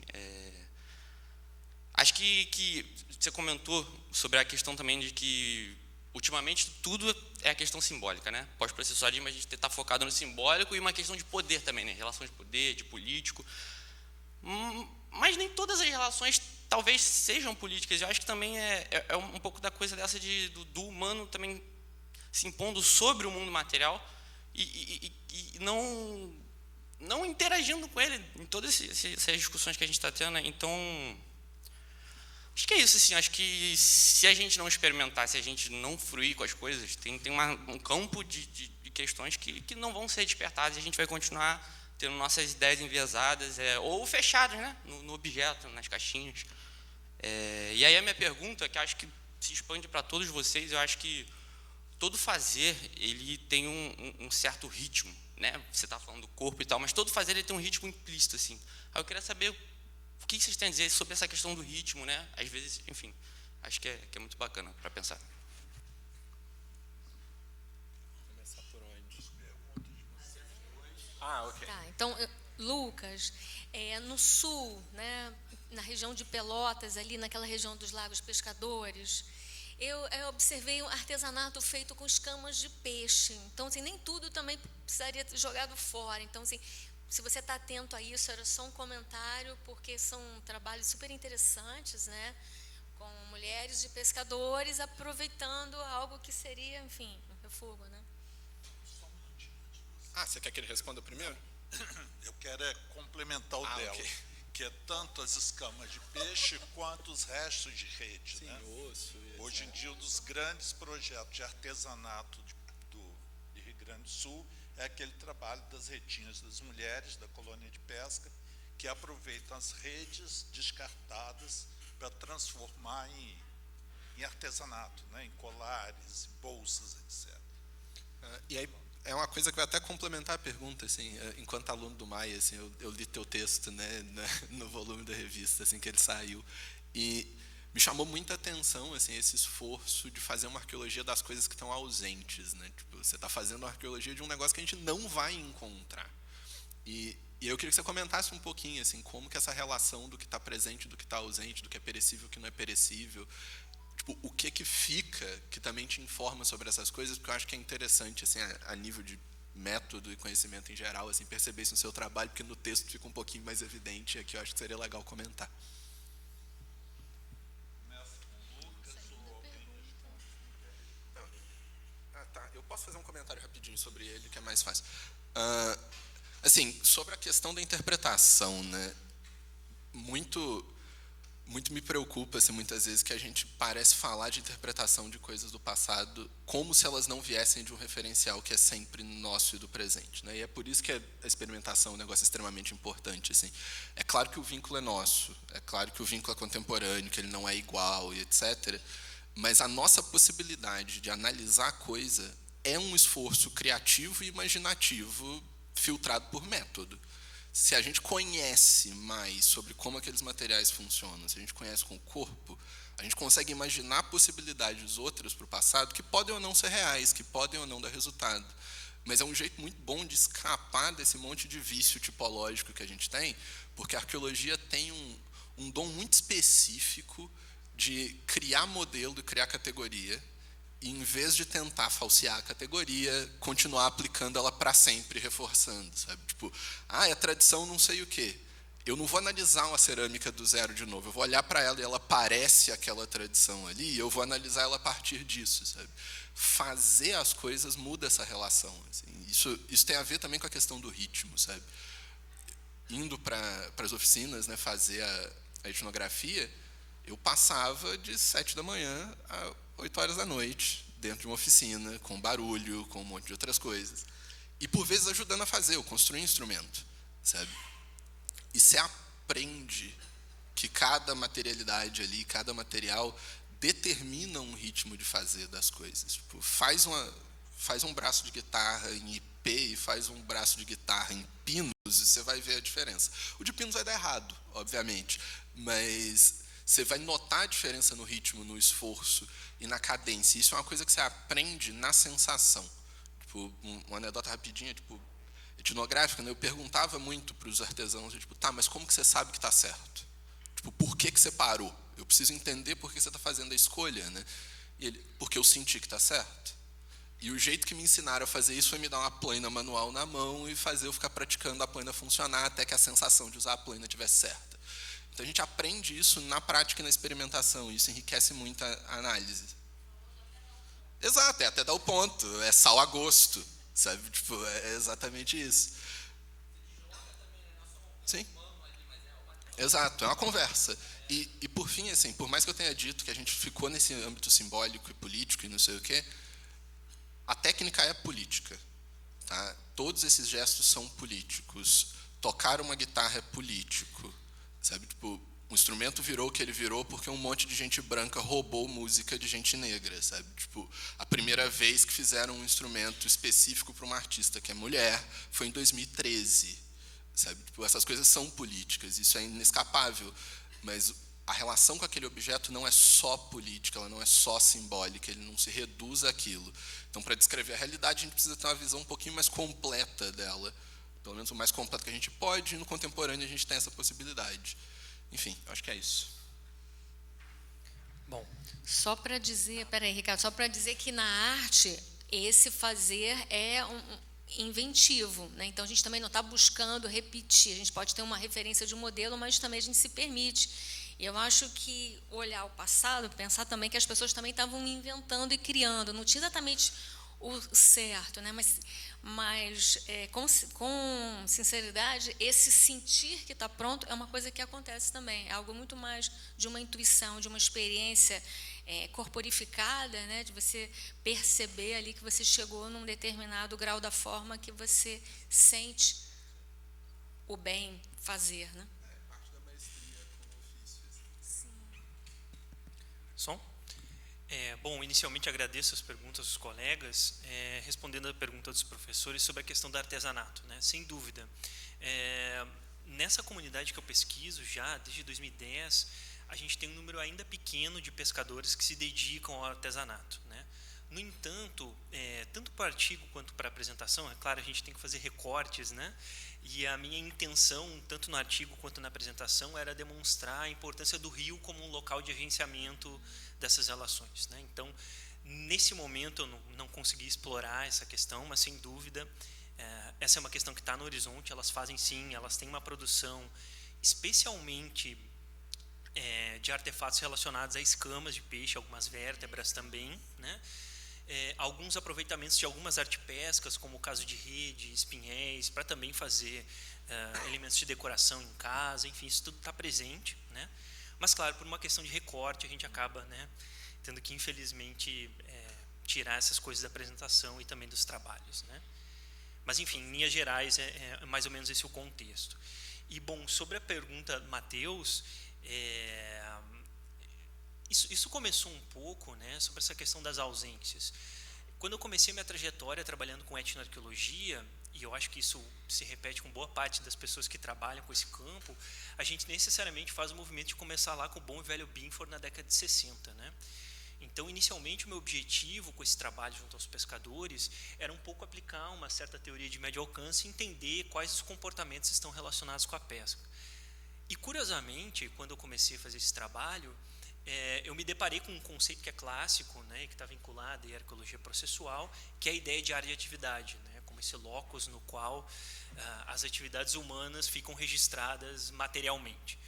acho que você comentou sobre a questão também de que ultimamente tudo é a questão simbólica, né? Pós-processualismo a gente está focado no simbólico e uma questão de poder também, né? Relação de poder, de político. Mas nem todas as relações talvez sejam políticas. Eu acho que também é um pouco da coisa dessa do humano também se impondo sobre o mundo material e não interagindo com ele em todas essas discussões que a gente está tendo, né? Então, acho que é isso, assim, acho que se a gente não experimentar, se a gente não fruir com as coisas, tem um campo de questões que não vão ser despertadas e a gente vai continuar tendo nossas ideias enviesadas ou fechadas, né, no objeto, nas caixinhas. E aí a minha pergunta, que acho que se expande para todos vocês, eu acho que todo fazer ele tem um certo ritmo, né? Você está falando do corpo e tal, mas todo fazer ele tem um ritmo implícito, assim. Aí eu queria saber o que vocês têm a dizer sobre essa questão do ritmo, né? Às vezes, enfim, acho que é muito bacana para pensar. Começar por onde? Ok. Tá, então, Lucas, no sul, né, na região de Pelotas, ali naquela região dos Lagos Pescadores, eu observei um artesanato feito com escamas de peixe. Então, assim, nem tudo também precisaria ter jogado fora. Então, assim, se você está atento a isso, era só um comentário, porque são trabalhos super interessantes, né, com mulheres de pescadores aproveitando algo que seria, enfim, um refúgio, né? Você quer que ele responda primeiro? Eu quero complementar o dela, ok. que é tanto as escamas de peixe quanto os restos de rede. Sim, né? osso. Hoje em dia, um dos grandes projetos de artesanato de Rio Grande do Sul é aquele trabalho das redinhas das mulheres da colônia de pesca, que aproveitam as redes descartadas para transformar em artesanato, né? Em colares, bolsas, etc. E aí, é uma coisa que vai até complementar a pergunta, assim, enquanto aluno do Maia, assim, eu li teu texto, né, no volume da revista, assim, que ele saiu, e me chamou muita atenção, assim, esse esforço de fazer uma arqueologia das coisas que estão ausentes, né? Tipo, você está fazendo uma arqueologia de um negócio que a gente não vai encontrar. E eu queria que você comentasse um pouquinho, assim, como que essa relação do que está presente, do que está ausente, do que é perecível, do que não é perecível, tipo, o que fica que também te informa sobre essas coisas, porque eu acho que é interessante, assim, a nível de método e conhecimento em geral, assim, perceber isso no seu trabalho, porque no texto fica um pouquinho mais evidente, e aqui eu acho que seria legal comentar. Eu posso fazer um comentário rapidinho sobre ele, que é mais fácil. Assim, sobre a questão da interpretação, né? Muito me preocupa, assim, muitas vezes, que a gente parece falar de interpretação de coisas do passado como se elas não viessem de um referencial que é sempre nosso e do presente, né? E é por isso que a experimentação é um negócio extremamente importante, assim. É claro que o vínculo é nosso, é claro que o vínculo é contemporâneo, que ele não é igual e etc., mas a nossa possibilidade de analisar a coisa é um esforço criativo e imaginativo filtrado por método. Se a gente conhece mais sobre como aqueles materiais funcionam, se a gente conhece com o corpo, a gente consegue imaginar possibilidades outras para o passado que podem ou não ser reais, que podem ou não dar resultado. Mas é um jeito muito bom de escapar desse monte de vício tipológico que a gente tem, porque a arqueologia tem um dom muito específico de criar modelo e criar categoria, e, em vez de tentar falsear a categoria, continuar aplicando ela para sempre, reforçando, sabe? Tipo, é tradição não sei o quê. Eu não vou analisar uma cerâmica do zero de novo, eu vou olhar para ela e ela parece aquela tradição ali, e eu vou analisar ela a partir disso, sabe? Fazer as coisas muda essa relação, assim. Isso tem a ver também com a questão do ritmo, sabe? Indo para as oficinas, né, fazer a etnografia, eu passava de 7 da manhã a 8 horas da noite, dentro de uma oficina, com barulho, com um monte de outras coisas. E, por vezes, ajudando a fazer, eu construí um instrumento, sabe? E você aprende que cada materialidade ali, cada material, determina um ritmo de fazer das coisas. Tipo, faz um braço de guitarra em IP e faz um braço de guitarra em pinos, e você vai ver a diferença. O de pinos vai dar errado, obviamente, mas você vai notar a diferença no ritmo, no esforço, e na cadência. Isso é uma coisa que você aprende na sensação. Tipo, uma anedota rapidinha, tipo, etnográfica, né? Eu perguntava muito para os artesãos, tipo, tá, mas como que você sabe que está certo? Tipo, por que você parou? Eu preciso entender por que você está fazendo a escolha, né? E ele, porque eu senti que está certo. E o jeito que me ensinaram a fazer isso foi me dar uma plana manual na mão e fazer eu ficar praticando a plana funcionar até que a sensação de usar a plana estivesse certa. Então a gente aprende isso na prática e na experimentação, e isso enriquece muito a análise. Exato, é até dar o ponto, é sal a gosto, sabe? Tipo, é exatamente isso. Sim. Exato, é uma conversa. E por fim, assim, por mais que eu tenha dito que a gente ficou nesse âmbito simbólico e político e não sei o quê, a técnica é política. Tá? Todos esses gestos são políticos. Tocar uma guitarra é político. Sabe? Tipo, o instrumento virou o que ele virou porque um monte de gente branca roubou música de gente negra. Sabe? Tipo, a primeira vez que fizeram um instrumento específico para uma artista que é mulher foi em 2013. Sabe? Tipo, essas coisas são políticas, isso é inescapável. Mas a relação com aquele objeto não é só política, ela não é só simbólica, ele não se reduz àquilo. Então, para descrever a realidade, a gente precisa ter uma visão um pouquinho mais completa dela, pelo menos o mais completo que a gente pode, e no contemporâneo a gente tem essa possibilidade. Enfim, acho que é isso. Bom, só para dizer, peraí, Ricardo, só para dizer que na arte, esse fazer é inventivo, né? Então a gente também não está buscando repetir, a gente pode ter uma referência de um modelo, mas também a gente se permite. E eu acho que olhar o passado, pensar também que as pessoas também estavam inventando e criando, não tinha exatamente o certo, né? Mas com sinceridade, esse sentir que está pronto é uma coisa que acontece também, é algo muito mais de uma intuição, de uma experiência corporificada, né? De você perceber ali que você chegou num determinado grau da forma que você sente o bem fazer, né? É parte da maestria como ofício. Sim. Som? Bom, inicialmente agradeço as perguntas dos colegas, respondendo a pergunta dos professores sobre a questão do artesanato, né? Sem dúvida. Nessa comunidade que eu pesquiso já, desde 2010, a gente tem um número ainda pequeno de pescadores que se dedicam ao artesanato, né? No entanto, tanto para o artigo quanto para a apresentação, é claro, a gente tem que fazer recortes, né? E a minha intenção, tanto no artigo quanto na apresentação, era demonstrar a importância do rio como um local de agenciamento dessas relações, né? Então, nesse momento, eu não consegui explorar essa questão, mas, sem dúvida, essa é uma questão que está no horizonte. Elas fazem, sim, elas têm uma produção, especialmente de artefatos relacionados a escamas de peixe, algumas vértebras também, né? Alguns aproveitamentos de algumas artepescas, como o caso de rede, espinhéis, para também fazer elementos de decoração em casa, enfim, isso tudo está presente, né? Mas, claro, por uma questão de recorte, a gente acaba, né, tendo que, infelizmente, tirar essas coisas da apresentação e também dos trabalhos, né? Mas, enfim, em linhas gerais, é mais ou menos esse o contexto. E, bom, sobre a pergunta, Matheus, isso começou um pouco, né, sobre essa questão das ausências. Quando eu comecei minha trajetória trabalhando com etnoarqueologia, e eu acho que isso se repete com boa parte das pessoas que trabalham com esse campo, a gente necessariamente faz o movimento de começar lá com o bom e velho Binford na década de 60, né? Então, inicialmente, o meu objetivo com esse trabalho junto aos pescadores era um pouco aplicar uma certa teoria de médio alcance e entender quais os comportamentos estão relacionados com a pesca. E, curiosamente, quando eu comecei a fazer esse trabalho, eu me deparei com um conceito que é clássico, né, que está vinculado à arqueologia processual, que é a ideia de área de atividade, né, como esse locus no qual as atividades humanas ficam registradas materialmente.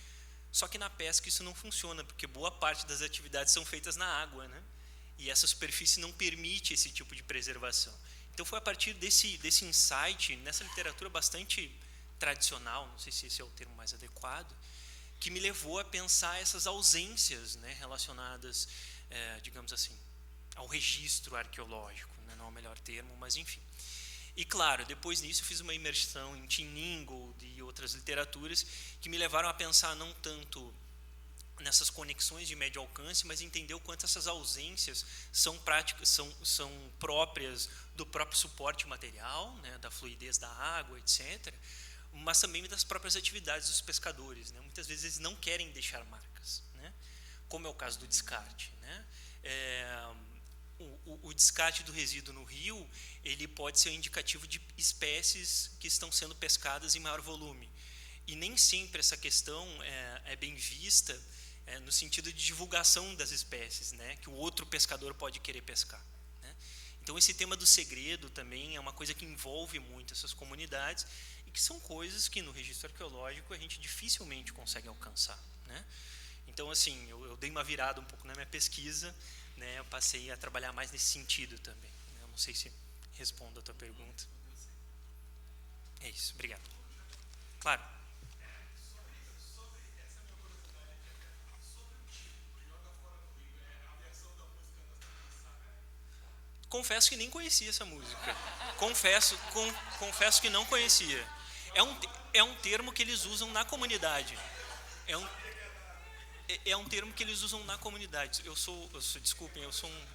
Só que na pesca isso não funciona, porque boa parte das atividades são feitas na água, né, e essa superfície não permite esse tipo de preservação. Então foi a partir desse insight, nessa literatura bastante tradicional, não sei se esse é o termo mais adequado, que me levou a pensar essas ausências, né, relacionadas, digamos assim, ao registro arqueológico, né, não é o melhor termo, mas enfim. E, claro, depois disso eu fiz uma imersão em Tim Ingold e outras literaturas que me levaram a pensar não tanto nessas conexões de médio alcance, mas entender o quanto essas ausências são próprias do próprio suporte material, né, da fluidez da água, etc., mas também das próprias atividades dos pescadores, né? Muitas vezes eles não querem deixar marcas, né? Como é o caso do descarte, né? O descarte do resíduo no rio, ele pode ser um indicativo de espécies que estão sendo pescadas em maior volume. E nem sempre essa questão é bem vista no sentido de divulgação das espécies, né, que o outro pescador pode querer pescar, né? Então, esse tema do segredo também é uma coisa que envolve muito essas comunidades e que são coisas que no registro arqueológico a gente dificilmente consegue alcançar, né? Então, assim, eu dei uma virada um pouco na minha pesquisa, né, eu passei a trabalhar mais nesse sentido também. Eu não sei se respondo a tua pergunta. É isso, obrigado. Claro. Confesso que nem conhecia essa música. Confesso que não conhecia. É um termo que eles usam na comunidade. É um termo que eles usam na comunidade. Desculpem, eu sou um...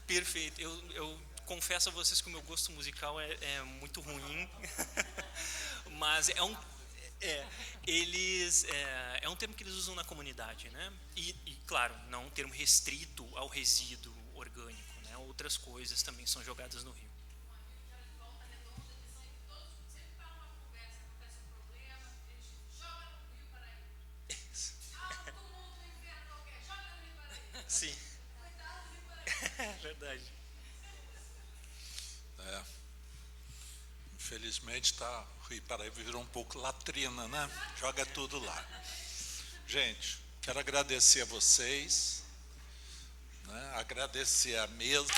Perfeito. Eu confesso a vocês que o meu gosto musical é muito ruim, mas é um termo que eles usam na comunidade, né? E claro, não um termo restrito ao resíduo orgânico, né? Outras coisas também são jogadas no rio. Sim. É verdade. Infelizmente o Rio Paraíba virou um pouco latrina, né? Joga tudo lá. Gente, quero agradecer a vocês, né? Agradecer a mesa.